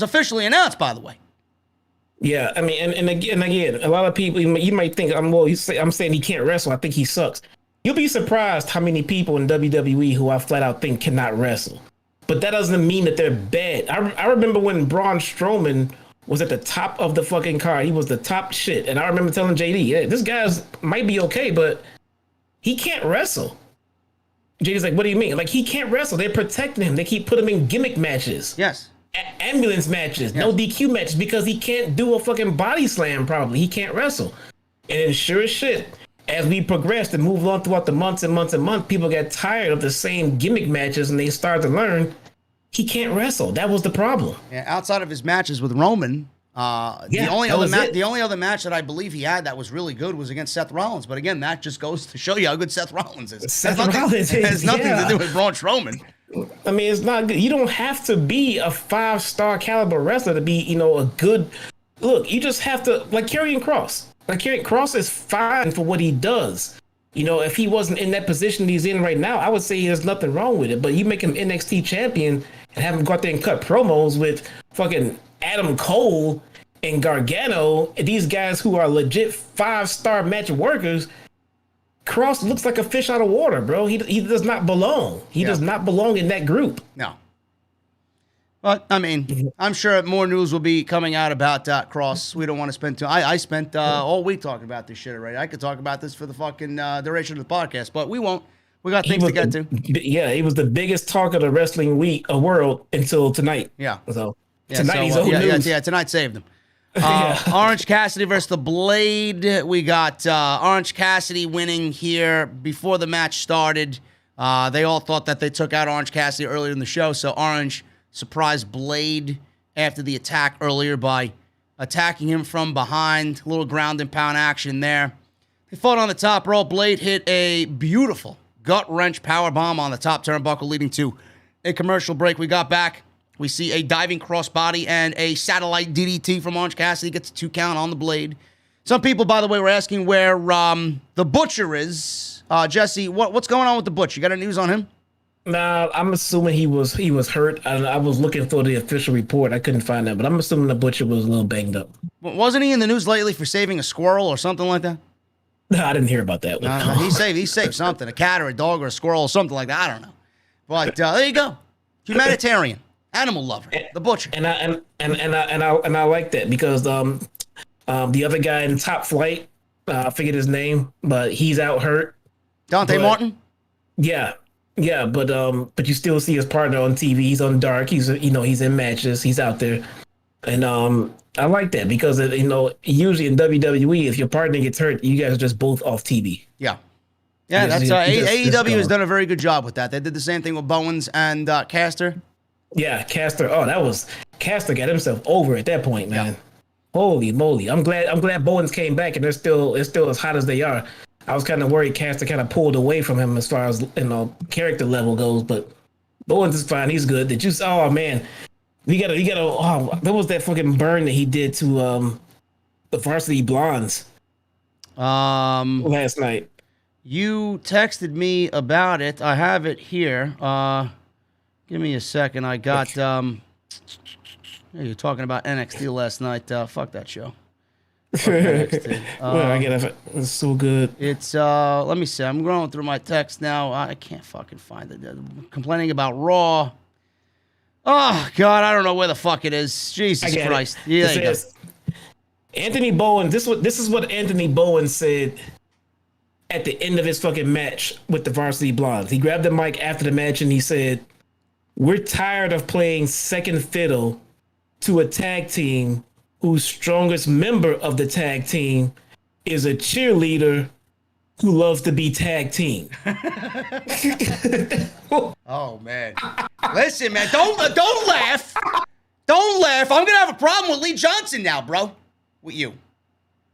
officially announced, by the way. Yeah, I mean, and again, a lot of people, you might think, I'm saying he can't wrestle. I think he sucks. You'll be surprised how many people in WWE who I flat out think cannot wrestle. But that doesn't mean that they're bad. I remember when Braun Strowman was at the top of the fucking card. He was the top shit. And I remember telling JD, yeah, this guy might be okay, but he can't wrestle. JD's like, what do you mean? Like, he can't wrestle. They're protecting him. They keep putting him in gimmick matches. Yes. Ambulance matches, no DQ matches, because he can't do a fucking body slam probably. He can't wrestle. And then sure as shit, as we progressed and moved on throughout the months and months and months, people got tired of the same gimmick matches and they started to learn he can't wrestle. That was the problem. Yeah, outside of his matches with Roman, the only other match that I believe he had that was really good was against Seth Rollins. But again, that just goes to show you how good Seth Rollins is. It has nothing to do with Braun Strowman. I mean, it's not good. You don't have to be a 5-star caliber wrestler to be, a good look. You just have to, like Karrion Kross. Like Karrion Kross is fine for what he does. If he wasn't in that position he's in right now, I would say there's nothing wrong with it. But you make him NXT champion and have him go out there and cut promos with fucking Adam Cole and Gargano, and these guys who are legit 5-star match workers. Kross looks like a fish out of water, bro. He does not belong. He does not belong in that group. No. But, I mean, I'm sure more news will be coming out about Kross. We don't want to spend too... I spent all week talking about this shit already. I could talk about this for the fucking duration of the podcast, but we won't. We got things to get to. Yeah, he was the biggest talk of the wrestling world until tonight. Yeah. So, tonight he's old news. Yeah, tonight saved him. Orange Cassidy versus the Blade. We got Orange Cassidy winning here before the match started. They all thought that they took out Orange Cassidy earlier in the show, so Orange surprised Blade after the attack earlier by attacking him from behind. A little ground and pound action there. They fought on the top rope. Blade hit a beautiful gut-wrench powerbomb on the top turnbuckle, leading to a commercial break. We got back. We see a diving crossbody and a satellite DDT from Orange Cassidy. Gets a 2 count on the Blade. Some people, by the way, were asking where the Butcher is. Jesse, what's going on with the Butcher? You got any news on him? Nah, I'm assuming he was hurt. I was looking for the official report. I couldn't find that, but I'm assuming the Butcher was a little banged up. Wasn't he in the news lately for saving a squirrel or something like that? No, I didn't hear about that. He saved something, a cat or a dog or a squirrel or something like that. I don't know. But there you go. Humanitarian. Animal lover, the Butcher, and I like that because the other guy in Top Flight, I forget his name, but he's out hurt. Dante Martin. Yeah, Yeah, but you still see his partner on TV. He's on Dark. He's he's in matches. He's out there, and I like that because usually in WWE, if your partner gets hurt, you guys are just both off TV. Yeah. Yeah, that's AEW has done a very good job with that. They did the same thing with Bowens and Caster. Yeah, Caster. Oh, Caster got himself over at that point, man. Yeah. Holy moly! I'm glad Bowens came back and they're still as hot as they are. I was kind of worried Caster kind of pulled away from him as far as character level goes, but Bowens is fine. He's good. Did you? Oh man, you gotta. Oh, what was that fucking burn that he did to the Varsity Blondes? Last night. You texted me about it. I have it here. Give me a second. I got. You're talking about NXT last night. Fuck that show. Well, I get it. It's so good. It's let me see. I'm going through my text now. I can't fucking find it. Complaining about Raw. Oh God, I don't know where the fuck it is. Jesus Christ. Yeah, there you go. Anthony Bowen. This is what Anthony Bowen said at the end of his fucking match with the Varsity Blondes. He grabbed the mic after the match and he said, "We're tired of playing second fiddle to a tag team whose strongest member of the tag team is a cheerleader who loves to be tag team." Oh man. Listen, man, don't laugh. Don't laugh. I'm gonna have a problem with Lee Johnson now, bro. With you.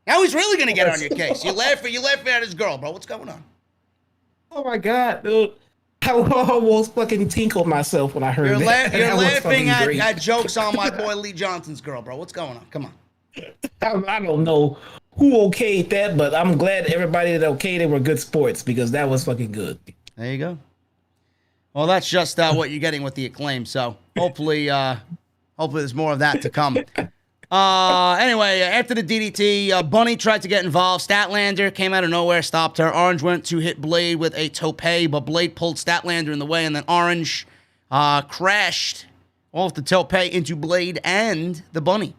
Now he's really gonna get on your case. You laughing at his girl, bro. What's going on? Oh my God, dude. I almost fucking tinkled myself when I heard that. You're laughing at jokes on my boy Lee Johnson's girl, bro. What's going on? Come on. I don't know who okayed that, but I'm glad everybody that okayed it were good sports because that was fucking good. There you go. Well, that's just what you're getting with the Acclaim. So hopefully there's more of that to come. Anyway, after the DDT, Bunny tried to get involved. Statlander came out of nowhere, stopped her. Orange went to hit Blade with a tope, but Blade pulled Statlander in the way, and then Orange crashed off the tope into Blade and the Bunny.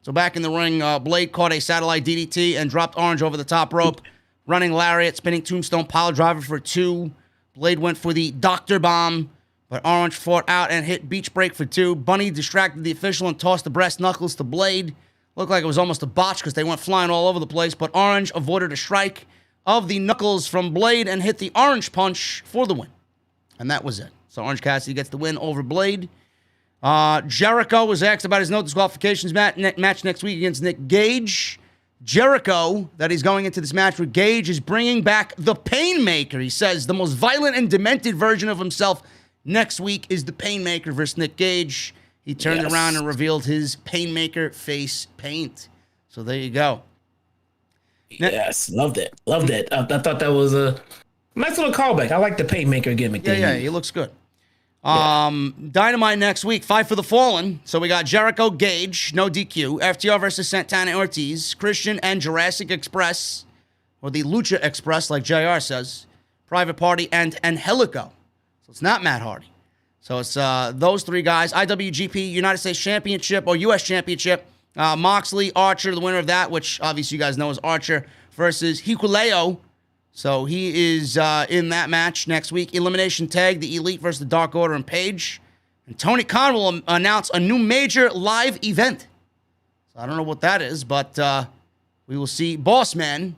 So back in the ring, Blade caught a satellite DDT and dropped Orange over the top rope. Running lariat, spinning tombstone, pile driver for 2. Blade went for the Doctor Bomb, but Orange fought out and hit beach break for 2. Bunny distracted the official and tossed the breast knuckles to Blade. Looked like it was almost a botch because they went flying all over the place, but Orange avoided a strike of the knuckles from Blade and hit the Orange Punch for the win. And that was it. So Orange Cassidy gets the win over Blade. Jericho was asked about his no disqualifications match next week against Nick Gage. Jericho, that he's going into this match with Gage, is bringing back the Painmaker. He says the most violent and demented version of himself next week is the Painmaker versus Nick Gage. He turned around and revealed his Painmaker face paint. So there you go. Yes, loved it. Loved it. I thought that was a nice little callback. I like the Painmaker gimmick. Yeah, he looks good. Dynamite next week, Fight for the Fallen. So we got Jericho, Gage, no DQ. FTR versus Santana and Ortiz. Christian and Jurassic Express, or the Lucha Express, like JR says. Private Party and Angelico. So it's not Matt Hardy. So it's those 3 guys. IWGP United States Championship or U.S. Championship. Moxley, Archer, the winner of that, which obviously you guys know is Archer, versus Hikuleo. So he is in that match next week. Elimination Tag, the Elite versus the Dark Order and Page. And Tony Khan will announce a new major live event. So I don't know what that is, but we will see Boss Man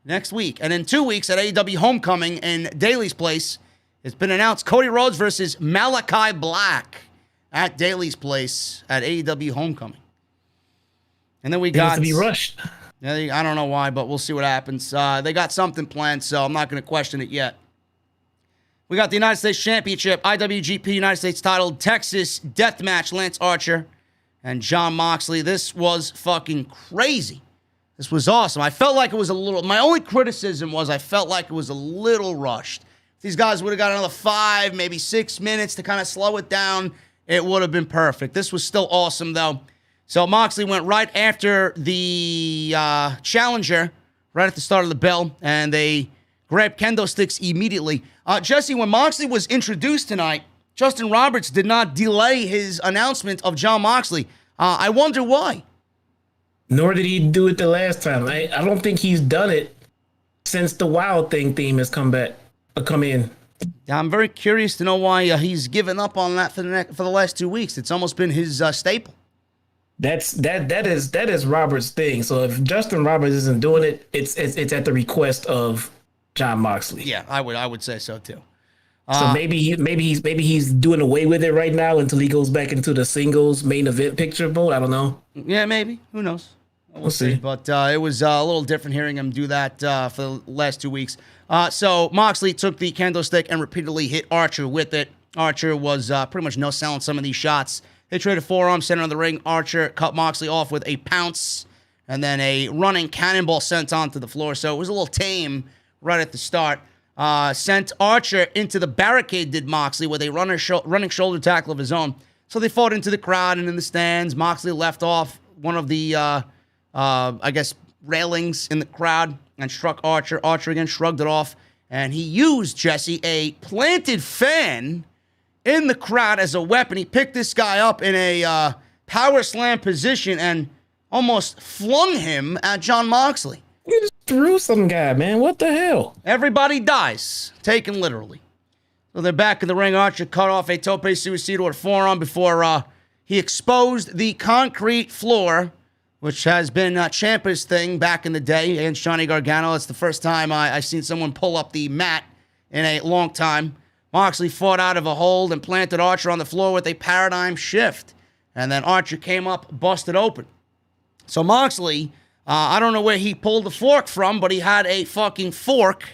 next week. And in 2 weeks at AEW Homecoming in Daly's place, it's been announced Cody Rhodes versus Malachi Black at Daly's place at AEW Homecoming. And then we got... to be rushed. Yeah, I don't know why, but we'll see what happens. They got something planned, so I'm not going to question it yet. We got the United States Championship, IWGP United States title, Texas Deathmatch, Lance Archer and Jon Moxley. This was fucking crazy. This was awesome. I felt like it was a little... My only criticism was I felt like it was a little rushed. If these guys would have got another 5, maybe 6 minutes to kind of slow it down, it would have been perfect. This was still awesome, though. So Moxley went right after the challenger, right at the start of the bell, and they grabbed kendo sticks immediately. Jesse, when Moxley was introduced tonight, Justin Roberts did not delay his announcement of Jon Moxley. I wonder why. Nor did he do it the last time. I don't think he's done it since the Wild Thing theme has come in. I'm very curious to know why he's given up on that for the last 2 weeks. It's almost been his staple. That is Robert's thing. So if Justin Roberts isn't doing it, it's at the request of Jon Moxley. Yeah, I would say so too. So maybe he's doing away with it right now until he goes back into the singles main event picture mode. I don't know. Yeah, maybe. Who knows? We'll see. But it was a little different hearing him do that for the last 2 weeks. So Moxley took the candlestick and repeatedly hit Archer with it. Archer was pretty much no-selling some of these shots. They traded forearms, center of the ring. Archer cut Moxley off with a pounce and then a running cannonball sent onto the floor. So it was a little tame right at the start. Sent Archer into the barricade, did Moxley, with a running shoulder tackle of his own. So they fought into the crowd and in the stands. Moxley left off one of the, I guess, railings in the crowd and struck Archer. Archer again shrugged it off. And he used, Jesse, a planted fan in the crowd as a weapon. He picked this guy up in a power slam position and almost flung him at Jon Moxley. You just threw some guy, man. What the hell? Everybody dies, taken literally. So they're back in the ring. Archer cut off a tope suicida or forearm before he exposed the concrete floor, which has been Ciampa's thing back in the day against Johnny Gargano. It's the first time I've seen someone pull up the mat in a long time. Moxley fought out of a hold and planted Archer on the floor with a paradigm shift. And then Archer came up, busted open. So Moxley, I don't know where he pulled the fork from, but he had a fucking fork,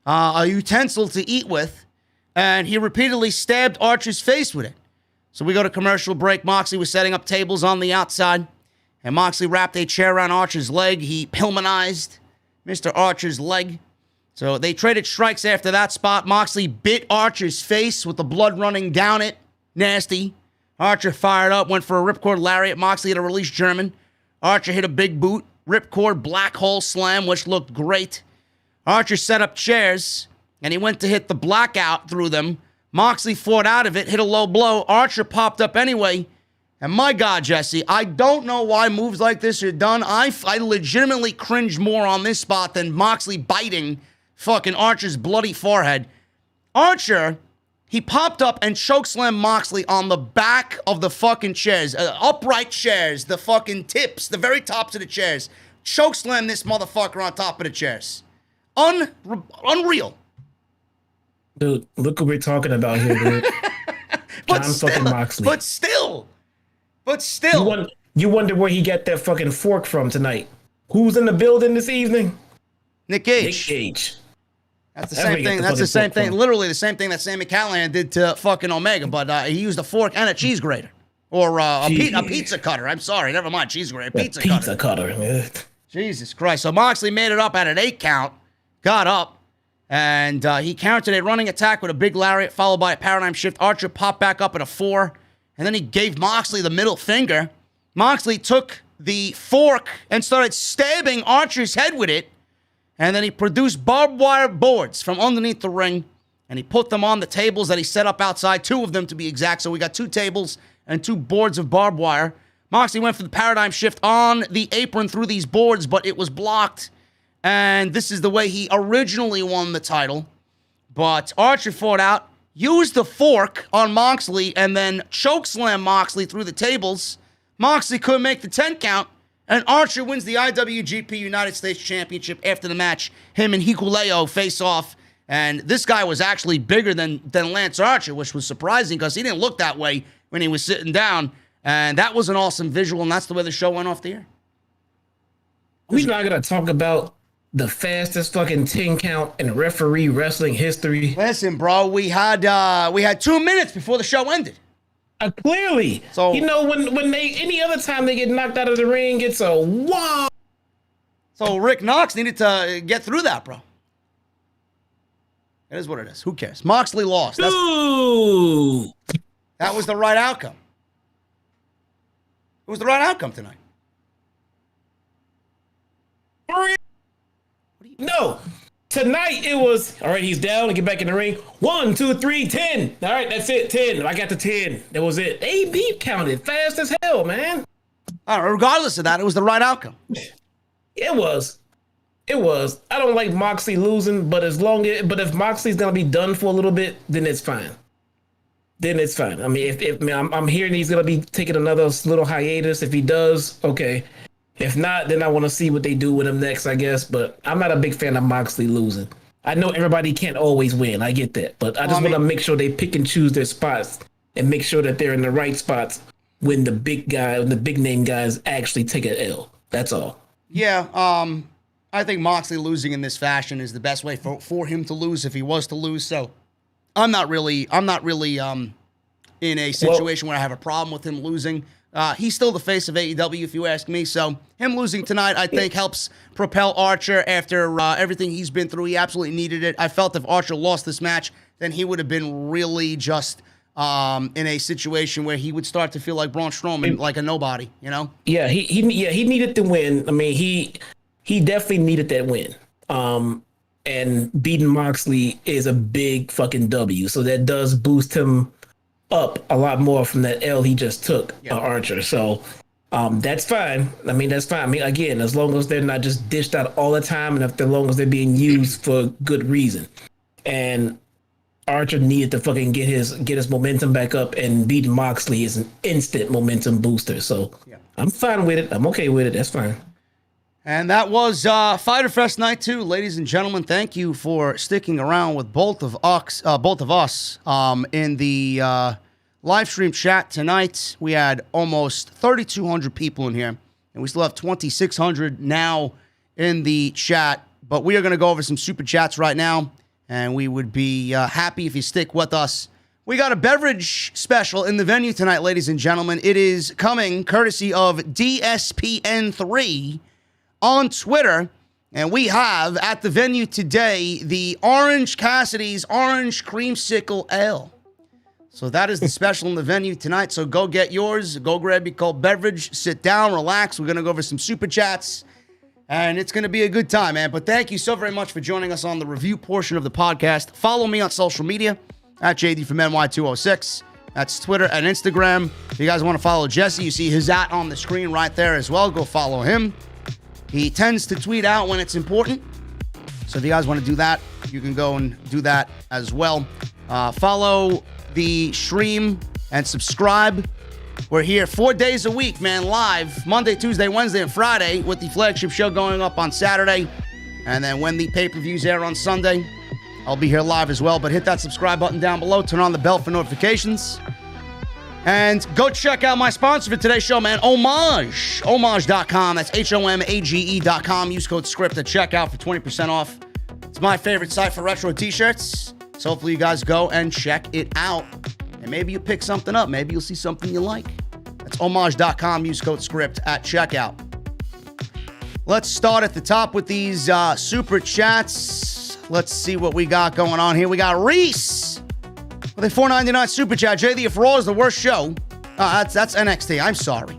a utensil to eat with, and he repeatedly stabbed Archer's face with it. So we go to commercial break. Moxley was setting up tables on the outside, and Moxley wrapped a chair around Archer's leg. He Pillmanized Mr. Archer's leg. So they traded strikes after that spot. Moxley bit Archer's face with the blood running down it. Nasty. Archer fired up, went for a ripcord lariat. Moxley hit a release German. Archer hit a big boot. Ripcord black hole slam, which looked great. Archer set up chairs, and he went to hit the blackout through them. Moxley fought out of it, hit a low blow. Archer popped up anyway. And my God, Jesse, I don't know why moves like this are done. I legitimately cringe more on this spot than Moxley biting fucking Archer's bloody forehead. Archer, he popped up and chokeslammed Moxley on the back of the fucking chairs. Upright chairs, the fucking tips, the very tops of the chairs. Chokeslammed this motherfucker on top of the chairs. Unreal. Dude, look what we're talking about here, dude. But Jon still, fucking Moxley. But still. You wonder where he got that fucking fork from tonight. Who's in the building this evening? Nick Gage. Nick Gage. That's the same thing. That's the same thing. Literally the same thing that Sami Callihan did to fucking Omega, but he used a fork and a cheese grater. Or a pizza cutter. I'm sorry. Never mind. Cheese grater. Pizza cutter. Jesus Christ. So Moxley made it up at an 8 count, got up, and he countered a running attack with a big lariat, followed by a paradigm shift. Archer popped back up at a 4, and then he gave Moxley the middle finger. Moxley took the fork and started stabbing Archer's head with it. And then he produced barbed wire boards from underneath the ring, and he put them on the tables that he set up outside, 2 of them to be exact. So we got 2 tables and 2 boards of barbed wire. Moxley went for the paradigm shift on the apron through these boards, but it was blocked. And this is the way he originally won the title. But Archer fought out, used the fork on Moxley, and then chokeslammed Moxley through the tables. Moxley couldn't make the 10 count. And Archer wins the IWGP United States Championship after the match. Him and Hikuleo face off. And this guy was actually bigger than Lance Archer, which was surprising because he didn't look that way when he was sitting down. And that was an awesome visual, and that's the way the show went off the air. We're not going to talk about the fastest fucking 10 count in referee wrestling history. Listen, bro, we had 2 minutes before the show ended. Clearly. So, you know, when they any other time they get knocked out of the ring, it's a wow. So Rick Knox needed to get through that, bro. It is what it is. Who cares? Moxley lost. Ooh. That was the right outcome. It was the right outcome tonight. No. Tonight it was, all right, he's down and get back in the ring. 1, 2, 3, 10. All right, that's it, 10. I got the 10. That was it. AB counted fast as hell, man. Regardless of that, it was the right outcome. It was. It was. I don't like Moxley losing, but if Moxley's gonna be done for a little bit, then it's fine. I mean, I'm hearing he's gonna be taking another little hiatus. If he does, okay. If not, then I want to see what they do with him next, I guess. But I'm not a big fan of Moxley losing. I know everybody can't always win. I get that, but I just want to make sure they pick and choose their spots and make sure that they're in the right spots when the big name guys actually take an L. That's all. Yeah. I think Moxley losing in this fashion is the best way for him to lose if he was to lose. So I'm not really in a situation where I have a problem with him losing. He's still the face of AEW, if you ask me. So him losing tonight, I think, helps propel Archer after everything he's been through. He absolutely needed it. I felt if Archer lost this match, then he would have been really just in a situation where he would start to feel like Braun Strowman, like a nobody, you know? Yeah, he needed the win. I mean, he definitely needed that win. And beating Moxley is a big fucking W. So that does boost him up a lot more from that L he just took, Archer. So that's fine. I mean, that's fine. I mean, again, as long as they're not just dished out all the time and as long as they're being used for good reason. And Archer needed to fucking get his momentum back up, and beating Moxley is an instant momentum booster. So I'm fine with it. I'm okay with it. That's fine. And that was Fyter Fest Night 2. Ladies and gentlemen, thank you for sticking around with both of us in the live stream chat tonight. We had almost 3,200 people in here, and we still have 2,600 now in the chat. But we are going to go over some super chats right now, and we would be happy if you stick with us. We got a beverage special in the venue tonight, ladies and gentlemen. It is coming courtesy of DSPN3 on Twitter, and we have at the venue today the Orange Cassidy's Orange Creamsicle Ale. So that is the special in the venue tonight. So go get yours, go grab your cold beverage, sit down, relax. We're going to go over some super chats, and it's going to be a good time, man. But thank you so very much for joining us on the review portion of the podcast. Follow me on social media at JDfromNY206. That's Twitter and Instagram. If you guys want to follow Jesse, you see his @ on the screen right there as well. Go follow him. He tends to tweet out when it's important. So if you guys want to do that, you can go and do that as well. Follow the stream and subscribe. We're here 4 days a week, man, live. Monday, Tuesday, Wednesday, and Friday with the flagship show going up on Saturday. And then when the pay-per-views air on Sunday, I'll be here live as well. But hit that subscribe button down below. Turn on the bell for notifications. And go check out my sponsor for today's show, man, Homage. Homage.com. That's HOMAGE.com. Use code SCRIPT at checkout for 20% off. It's my favorite site for retro t-shirts. So hopefully you guys go and check it out. And maybe you pick something up. Maybe you'll see something you like. That's Homage.com. Use code SCRIPT at checkout. Let's start at the top with these super chats. Let's see what we got going on here. We got Reese with a $4.99 super chat. JD, if Raw is the worst show, that's NXT. I'm sorry.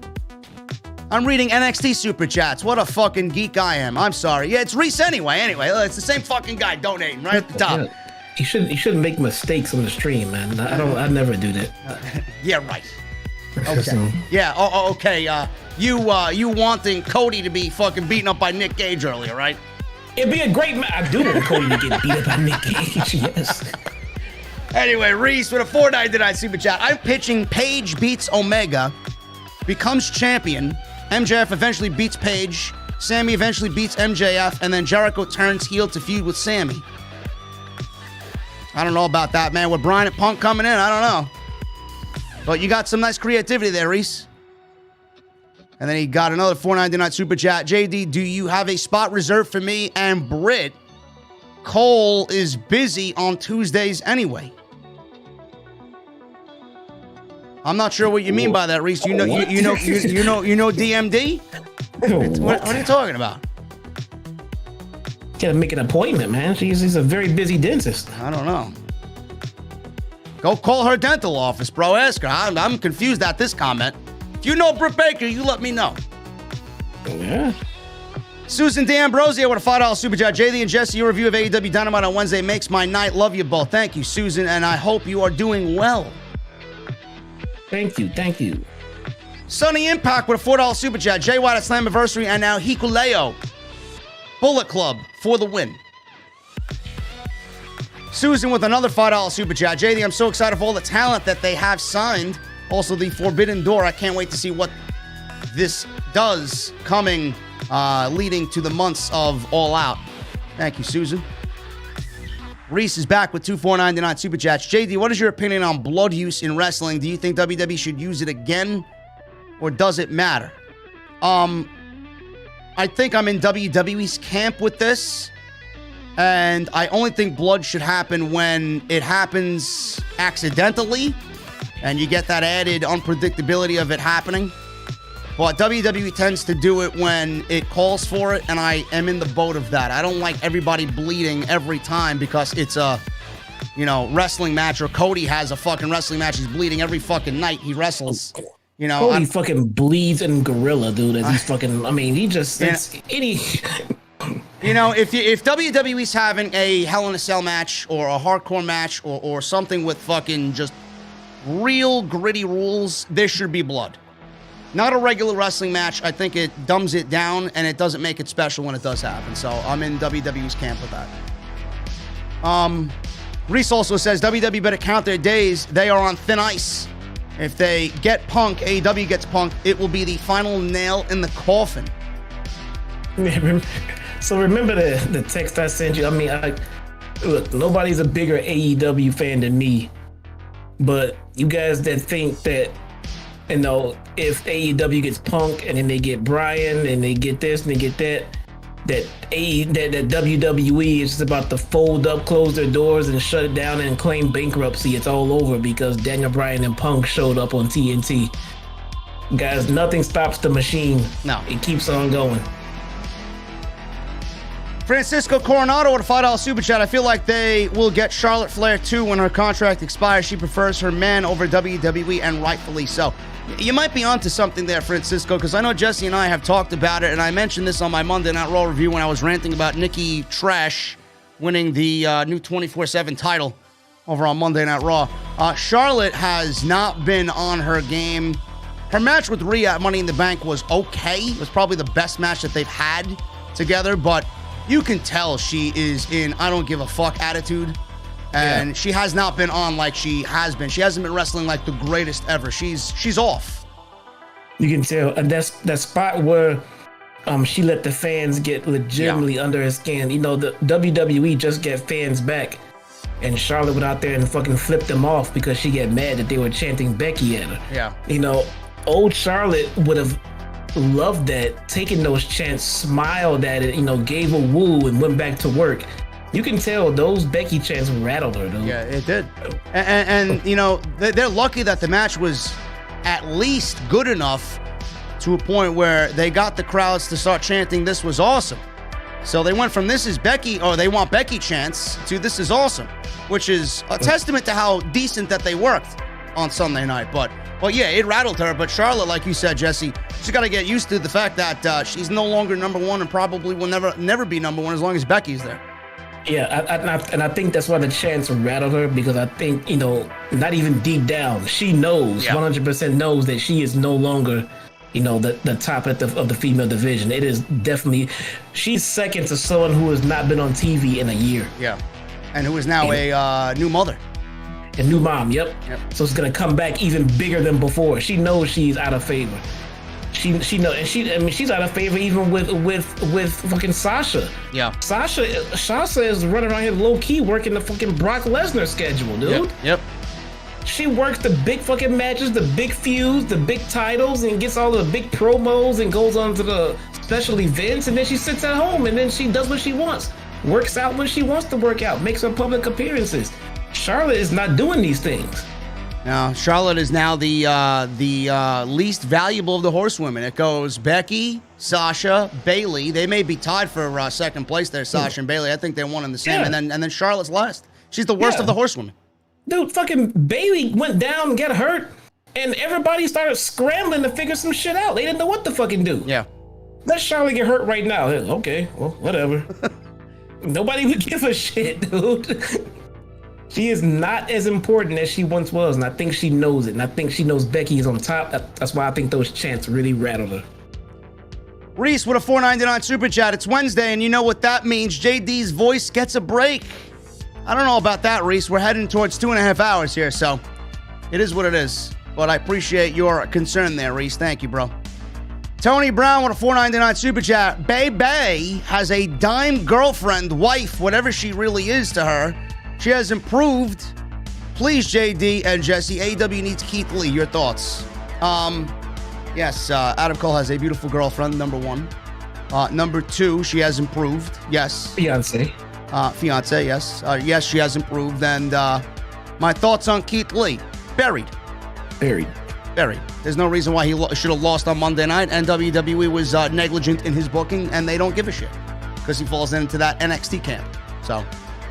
I'm reading NXT super chats. What a fucking geek I am. I'm sorry. Yeah, it's Reese anyway. Anyway, it's the same fucking guy donating right at the top. You shouldn't make mistakes on the stream, man. I never do that. Yeah, right. Okay. Yeah. Okay. You wanting Cody to be fucking beaten up by Nick Gage earlier, right? It'd be a great match. I do want Cody to get beat up by Nick Gage. Yes. Anyway, Reese with a $4.99 super chat. I'm pitching Paige beats Omega, becomes champion. MJF eventually beats Paige. Sammy eventually beats MJF, and then Jericho turns heel to feud with Sammy. I don't know about that, man. With Bryan and Punk coming in, I don't know. But you got some nice creativity there, Reese. And then he got another $4.99 super chat. JD, do you have a spot reserved for me and Britt? Cole is busy on Tuesdays anyway. I'm not sure what you mean by that, Reese. You know DMD? What are you talking about? Gotta make an appointment, man. He's a very busy dentist. I don't know. Go call her dental office, bro. Ask her. I'm confused at this comment. If you know Britt Baker, you let me know. Yeah. Susan D'Ambrosio with a $5 super chat. JD and Jesse, your review of AEW Dynamite on Wednesday makes my night. Love you both. Thank you, Susan, and I hope you are doing well. Thank you. Sunny Impact with a $4 super chat. Jay White at Slammiversary, and now Hikuleo Bullet Club for the win. Susan with another $5 super chat. JD, I'm so excited for all the talent that they have signed. Also, the Forbidden Door. I can't wait to see what this does coming, leading to the months of All Out. Thank you, Susan. Reese is back with 2,499 super chats. JD, what is your opinion on blood use in wrestling? Do you think WWE should use it again, or does it matter? I think I'm in WWE's camp with this. And I only think blood should happen when it happens accidentally and you get that added unpredictability of it happening. But WWE tends to do it when it calls for it, and I am in the boat of that. I don't like everybody bleeding every time because it's a, wrestling match, or Cody has a fucking wrestling match. He's bleeding every fucking night he wrestles. Cody fucking bleeds in Gorilla, dude. As he's fucking, he just, if WWE's having a Hell in a Cell match or a hardcore match or something with fucking just real gritty rules, there should be blood. Not a regular wrestling match. I think it dumbs it down and it doesn't make it special when it does happen. So I'm in WWE's camp with that. Reese also says WWE better count their days. They are on thin ice. If they get Punk, AEW gets Punk, it will be the final nail in the coffin. So remember the text I sent you? Look, nobody's a bigger AEW fan than me. But you guys that think that, if AEW gets Punk and then they get Bryan and they get this and they get that WWE is just about to fold up, close their doors and shut it down and claim bankruptcy. It's all over because Daniel Bryan and Punk showed up on TNT. Guys, nothing stops the machine. No. It keeps on going. Francisco Coronado with a $5 super chat. I feel like they will get Charlotte Flair too when her contract expires. She prefers her man over WWE, and rightfully so. You might be onto something there, Francisco, because I know Jesse and I have talked about it, and I mentioned this on my Monday Night Raw review when I was ranting about Nikki Trash winning the new 24/7 title over on Monday Night Raw. Charlotte has not been on her game. Her match with Rhea at Money in the Bank was okay. It was probably the best match that they've had together, but you can tell she is in I don't give a fuck attitude. And she has not been on like she has been. She hasn't been wrestling like the greatest ever. She's off. You can tell. And that's that spot where she let the fans get legitimately under her skin. The WWE just get fans back. And Charlotte went out there and fucking flipped them off because she got mad that they were chanting Becky at her. Yeah. Old Charlotte would have loved that, taken those chants, smiled at it, gave a woo and went back to work. You can tell those Becky chants rattled her, dude. Yeah, it did. And they're lucky that the match was at least good enough to a point where they got the crowds to start chanting, "This was awesome." So they went from "This is Becky," or "They want Becky" chants to "This is awesome," which is a testament to how decent that they worked on Sunday night. But yeah, it rattled her. But Charlotte, like you said, Jesse, she's got to get used to the fact that she's no longer number one and probably will never be number one as long as Becky's there. Yeah, and I think that's why the chants rattled her, because I think, not even deep down, she knows, 100% knows that she is no longer, the top of the female division. It is definitely, she's second to someone who has not been on TV in a year. Yeah, and who is now a new mother. A new mom, yep. So it's going to come back even bigger than before. She knows she's out of favor. She knows, and she's out of favor even with fucking Sasha. Yeah. Sasha is running around here low key working the fucking Brock Lesnar schedule, dude. Yep. She works the big fucking matches, the big feuds, the big titles, and gets all the big promos and goes on to the special events, and then she sits at home and then she does what she wants. Works out when she wants to work out, makes her public appearances. Charlotte is not doing these things. Now, Charlotte is now the least valuable of the horsewomen. It goes Becky, Sasha, Bayley. They may be tied for second place there, Sasha and Bayley. I think they're one and the same. Yeah. And then Charlotte's last. She's the worst of the horsewomen. Dude, fucking Bayley went down, got hurt, and everybody started scrambling to figure some shit out. They didn't know what to fucking do. Yeah. Let Charlotte get hurt right now. Okay, well, whatever. Nobody would give a shit, dude. She is not as important as she once was, and I think she knows it. And I think she knows Becky is on top. That's why I think those chants really rattled her. Reese with a $4.99 super chat. It's Wednesday, and you know what that means. JD's voice gets a break. I don't know about that, Reese. We're heading towards 2.5 hours here, so it is what it is. But I appreciate your concern there, Reese. Thank you, bro. Tony Brown with a $4.99 super chat. Bay has a dime girlfriend, wife, whatever she really is to her. She has improved. Please, JD and Jesse, AEW needs Keith Lee. Your thoughts? Yes, Adam Cole has a beautiful girlfriend, number one. Number two, she has improved. Yes. Fiance, yes. Yes, she has improved. And my thoughts on Keith Lee? Buried. There's no reason why he should have lost on Monday night, and WWE was negligent in his booking, and they don't give a shit because he falls into that NXT camp. So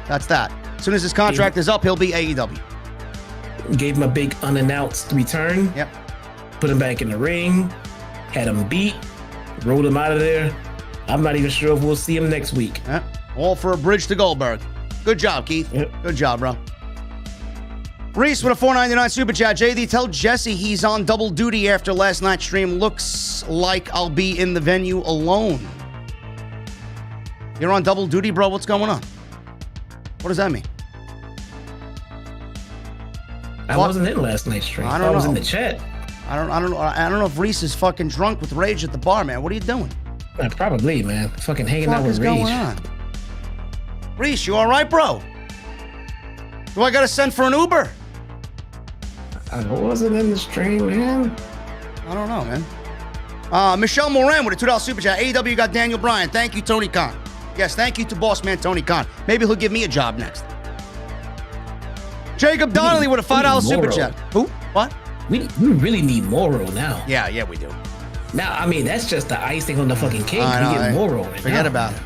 that's that. As soon as his contract is up, he'll be AEW. Gave him a big unannounced return. Yep. Put him back in the ring, had him beat, rolled him out of there. I'm not even sure if we'll see him next week. All for a bridge to Goldberg. Good job, Keith. Yep. Good job, bro. Reese with a $4.99 super chat. JD, tell Jesse he's on double duty after last night's stream. Looks like I'll be in the venue alone. You're on double duty, bro? What's going on? What does that mean? I wasn't in last night's stream. I was in the chat. I don't know if Reese is fucking drunk with rage at the bar, man. What are you doing? Probably, man. Fucking hanging out with rage. What's going on? Reese, you all right, bro? Do I gotta send for an Uber? I wasn't in the stream, man. I don't know, man. Michelle Moran with a $2 super chat. AEW got Daniel Bryan. Thank you, Tony Khan. Yes, thank you to boss man Tony Khan. Maybe he'll give me a job next. Jacob Donnelly with a $5 super chat. Who? What? We really need Miro now. Yeah, we do. Now, I mean, that's just the icing on the fucking cake. We get Miro. Forget about it.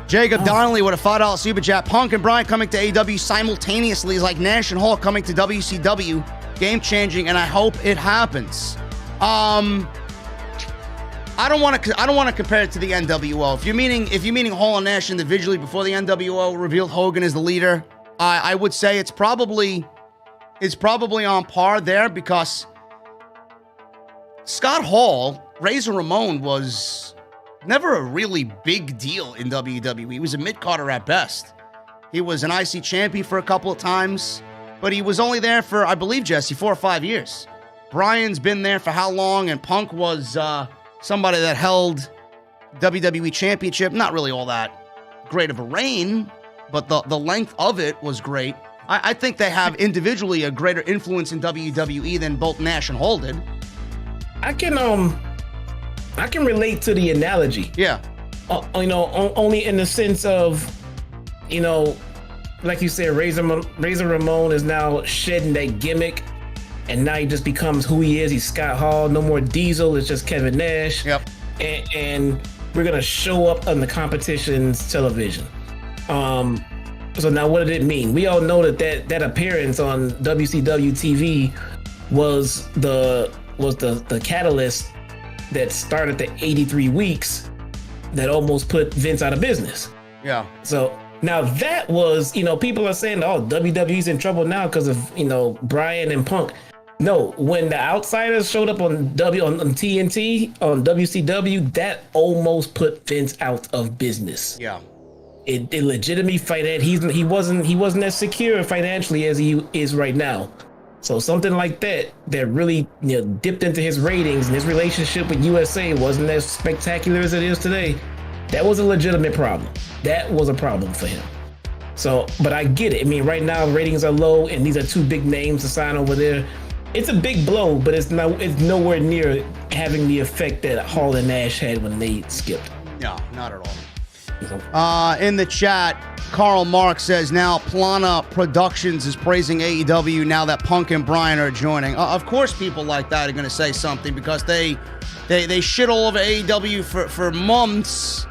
Jacob Donnelly with a $5 super chat. Punk and Bryan coming to AEW simultaneously is like Nash and Hall coming to WCW. Game changing, and I hope it happens. I don't want to compare it to the NWO. If you're meaning Hall and Nash individually before the NWO revealed Hogan as the leader, I would say it's probably on par there because Scott Hall, Razor Ramon, was never a really big deal in WWE. He was a mid-carder at best. He was an IC champion for a couple of times, but he was only there for, I believe, Jesse, 4 or 5 years. Bryan's been there for how long? And Punk was somebody that held WWE Championship. Not really all that great of a reign, but the length of it was great. I think they have individually a greater influence in WWE than both Nash and Hall did. I can relate to the analogy. Yeah. Only in the sense of, like you said, Razor Ramon is now shedding that gimmick, and now he just becomes who he is. He's Scott Hall. No more Diesel. It's just Kevin Nash. Yep. And we're gonna show up on the competition's television. So now, what did it mean? We all know that appearance on WCW TV was the catalyst that started the 83 weeks that almost put Vince out of business. Yeah. So now that was, people are saying, oh, WWE's in trouble now because of, Bryan and Punk. No, when the Outsiders showed up on TNT, on WCW, that almost put Vince out of business. Yeah. It legitimately he wasn't as secure financially as he is right now. So something like that really dipped into his ratings, and his relationship with USA wasn't as spectacular as it is today. That was a legitimate problem. That was a problem for him. So, but I get it. I mean, right now ratings are low, and these are two big names to sign over there. It's a big blow, but it's nowhere near having the effect that Hall and Nash had when they skipped. No, not at all. In the chat, Karl Marx says now Plana Productions is praising AEW now that Punk and Bryan are joining. Of course, people like that are going to say something because they shit all over AEW for months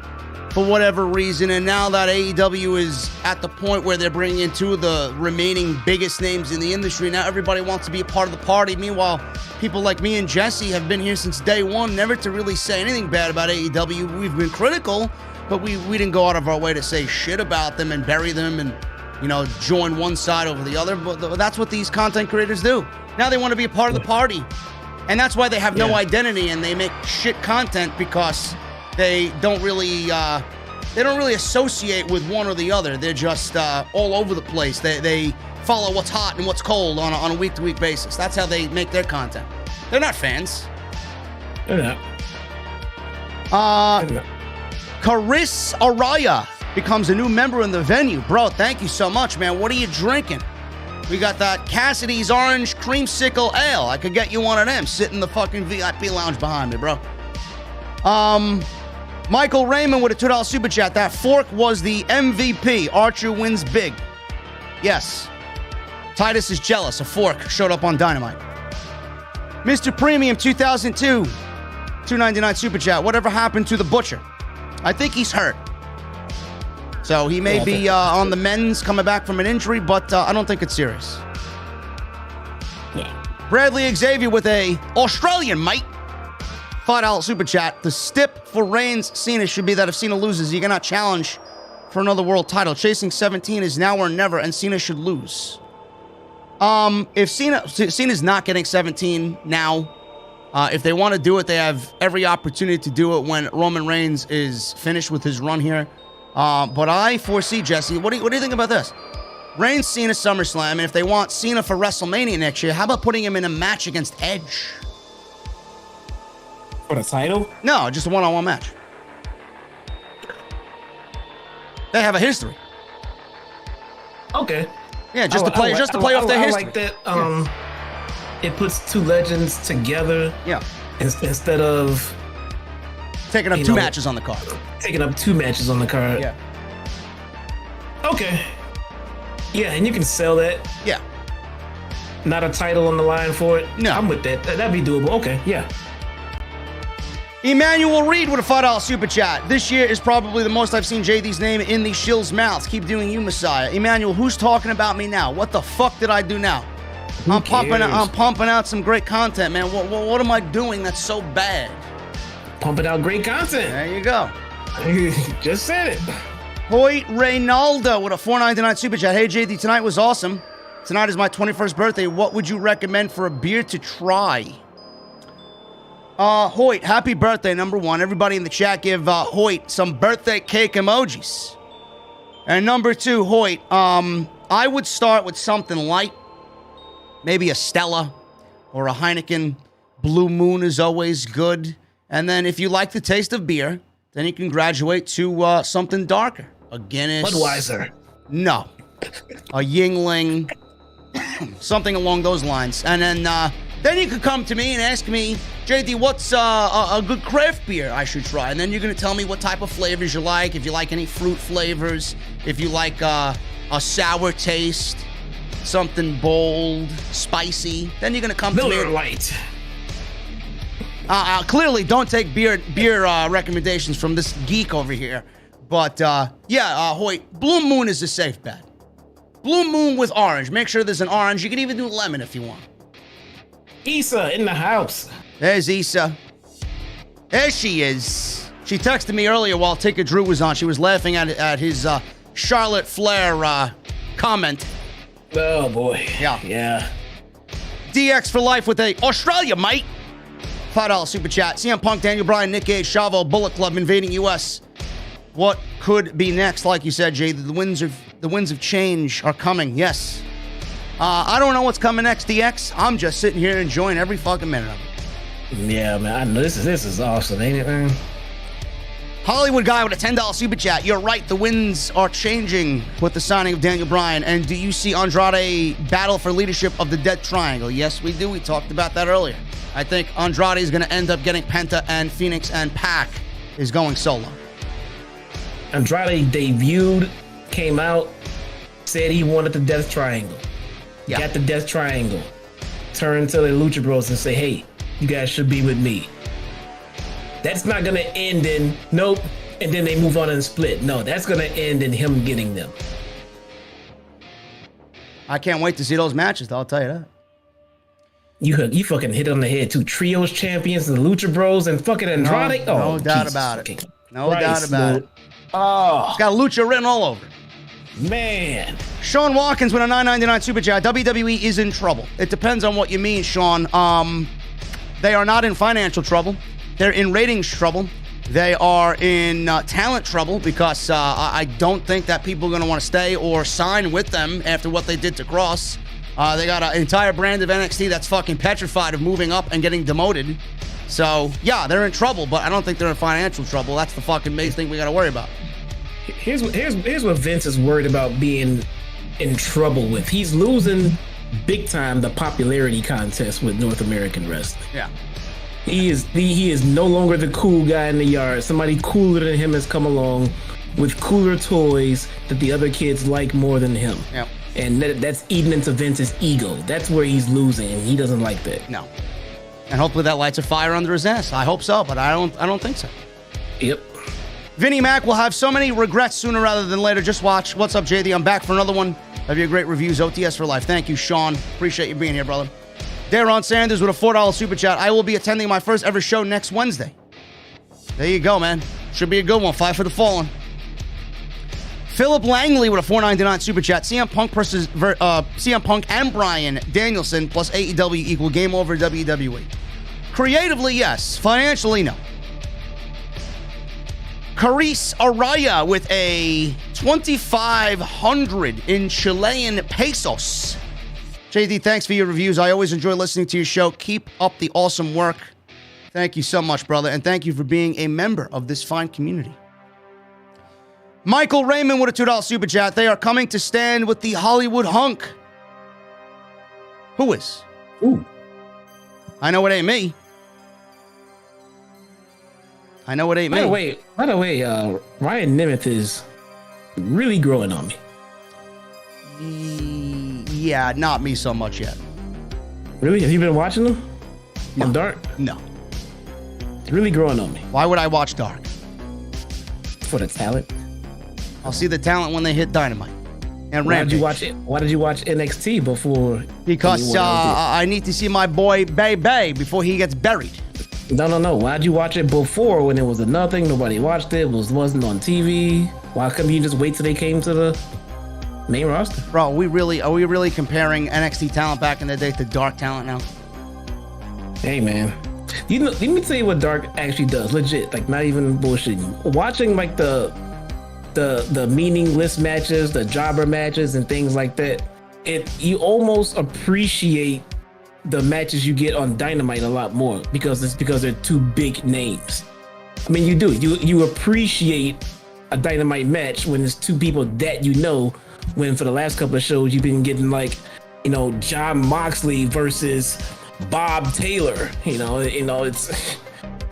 for whatever reason, and now that AEW is at the point where they're bringing in two of the remaining biggest names in the industry, now everybody wants to be a part of the party. Meanwhile, people like me and Jesse have been here since day one, never to really say anything bad about AEW. We've been critical, but we didn't go out of our way to say shit about them and bury them and, join one side over the other. But that's what these content creators do. Now they want to be a part of the party. And that's why they have no identity and they make shit content because they don't really associate with one or the other. They're just all over the place. They follow what's hot and what's cold on a week-to-week basis. That's how they make their content. They're not fans. They're not. Caris Araya becomes a new member in the venue. Bro, thank you so much, man. What are you drinking? We got that Cassidy's Orange Creamsicle Ale. I could get you one of them. Sit in the fucking VIP lounge behind me, bro. Michael Raymond with a $2 super chat. That fork was the MVP. Archer wins big. Yes. Titus is jealous. A fork showed up on Dynamite. Mr. Premium 2002. $2.99 super chat. Whatever happened to the Butcher? I think he's hurt. So he may be on the men's coming back from an injury, but I don't think it's serious. Yeah. Bradley Xavier with a Australian, mate. $5 super chat. The stip for Reigns Cena should be that if Cena loses, he cannot challenge for another world title. Chasing 17 is now or never, and Cena should lose. If Cena's not getting 17 now, if they want to do it, they have every opportunity to do it when Roman Reigns is finished with his run here. But I foresee, Jesse, what do you think about this? Reigns, Cena, SummerSlam, and if they want Cena for WrestleMania next year, how about putting him in a match against Edge? For the title? No, just a one-on-one match. They have a history. Okay. Yeah, just to play off their history. I like that. It puts two legends together. Yeah. Instead of taking up two matches on the card. Taking up two matches on the card. Yeah. Okay. Yeah, and you can sell that. Yeah. Not a title on the line for it. No. I'm with that. That'd be doable. Okay, yeah. Emmanuel Reed with a $5 super chat. This year is probably the most I've seen JD's name in the shill's mouths. Keep doing you, Messiah. Emmanuel, who's talking about me now? What the fuck did I do now? I'm pumping out some great content, man. What am I doing that's so bad? Pumping out great content. There you go. Just said it. Hoyt Reynaldo with a $4.99 super chat. Hey, JD, tonight was awesome. Tonight is my 21st birthday. What would you recommend for a beer to try? Hoyt, happy birthday, number one. Everybody in the chat give Hoyt some birthday cake emojis. And number two, Hoyt, I would start with something light. Maybe a Stella or a Heineken. Blue Moon is always good. And then if you like the taste of beer, then you can graduate to something darker. A Guinness. Budweiser. No. A Yingling. Something along those lines. And then you could come to me and ask me, JD, what's a good craft beer I should try? And then you're going to tell me what type of flavors you like, if you like any fruit flavors, if you like a sour taste, something bold, spicy. Then you're going to come to me. Miller Lite. Clearly, don't take beer recommendations from this geek over here. But, Hoyt, Blue Moon is a safe bet. Blue Moon with orange. Make sure there's an orange. You can even do lemon if you want. Issa in the house. There's Issa. There she is. She texted me earlier while Ticket Drew was on. She was laughing at his Charlotte Flair comment. Oh, boy. Yeah. DX for life with a Australia, mate. $5 super chat. CM Punk, Daniel Bryan, Nick Gage, Chavo, Bullet Club invading U.S. What could be next? Like you said, Jay, the winds of change are coming. Yes. I don't know what's coming next, DX. I'm just sitting here enjoying every fucking minute of it. Yeah, man. I know this is awesome, ain't it, man? Hollywood guy with a $10 super chat. You're right. The winds are changing with the signing of Daniel Bryan. And do you see Andrade battle for leadership of the Death Triangle? Yes, we do. We talked about that earlier. I think Andrade is going to end up getting Penta and Phoenix, and Pac is going solo. Andrade debuted, came out, said he wanted the Death Triangle. Yeah. Got the Death Triangle. Turned to the Lucha Bros and say, hey, you guys should be with me. That's not going to end in, nope, and then they move on and split. No, that's going to end in him getting them. I can't wait to see those matches, though, I'll tell you that. You fucking hit it on the head, too. Trios champions, the Lucha Bros, and fucking Andrade. No doubt about it. No doubt about it. Oh. It's got Lucha written all over. Man. Sean Watkins with a $9.99 super chat. WWE is in trouble. It depends on what you mean, Sean. They are not in financial trouble. They're in ratings trouble. They are in talent trouble because I don't think that people are going to want to stay or sign with them after what they did to Cross. They got an entire brand of NXT that's fucking petrified of moving up and getting demoted. So, yeah, they're in trouble, but I don't think they're in financial trouble. That's the fucking main thing we got to worry about. Here's what Vince is worried about being in trouble with. He's losing big time the popularity contest with North American wrestling. Yeah. He is no longer the cool guy in the yard. Somebody cooler than him has come along with cooler toys that the other kids like more than him. Yep. And that's eating into Vince's ego. That's where he's losing, and he doesn't like that. No. And hopefully that lights a fire under his ass. I hope so, but I don't think so. Yep. Vinnie Mac will have so many regrets sooner rather than later. Just watch. What's up, JD? I'm back for another one of your great reviews. OTS for life. Thank you, Shawn. Appreciate you being here, brother. Daron Sanders with a $4 super chat. I will be attending my first ever show next Wednesday. There you go, man. Should be a good one. Fight for the Fallen. Philip Langley with a $4.99 super chat. CM Punk and Bryan Danielson plus AEW equal game over WWE. Creatively, yes. Financially, no. Caris Araya with a 2,500 in Chilean pesos. JD, thanks for your reviews. I always enjoy listening to your show. Keep up the awesome work. Thank you so much, brother. And thank you for being a member of this fine community. Michael Raymond with a $2 super chat. They are coming to stand with the Hollywood hunk. Who is? Ooh. I know it ain't me. I know it ain't me. By the way, Ryan Nemeth is really growing on me. Yeah, not me so much yet. Really? Have you been watching him? No. On Dark? No. It's really growing on me. Why would I watch Dark? For the talent. I'll see the talent when they hit Dynamite. And Why Rampage. did you watch it? Why did you watch NXT before? Because I need to see my boy Bay before he gets buried. No. Why'd you watch it before when it was a nothing? Nobody watched it. Wasn't on TV. Why couldn't you just wait till they came to the main roster? Bro, are we really comparing NXT talent back in the day to Dark talent now? Hey man, let me tell you what Dark actually does. Legit, like not even bullshitting. Watching like the meaningless matches, the jobber matches, and things like that. You almost appreciate the matches you get on Dynamite a lot more because they're two big names. I mean, you do. You appreciate a Dynamite match when it's two people that you know. When for the last couple of shows you've been getting like, John Moxley versus Bob Taylor. It's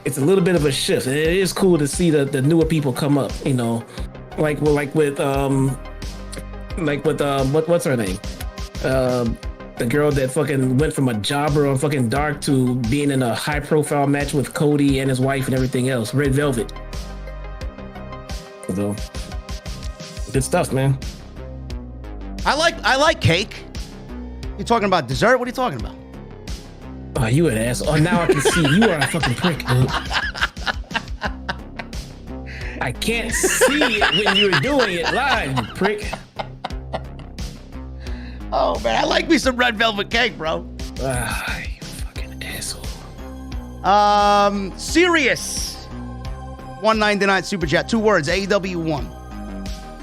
a little bit of a shift. And it is cool to see the newer people come up. What's her name? The girl that fucking went from a jobber on fucking Dark to being in a high profile match with Cody and his wife and everything else. Red Velvet. So, good stuff, man. I like cake. You talking about dessert? What are you talking about? Oh, you an asshole. Oh, now I can see. You are a fucking prick, dude. I can't see it when you're doing it live, you prick. Oh, man, I like me some red velvet cake, bro. You fucking asshole. Serious. $1.99 super chat. 2 words. AEW won.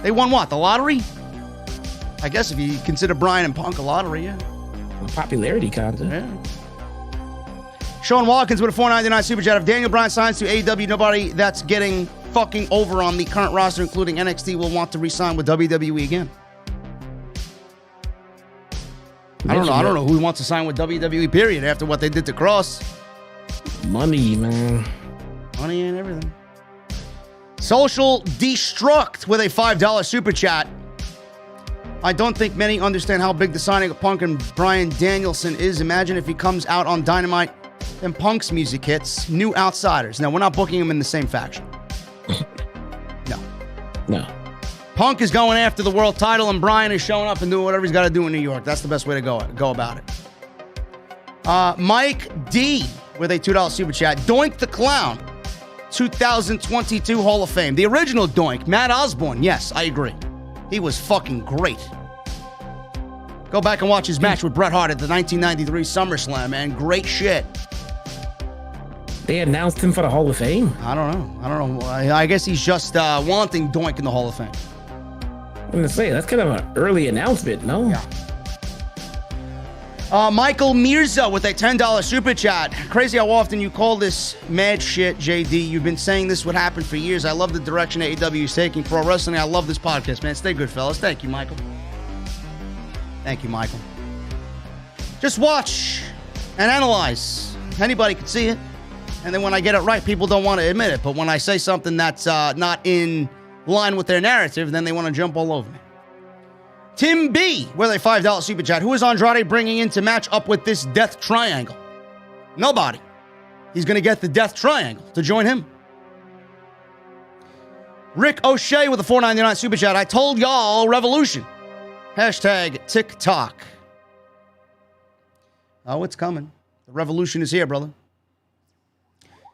They won what? The lottery? I guess if you consider Bryan and Punk a lottery, yeah. Popularity contest. Yeah. Sean Watkins with a $4.99 super chat. If Daniel Bryan signs to AEW, nobody that's getting fucking over on the current roster, including NXT, will want to re-sign with WWE again. I don't know who wants to sign with WWE, period, after what they did to Cross. Money, man. Money and everything. Social Destruct with a $5 super chat. I don't think many understand how big the signing of Punk and Bryan Danielson is. Imagine if he comes out on Dynamite and Punk's music hits. New outsiders. Now, we're not booking him in the same faction. No. Punk is going after the world title, and Bryan is showing up and doing whatever he's got to do in New York. That's the best way to go about it. Mike D with a $2 super chat. Doink the Clown, 2022 Hall of Fame. The original Doink, Matt Osborne. Yes, I agree. He was fucking great. Go back and watch his match with Bret Hart at the 1993 SummerSlam, man. Great shit. They announced him for the Hall of Fame. I don't know. I guess he's just wanting Doink in the Hall of Fame. I'm gonna say that's kind of an early announcement, no? Yeah. Michael Mirza with a $10 super chat. Crazy how often you call this mad shit, JD. You've been saying this would happen for years. I love the direction AEW is taking pro wrestling. I love this podcast, man. Stay good, fellas. Thank you, Michael. Thank you, Michael. Just watch and analyze. Anybody can see it. And then when I get it right, people don't want to admit it. But when I say something that's not in line with their narrative, then they want to jump all over me. Tim B with a $5 super chat. Who is Andrade bringing in to match up with this Death Triangle? Nobody. He's going to get the Death Triangle to join him. Rick O'Shea with a $4.99 super chat. I told y'all, revolution. Hashtag TikTok. Oh, it's coming. The revolution is here, brother.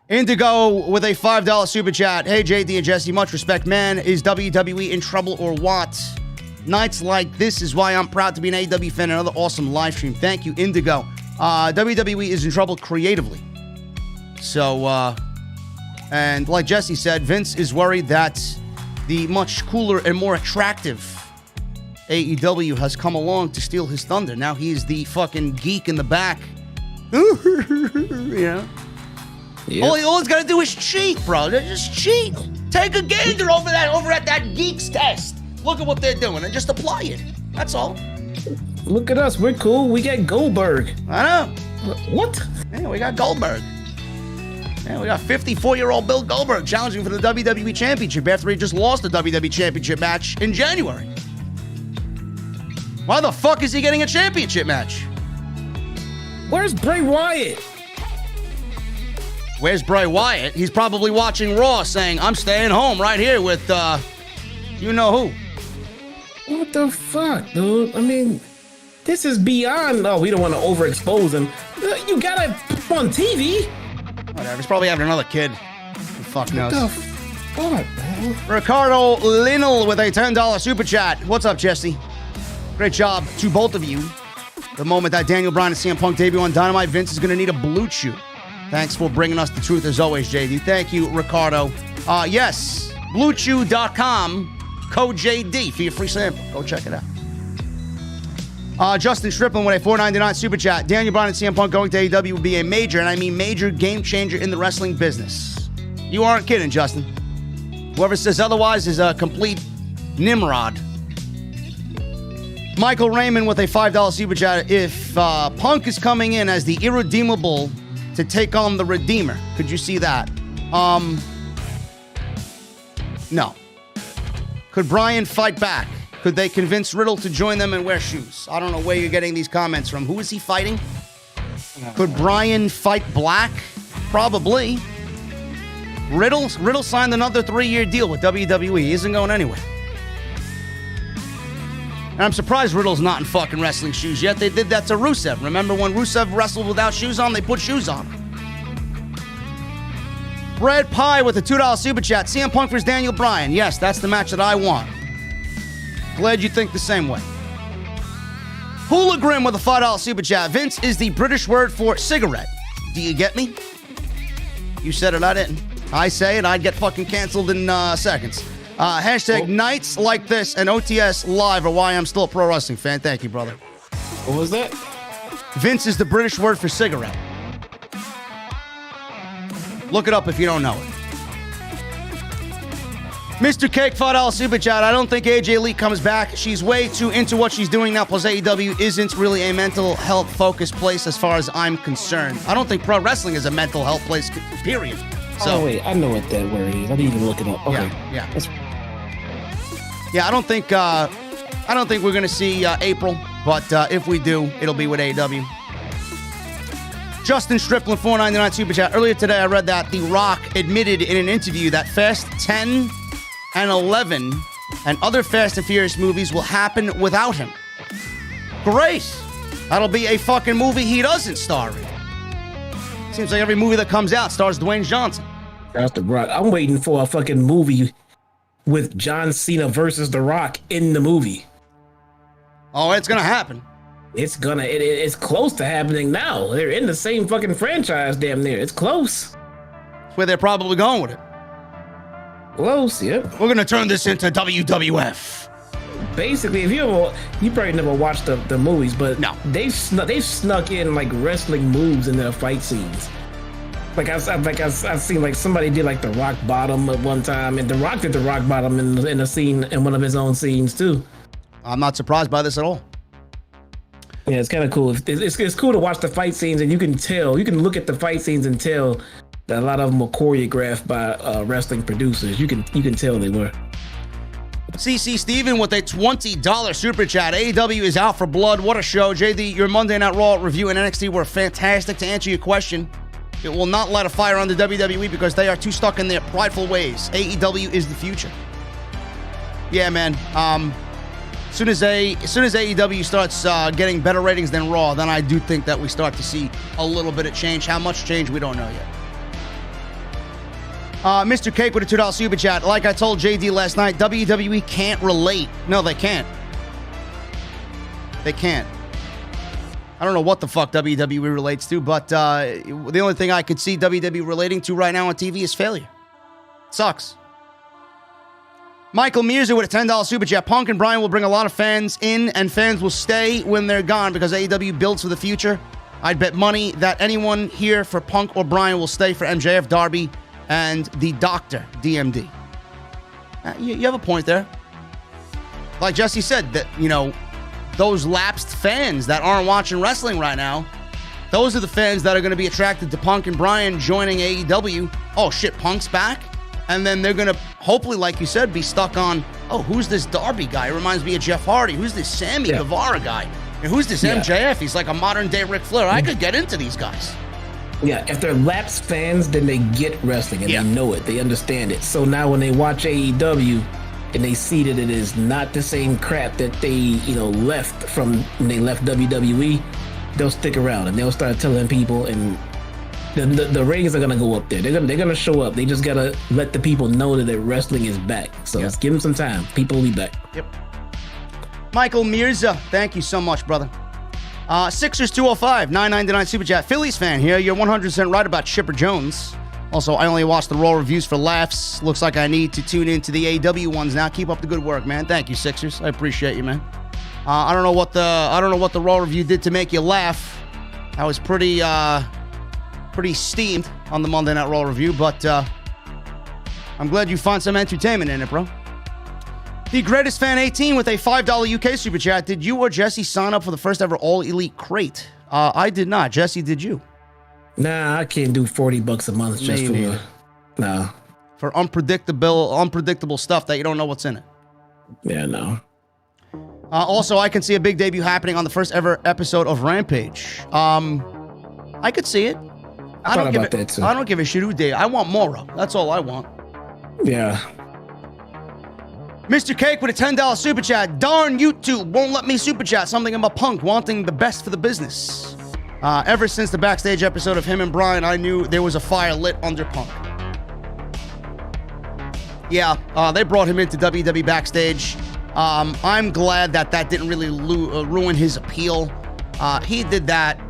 Indigo with a $5 super chat. Hey, JD and Jesse, much respect. Man, is WWE in trouble or what? Nights like this is why I'm proud to be an AEW fan. Another awesome live stream. Thank you, Indigo. WWE is in trouble creatively. So, and like Jesse said, Vince is worried that the much cooler and more attractive AEW has come along to steal his thunder. Now he's the fucking geek in the back. Yeah. Yep. All he's got to do is cheat, bro. Just cheat. Take a gander over at that geek's test. Look at what they're doing and just apply it. That's all. Look at us. We're cool. We got Goldberg. I know. What? Yeah, we got Goldberg. Yeah, we got 54-year-old Bill Goldberg challenging for the WWE Championship after he just lost the WWE Championship match in January. Why the fuck is he getting a championship match? Where's Bray Wyatt? Where's Bray Wyatt? He's probably watching Raw saying, I'm staying home right here with, you know who. What the fuck, dude? I mean, this is beyond, we don't want to overexpose him. You gotta put him on TV. Whatever, he's probably having another kid. Who the fuck knows? What the fuck, man? Ricardo Linnell with a $10 super chat. What's up, Jesse? Great job to both of you. The moment that Daniel Bryan and CM Punk debut on Dynamite, Vince is going to need a Blue Chew. Thanks for bringing us the truth as always, JD. Thank you, Ricardo. Yes, BlueChew.com. Code JD for your free sample. Go check it out. Justin Strickland with a $4.99 super chat. Daniel Bryan and CM Punk going to AEW would be a major, and I mean major, game changer in the wrestling business. You aren't kidding, Justin. Whoever says otherwise is a complete Nimrod. Michael Raymond with a $5 super chat. If Punk is coming in as the irredeemable to take on the Redeemer, could you see that? No. Could Bryan fight back? Could they convince Riddle to join them and wear shoes? I don't know where you're getting these comments from. Who is he fighting? Could Bryan fight Black? Probably. Riddle signed another 3-year deal with WWE. He isn't going anywhere. And I'm surprised Riddle's not in fucking wrestling shoes yet. They did that to Rusev. Remember when Rusev wrestled without shoes on? They put shoes on him. Bread Pie with a $2 super chat. CM Punk vs. Daniel Bryan. Yes, that's the match that I want. Glad you think the same way. Hula Grim with a $5 super chat. Vince is the British word for cigarette. Do you get me? You said it, I didn't. I say it, I'd get fucking canceled in seconds. Hashtag nights like this and OTS live are why I'm still a pro wrestling fan. Thank you, brother. What was that? Vince is the British word for cigarette. Look it up if you don't know it. Mr. Cake, $5 super chat. I don't think AJ Lee comes back. She's way too into what she's doing now. Plus, AEW isn't really a mental health focused place as far as I'm concerned. I don't think pro wrestling is a mental health place, period. So, wait, I know what that word is. I didn't even look it up. Okay. Yeah. I don't think we're gonna see April, but if we do, it'll be with AEW. Justin Strickland, $4.99 super chat. Earlier today, I read that The Rock admitted in an interview that Fast 10 and 11 and other Fast and Furious movies will happen without him. Great. That'll be a fucking movie he doesn't star in. Seems like every movie that comes out stars Dwayne Johnson. That's The Rock. I'm waiting for a fucking movie with John Cena versus The Rock in the movie. Oh, it's gonna happen. It's close to happening now. They're in the same fucking franchise damn near. It's close. Where they're probably going with it. Close, yep. We're going to turn this into WWF. Basically, if you probably never watched the movies, but no, they've snuck in like wrestling moves in their fight scenes. Like I've seen like somebody did like the rock bottom at one time, and The Rock did the rock bottom in a scene in one of his own scenes too. I'm not surprised by this at all. Yeah, it's kind of cool. It's cool to watch the fight scenes, and you can look at the fight scenes and tell that a lot of them were choreographed by wrestling producers. You can tell they were. CC Steven with a $20 super chat. AEW is out for blood. What a show. JD, your Monday Night Raw review and NXT were fantastic. To answer your question, it will not light a fire on the WWE because they are too stuck in their prideful ways. AEW is the future. Yeah, man. As soon as AEW starts getting better ratings than Raw, then I do think that we start to see a little bit of change. How much change, we don't know yet. Mr. Cake with a $2 super chat. Like I told JD last night, WWE can't relate. No, they can't. They can't. I don't know what the fuck WWE relates to, but the only thing I could see WWE relating to right now on TV is failure. It sucks. Michael Mirza with a $10 super chat. Punk and Bryan will bring a lot of fans in, and fans will stay when they're gone because AEW builds for the future. I'd bet money that anyone here for Punk or Bryan will stay for MJF, Darby, and the Doctor, DMD. You have a point there. Like Jesse said, that, you know, those lapsed fans that aren't watching wrestling right now, those are the fans that are going to be attracted to Punk and Bryan joining AEW. Oh, shit, Punk's back? And then they're going to, hopefully, like you said, be stuck on, oh, who's this Darby guy? It reminds me of Jeff Hardy. Who's this Sammy Guevara guy? And who's this MJF? He's like a modern-day Ric Flair. I could get into these guys. Yeah, if they're lapsed fans, then they get wrestling and they know it. They understand it. So now when they watch AEW and they see that it is not the same crap that they, left from when they left WWE, they'll stick around and they'll start telling people, and the ratings are gonna go up there. They're gonna show up. They just gotta let the people know that wrestling is back. So let's give them some time. People will be back. Yep. Michael Mirza, thank you so much, brother. Sixers 205, $9.99 super chat. Phillies fan here. You're 100% right about Chipper Jones. Also, I only watch the Raw reviews for laughs. Looks like I need to tune into the AEW ones now. Keep up the good work, man. Thank you, Sixers. I appreciate you, man. I don't know what the Raw review did to make you laugh. I was pretty steamed on the Monday Night Raw review, but I'm glad you found some entertainment in it, bro. The Greatest Fan 18 with a $5 UK super chat. Did you or Jesse sign up for the first ever All Elite crate? I did not. Jesse, did you? Nah, I can't do $40 a month just for nah. For unpredictable stuff that you don't know what's in it. Yeah, no. Also, I can see a big debut happening on the first ever episode of Rampage. I could see it. I don't give a shit who did. I want Miro. That's all I want. Yeah. Mr. Cake with a $10 super chat. Darn, YouTube won't let me super chat something about Punk wanting the best for the business. Ever since the backstage episode of him and Bryan, I knew there was a fire lit under Punk. Yeah, they brought him into WWE backstage. I'm glad that didn't really ruin his appeal. He did that.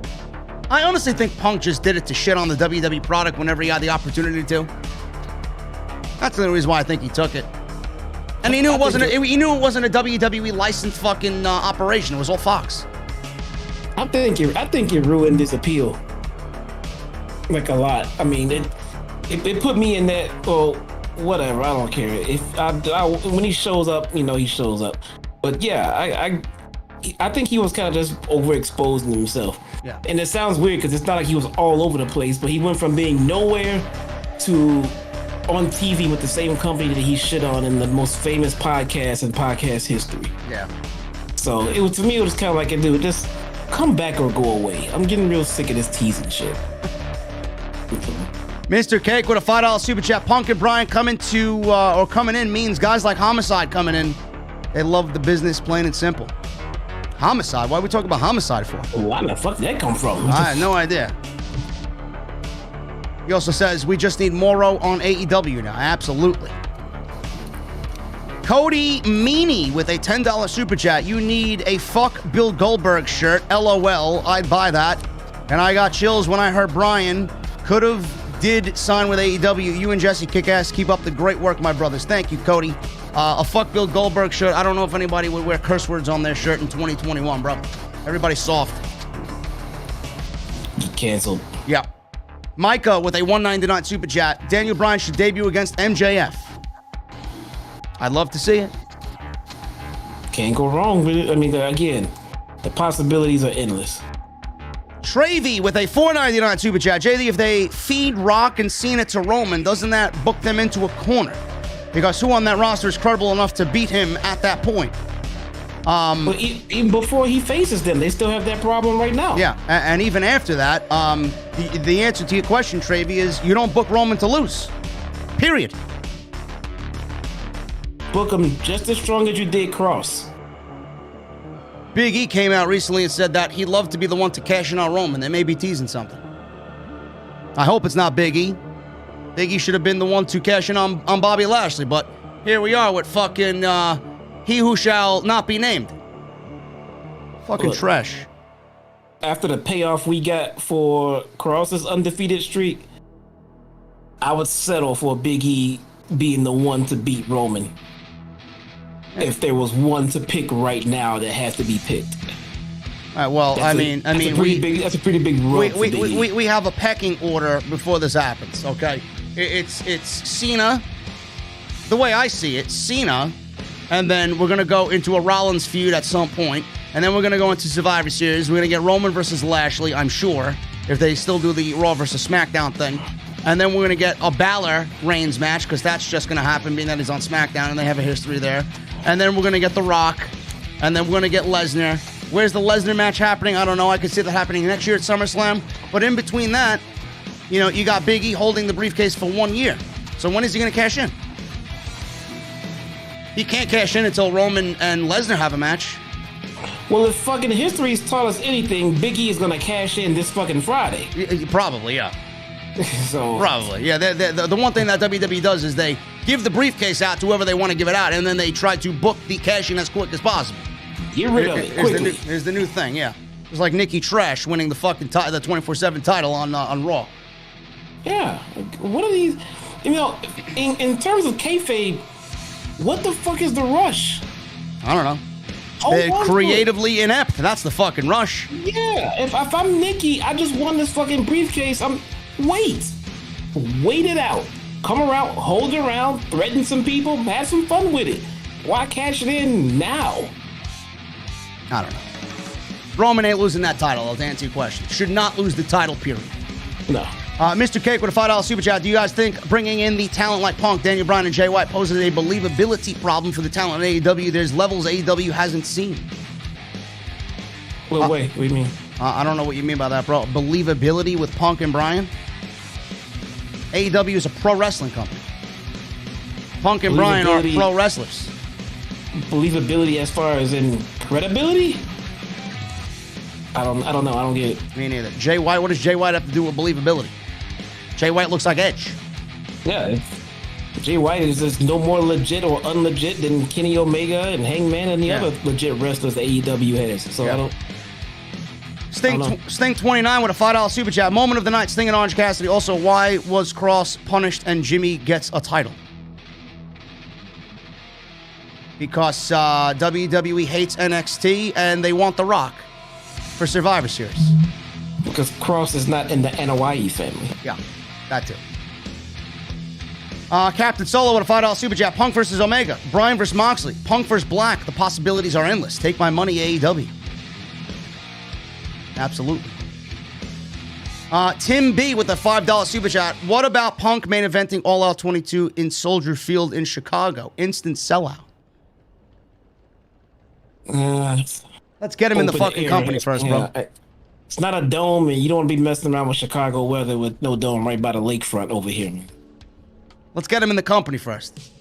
I honestly think Punk just did it to shit on the WWE product whenever he had the opportunity to. That's the only reason why I think he took it. And he knew it wasn't a WWE licensed fucking operation. It was all Fox. I think it ruined his appeal, like a lot. I mean, it put me in that. Well, whatever. I don't care. When he shows up, he shows up. But yeah, I think he was kind of just overexposing himself. Yeah. And it sounds weird because it's not like he was all over the place, but he went from being nowhere to on TV with the same company that he shit on in the most famous podcast in podcast history. Yeah. So to me, it was kind of like, dude, just come back or go away. I'm getting real sick of this teasing shit. Mr. Cake with a $5 super chat. Punk and Bryan coming in means guys like Homicide coming in. They love the business, plain and simple. Homicide? Why are we talking about Homicide for? Why the fuck did that come from? I have no idea. He also says, we just need Miro on AEW now. Absolutely. Cody Meany with a $10 super chat. You need a fuck Bill Goldberg shirt. LOL. I'd buy that. And I got chills when I heard Bryan could have did sign with AEW. You and Jesse kick ass. Keep up the great work, my brothers. Thank you, Cody. A fuck Bill Goldberg shirt. I don't know if anybody would wear curse words on their shirt in 2021, bro. Everybody's soft. Canceled. Yeah. Micah with a $1.99 super chat. Daniel Bryan should debut against MJF. I'd love to see it. Can't go wrong with it. I mean, again, the possibilities are endless. Travy with a $4.99 super chat. JD, if they feed Rock and Cena to Roman, doesn't that book them into a corner? Because who on that roster is credible enough to beat him at that point? But even before he faces them, they still have that problem right now. Yeah, and even after that, the answer to your question, Travy, is you don't book Roman to lose. Period. Book him just as strong as you did Cross. Big E came out recently and said that he'd love to be the one to cash in on Roman. They may be teasing something. I hope it's not Big E. Big E should have been the one to cash in on Bobby Lashley, but here we are with fucking he who shall not be named. Fucking Look, trash. After the payoff we got for Cross's undefeated streak, I would settle for Big E being the one to beat Roman. If there was one to pick right now that has to be picked. All right, well, that's a pretty big rub for Big E. We have a pecking order before this happens, okay? It's Cena. The way I see it, Cena, and then we're going to go into a Rollins feud at some point, and then we're going to go into Survivor Series. We're going to get Roman versus Lashley, I'm sure, if they still do the Raw versus SmackDown thing. And then we're going to get a Balor Reigns match, because that's just going to happen, being that he's on SmackDown, and they have a history there. And then we're going to get The Rock, and then we're going to get Lesnar. Where's the Lesnar match happening? I don't know. I could see that happening next year at SummerSlam. But in between that, you know, you got Big E holding the briefcase for 1 year. So when is he going to cash in? He can't cash in until Roman and Lesnar have a match. Well, if fucking history's taught us anything, Big E is going to cash in this fucking Friday. Probably, yeah. So probably, yeah. The one thing that WWE does is they give the briefcase out to whoever they want to give it out, and then they try to book the cash in as quick as possible. Get rid of it quickly. Here's the new thing, yeah. It's like Nikki Trash winning the fucking the 24/7 title on Raw. Yeah, what are these? You know, in terms of kayfabe, what the fuck is the rush? I don't know. They're creatively inept. That's the fucking rush. Yeah, if I'm Nikki, I just won this fucking briefcase. Wait it out. Come around, hold it around, threaten some people, have some fun with it. Why cash it in now? I don't know. Roman ain't losing that title, to answer your question. Should not lose the title, period. No. Mr. Cake with a $5 super chat. Do you guys think bringing in the talent like Punk, Daniel Bryan, and Jay White poses a believability problem for the talent in AEW? There's levels AEW hasn't seen. Well, wait, what do you mean? I don't know what you mean by that, bro. Believability with Punk and Bryan? AEW is a pro wrestling company. Punk and Bryan are pro wrestlers. Believability as far as in credibility? I don't know. I don't get it. Me neither. Jay White, what does Jay White have to do with believability? Jay White looks like Edge. Yeah. Jay White is just no more legit or unlegit than Kenny Omega and Hangman and the other legit wrestlers that AEW has. So I don't. Sting 29 with a $5 super chat. Moment of the night, Sting and Orange Cassidy. Also, why was Cross punished and Jimmy gets a title? Because WWE hates NXT and they want The Rock for Survivor Series. Because Cross is not in the NOIE family. Yeah, that too. Captain Solo with a $5 super chat. Punk versus Omega. Bryan versus Moxley. Punk versus Black. The possibilities are endless. Take my money, AEW. Absolutely. Tim B with a $5 super chat. What about Punk main eventing All Out 22 in Soldier Field in Chicago? Instant sellout. Let's get him in the fucking company first, bro. It's not a dome, and you don't want to be messing around with Chicago weather with no dome right by the lakefront over here. Let's get him in the company first.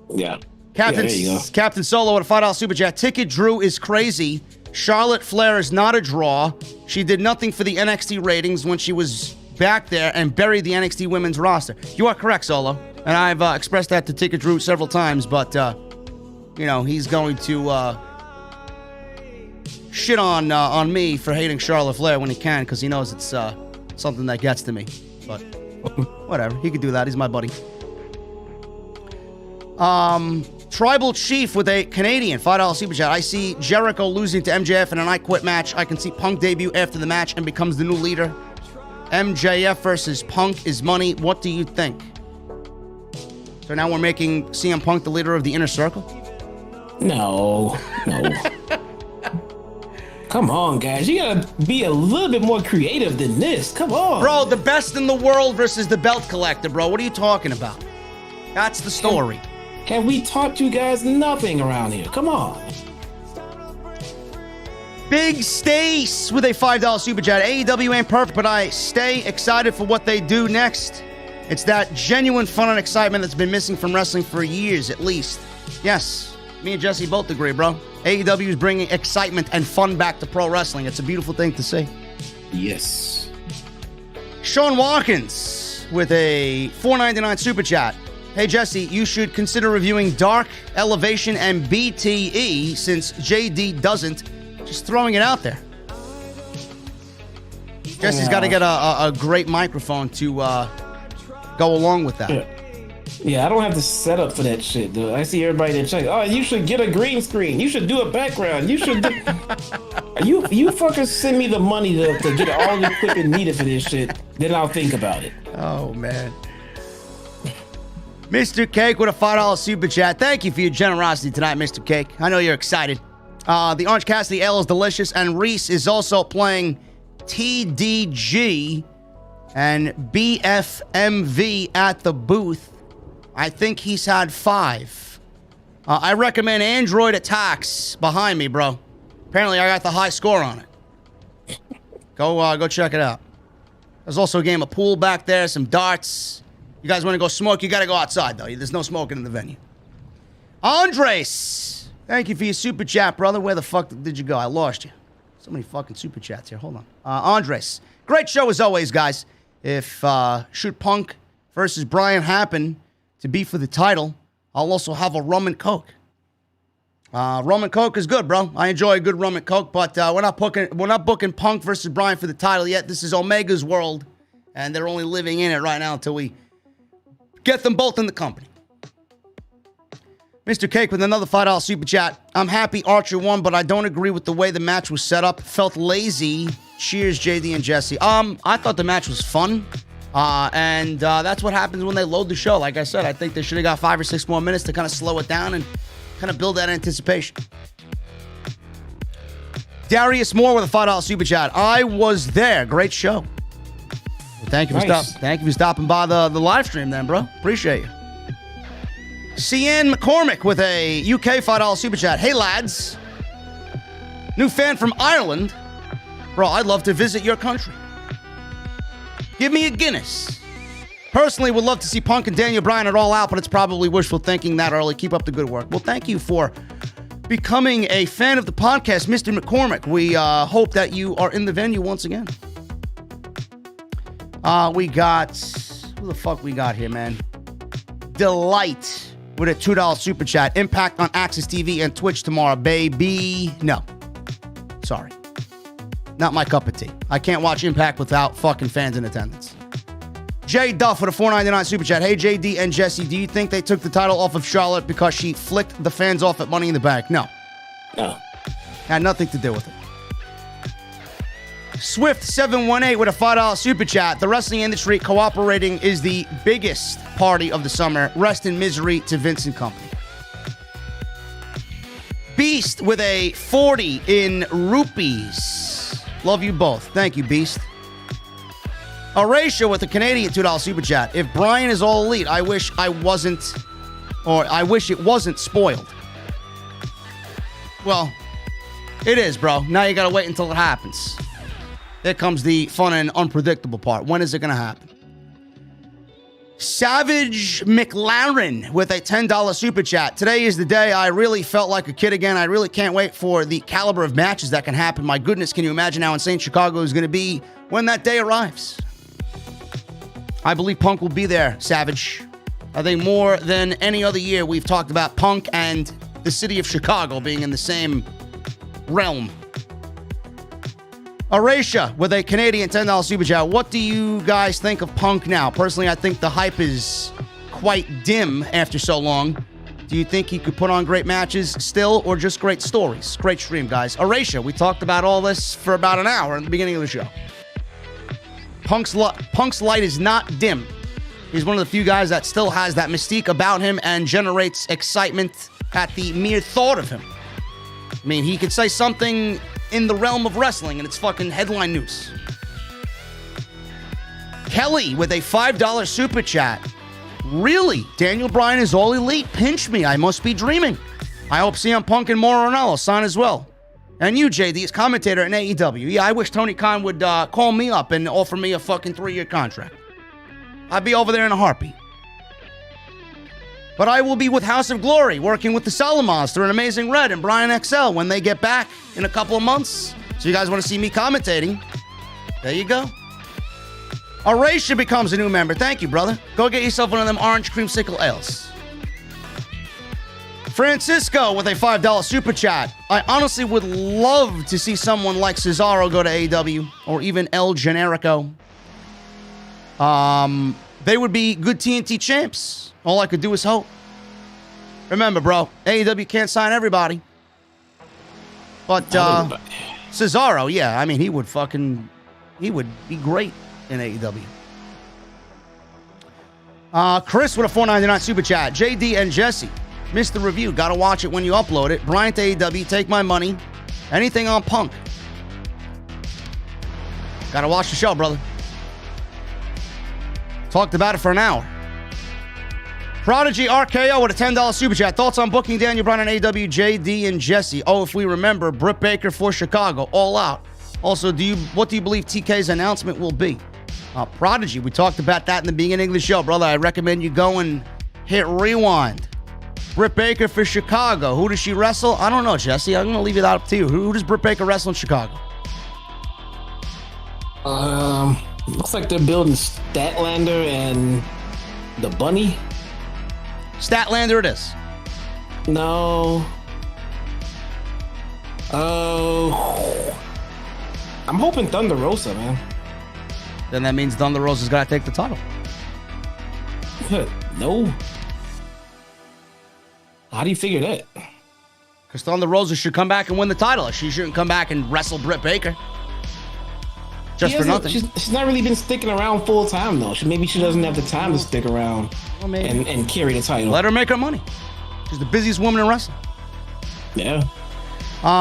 Yeah. Captain Solo with a $5 super chat. Ticket Drew is crazy. Charlotte Flair is not a draw. She did nothing for the NXT ratings when she was back there and buried the NXT women's roster. You are correct, Solo. And I've expressed that to Ticket Drew several times, but, you know, he's going to shit on me for hating Charlotte Flair when he can, because he knows it's something that gets to me. But Whatever. He could do that. He's my buddy. Tribal Chief with a Canadian $5 super chat. I see Jericho losing to MJF in an I Quit match. I can see Punk debut after the match and becomes the new leader. MJF versus Punk is money. What do you think? So now we're making CM Punk the leader of the Inner Circle? No. Come on, guys. You gotta be a little bit more creative than this. Come on. Bro, the best in the world versus the belt collector, bro. What are you talking about? That's the story. Have we taught you guys nothing around here? Come on. Big Stace with a $5 super chat. AEW ain't perfect, but I stay excited for what they do next. It's that genuine fun and excitement that's been missing from wrestling for years, at least. Yes, me and Jesse both agree, bro. AEW is bringing excitement and fun back to pro wrestling. It's a beautiful thing to see. Yes. Sean Watkins with a $4.99 super chat. Hey, Jesse, you should consider reviewing Dark, Elevation, and BTE since JD doesn't. Just throwing it out there. Jesse's got to get a great microphone to go along with that. Yeah, I don't have the setup for that shit, dude. I see everybody that check. Oh, you should get a green screen. You should do a background. You should do... you fuckers send me the money to get all the equipment needed for this shit. Then I'll think about it. Oh, man. Mr. Cake with a $5 super chat. Thank you for your generosity tonight, Mr. Cake. I know you're excited. The Orange Cassidy Ale is delicious, and Reese is also playing TDG and BFMV at the booth. I think he's had 5. I recommend Android Attacks behind me, bro. Apparently, I got the high score on it. Go check it out. There's also a game of pool back there, some darts. You guys want to go smoke? You got to go outside, though. There's no smoking in the venue. Andres, thank you for your super chat, brother. Where the fuck did you go? I lost you. So many fucking super chats here. Hold on. Andres, great show as always, guys. If should Punk versus Bryan happen to be for the title, I'll also have a rum and coke. Rum and coke is good, bro. I enjoy a good rum and coke, but we're not booking Punk versus Bryan for the title yet. This is Omega's world, and they're only living in it right now until we get them both in the company. Mr. Cake with another $5 super chat. I'm happy Archer won, but I don't agree with the way the match was set up. Felt lazy. Cheers, JD and Jesse. I thought the match was fun. And that's what happens when they load the show. Like I said, I think they should have got 5 or 6 more minutes to kind of slow it down and kind of build that anticipation. Darius Moore with a $5 super chat. I was there. Great show. Thank you for stopping by the live stream then, bro. Appreciate you. CN McCormick with a UK $5 super chat. Hey, lads. New fan from Ireland. Bro, I'd love to visit your country. Give me a Guinness. Personally, would love to see Punk and Daniel Bryan at All Out, but it's probably wishful thinking that early. Keep up the good work. Well, thank you for becoming a fan of the podcast, Mr. McCormick. We hope that you are in the venue once again. We got... Who the fuck we got here, man? Delight with a $2 super chat. Impact on Access TV and Twitch tomorrow, baby. No. Sorry. Not my cup of tea. I can't watch Impact without fucking fans in attendance. Jay Duff with a $4.99 super chat. Hey, JD and Jesse, do you think they took the title off of Charlotte because she flicked the fans off at Money in the Bank? No. Had nothing to do with it. Swift718 with a $5 super chat. The wrestling industry cooperating is the biggest party of the summer. Rest in misery to Vince and company. Beast with a 40 in rupees. Love you both. Thank you, Beast. Horatio with a Canadian $2 super chat. If Bryan is all elite, I wish it wasn't spoiled. Well, it is, bro. Now you gotta wait until it happens. There comes the fun and unpredictable part. When is it gonna happen? Savage McLaren with a $10 super chat. Today is the day I really felt like a kid again. I really can't wait for the caliber of matches that can happen. My goodness, can you imagine how insane Chicago is going to be when that day arrives? I believe Punk will be there, Savage. I think more than any other year we've talked about Punk and the city of Chicago being in the same realm. Aracia with a Canadian $10 super chat. What do you guys think of Punk now? Personally, I think the hype is quite dim after so long. Do you think he could put on great matches still, or just great stories? Great stream, guys. Aracia, we talked about all this for about an hour at the beginning of the show. Punk's light is not dim. He's one of the few guys that still has that mystique about him and generates excitement at the mere thought of him. I mean, he could say something in the realm of wrestling and it's fucking headline news. Kelly with a $5 super chat. Really? Daniel Bryan is all elite? Pinch me. I must be dreaming. I hope CM Punk and Mauro Ranallo sign as well. And you, JD, as commentator in AEW. Yeah, I wish Tony Khan would call me up and offer me a fucking 3-year contract. I'd be over there in a heartbeat. But I will be with House of Glory, working with the Solomons through an Amazing Red and Brian XL when they get back in a couple of months. So you guys want to see me commentating? There you go. Aracia becomes a new member. Thank you, brother. Go get yourself one of them orange creamsicle ales. Francisco with a $5 super chat. I honestly would love to see someone like Cesaro go to AEW or even El Generico. They would be good TNT champs. All I could do is hope. Remember, bro, AEW can't sign everybody. But Cesaro, yeah, I mean, he would be great in AEW. Chris with a $4.99 super chat. JD and Jesse, missed the review. Gotta watch it when you upload it. Brian to AEW, take my money. Anything on Punk. Gotta watch the show, brother. Talked about it for an hour. Prodigy RKO with a $10 super chat. Thoughts on booking Daniel Bryan on AEW, JD and Jesse? Oh, if we remember, Britt Baker for Chicago, all out. Also, what do you believe TK's announcement will be? Prodigy, we talked about that in the beginning of the show, brother. I recommend you go and hit rewind. Britt Baker for Chicago. Who does she wrestle? I don't know, Jesse. I'm going to leave it up to you. Who does Britt Baker wrestle in Chicago? Looks like they're building Statlander and the Bunny. Statlander it is. No. Oh. I'm hoping Thunder Rosa, man. Then that means Thunder Rosa's got to take the title. No. How do you figure that? Because Thunder Rosa should come back and win the title. She shouldn't come back and wrestle Britt Baker. Just for nothing. She's not really been sticking around full time, though. Maybe she doesn't have the time to stick around and carry the title. Let her make her money. She's the busiest woman in wrestling. Yeah.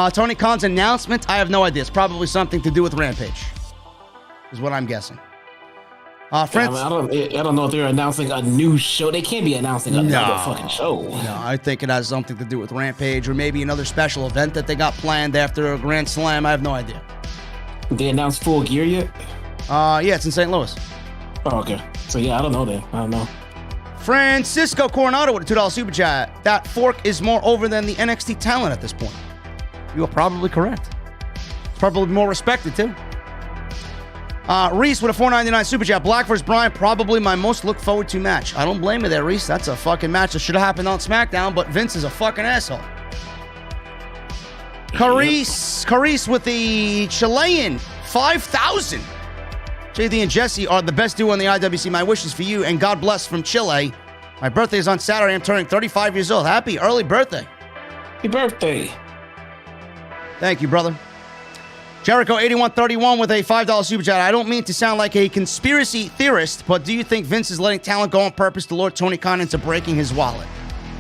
Tony Khan's announcement, I have no idea. It's probably something to do with Rampage, is what I'm guessing. I don't know if they're announcing a new show. They can't be announcing another fucking show. No, I think it has something to do with Rampage or maybe another special event that they got planned after a Grand Slam. I have no idea. They announced Full Gear yet? Yeah, it's in St. Louis. Oh, okay. So, yeah, I don't know then. I don't know. Francisco Coronado with a $2 super chat. That Fork is more over than the NXT talent at this point. You are probably correct. It's probably more respected, too. Reese with a $4.99 super chat. Black vs. Bryan, probably my most look forward to match. I don't blame you there, Reese. That's a fucking match that should have happened on SmackDown, but Vince is a fucking asshole. Carice with the Chilean 5,000. JD and Jesse are the best duo in the IWC. My wishes for you, and God bless from Chile. My birthday is on Saturday. I'm turning 35 years old. Happy early birthday. Happy birthday. Thank you, brother. Jericho 8131 with a $5 super chat. I don't mean to sound like a conspiracy theorist, but do you think Vince is letting talent go on purpose to lure Tony Khan into breaking his wallet?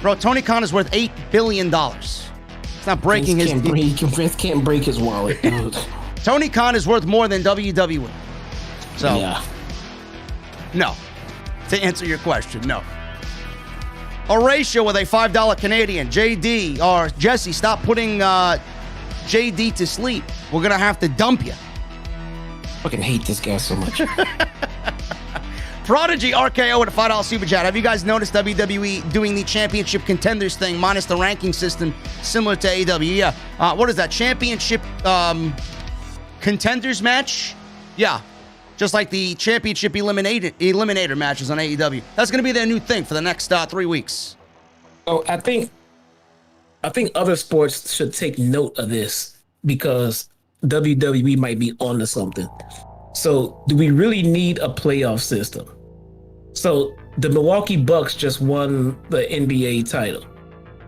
Bro, Tony Khan is worth $8 billion. It's not breaking Vince can't break his wallet, dude. Tony Khan is worth more than WWE. So, yeah. No. To answer your question, no. Horatio with a $5 Canadian. JD, or Jesse, stop putting JD to sleep. We're going to have to dump you. Fucking hate this guy so much. Prodigy RKO with a $5 super chat. Have you guys noticed WWE doing the championship contenders thing minus the ranking system similar to AEW? Yeah. What is that? Championship contenders match? Yeah. Just like the championship eliminator matches on AEW. That's going to be their new thing for the next 3 weeks. Oh, I think other sports should take note of this because WWE might be onto something. So, do we really need a playoff system? So, the Milwaukee Bucks just won the NBA title.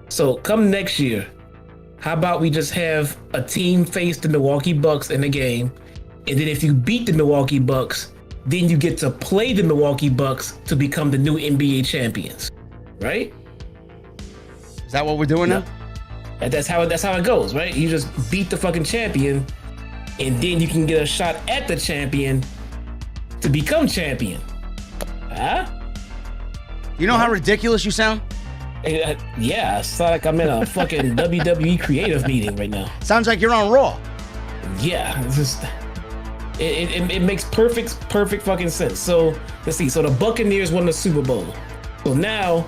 So, come next year, how about we just have a team face the Milwaukee Bucks in the game, and then if you beat the Milwaukee Bucks, then you get to play the Milwaukee Bucks to become the new NBA champions, right? Is that what we're doing now? That's how it goes, right? You just beat the fucking champion, and then you can get a shot at the champion to become champion. Huh? You know how ridiculous you sound? Yeah, it's like I'm in a fucking WWE creative meeting right now. Sounds like you're on Raw. Yeah, it's just it makes perfect fucking sense. So let's see. So the Buccaneers won the Super Bowl. So now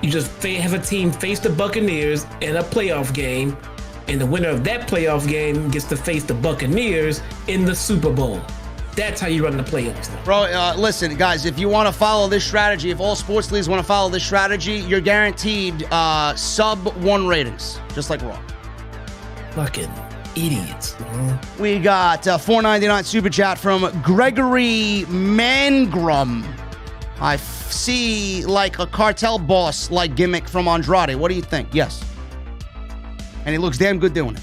you just have a team face the Buccaneers in a playoff game, and the winner of that playoff game gets to face the Buccaneers in the Super Bowl. That's how you run the playoffs now. Bro, listen, guys, if you want to follow this strategy, if all sports leagues want to follow this strategy, you're guaranteed sub-1 ratings, just like Raw. Fucking idiots. We got $4.99 super chat from Gregory Mangrum. I see like a cartel boss like gimmick from Andrade. What do you think? Yes. And he looks damn good doing it.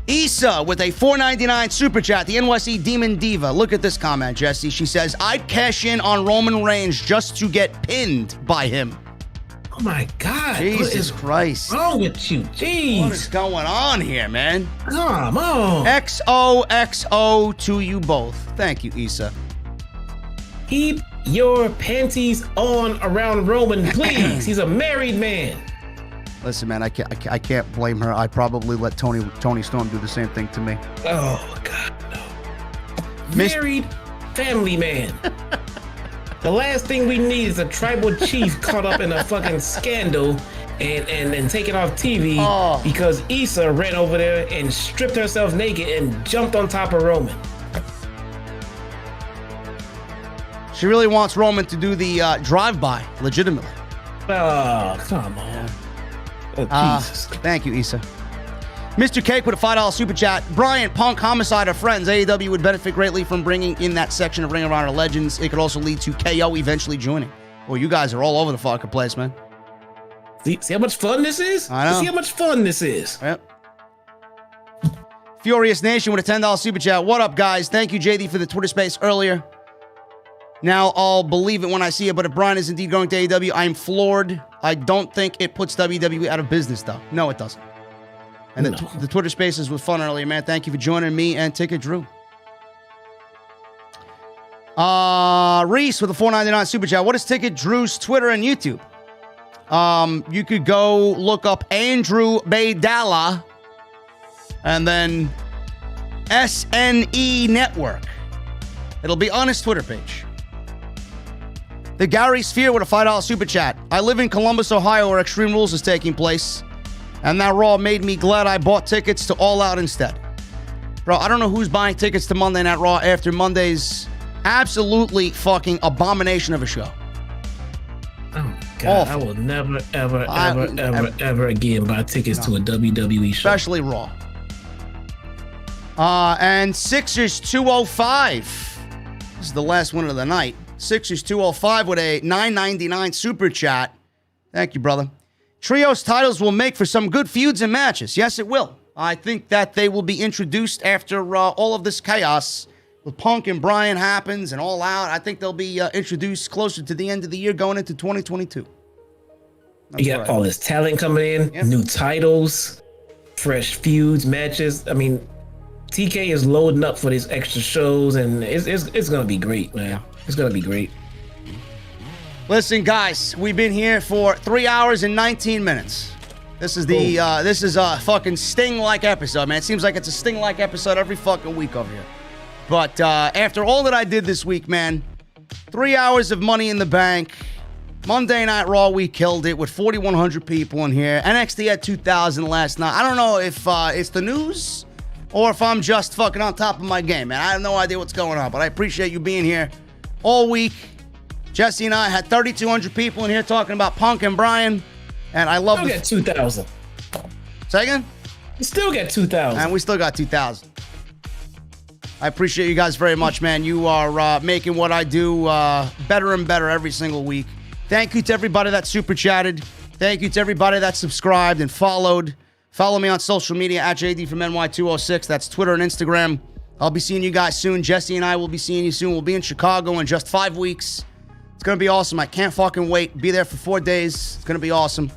Issa with a $4.99 super chat, the NYC Demon Diva. Look at this comment, Jesse. She says, I'd cash in on Roman Reigns just to get pinned by him. Oh my God. Jesus Christ. What's wrong with you? Jeez. What is going on here, man? Come on. XOXO to you both. Thank you, Issa. Keep your panties on around Roman, please. He's a married man. Listen, man, I can't blame her. I'd probably let Tony Storm do the same thing to me. Oh, God, no. Married family man. The last thing we need is a tribal chief caught up in a fucking scandal and taken off TV because Issa ran over there and stripped herself naked and jumped on top of Roman. She really wants Roman to do the drive-by, legitimately. Oh, come on. Thank you, Issa. Mr. Cake with a $5 super chat. Brian, Punk, Homicide are friends. AEW would benefit greatly from bringing in that section of Ring of Honor Legends. It could also lead to KO eventually joining. Well, you guys are all over the fucking place, man. See how much fun this is? I know. See how much fun this is? Yep. Furious Nation with a $10 super chat. What up, guys? Thank you, JD, for the Twitter space earlier. Now I'll believe it when I see it, but if Brian is indeed going to AEW, I'm floored. I don't think it puts WWE out of business, though. No, it doesn't. And the Twitter Spaces was fun earlier, man. Thank you for joining me and Ticket Drew. Reese with a $4.99 super chat. What is Ticket Drew's Twitter and YouTube? You could go look up Andrew Baydala and then SNE Network. It'll be on his Twitter page. The Gary Sphere with a $5 super chat. I live in Columbus, Ohio, where Extreme Rules is taking place. And that Raw made me glad I bought tickets to All Out instead. Bro, I don't know who's buying tickets to Monday Night Raw after Monday's absolutely fucking abomination of a show. Oh, God. Awful. I will never, ever again buy tickets to a WWE show. Especially Raw. And Sixers 205. This is the last one of the night. Sixers 205 with a $9.99 super chat. Thank you, brother. Trios titles will make for some good feuds and matches. Yes, it will. I think that they will be introduced after all of this chaos with Punk and Bryan happens and All Out. I think they'll be introduced closer to the end of the year going into 2022. That's you got all this talent coming in, new titles, fresh feuds, matches. I mean, TK is loading up for these extra shows, and it's going to be great, man. Yeah. It's going to be great. Listen, guys, we've been here for 3 hours and 19 minutes. This is a fucking Sting-like episode, man. It seems like it's a Sting-like episode every fucking week over here. But after all that I did this week, man, 3 hours of Money in the Bank, Monday Night Raw, we killed it with 4,100 people in here. NXT had 2,000 last night. I don't know if it's the news or if I'm just fucking on top of my game, man. I have no idea what's going on, but I appreciate you being here all week. Jesse and I had 3,200 people in here talking about Punk and Bryan, and I love it. 2,000. Say again? You still got 2,000. And we still got 2,000. I appreciate you guys very much, man. You are making what I do better and better every single week. Thank you to everybody that super chatted. Thank you to everybody that subscribed and followed. Follow me on social media at JDfromNY206. That's Twitter and Instagram. I'll be seeing you guys soon. Jesse and I will be seeing you soon. We'll be in Chicago in just 5 weeks. It's going to be awesome. I can't fucking wait. Be there for 4 days. It's going to be awesome.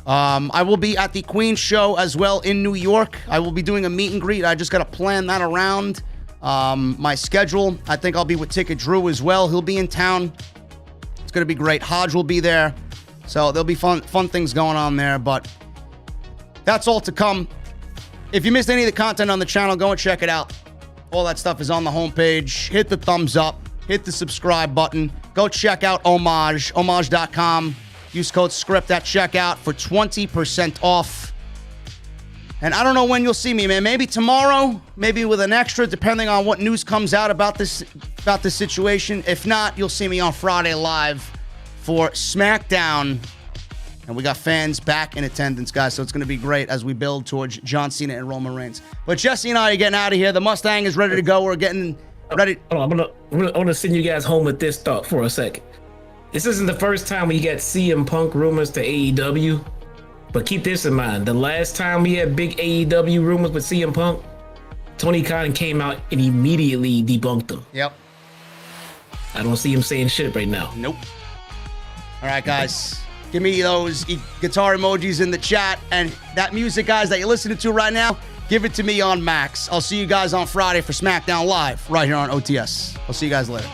I will be at the Queen show as well in New York. I will be doing a meet and greet. I just got to plan that around my schedule. I think I'll be with Ticket Drew as well. He'll be in town. It's going to be great. Hodge will be there. So there'll be fun things going on there. But that's all to come. If you missed any of the content on the channel, go and check it out. All that stuff is on the homepage. Hit the thumbs up. Hit the subscribe button. Go check out Homage. Homage.com. Use code SCRIPT at checkout for 20% off. And I don't know when you'll see me, man. Maybe tomorrow, maybe with an extra, depending on what news comes out about this situation. If not, you'll see me on Friday live for SmackDown. And we got fans back in attendance, guys. So it's going to be great as we build towards John Cena and Roman Reigns. But Jesse and I are getting out of here. The Mustang is ready to go. We're getting ready. Hold on, I'm gonna send you guys home with this thought for a second. This isn't the first time we get CM Punk rumors to AEW, but keep this in mind. The last time we had big AEW rumors with CM Punk, Tony Khan came out and immediately debunked them. Yep. I don't see him saying shit right now. Nope. All right, guys. Give me those guitar emojis in the chat. And that music, guys, that you're listening to right now, give it to me on Max. I'll see you guys on Friday for SmackDown Live right here on OTS. I'll see you guys later.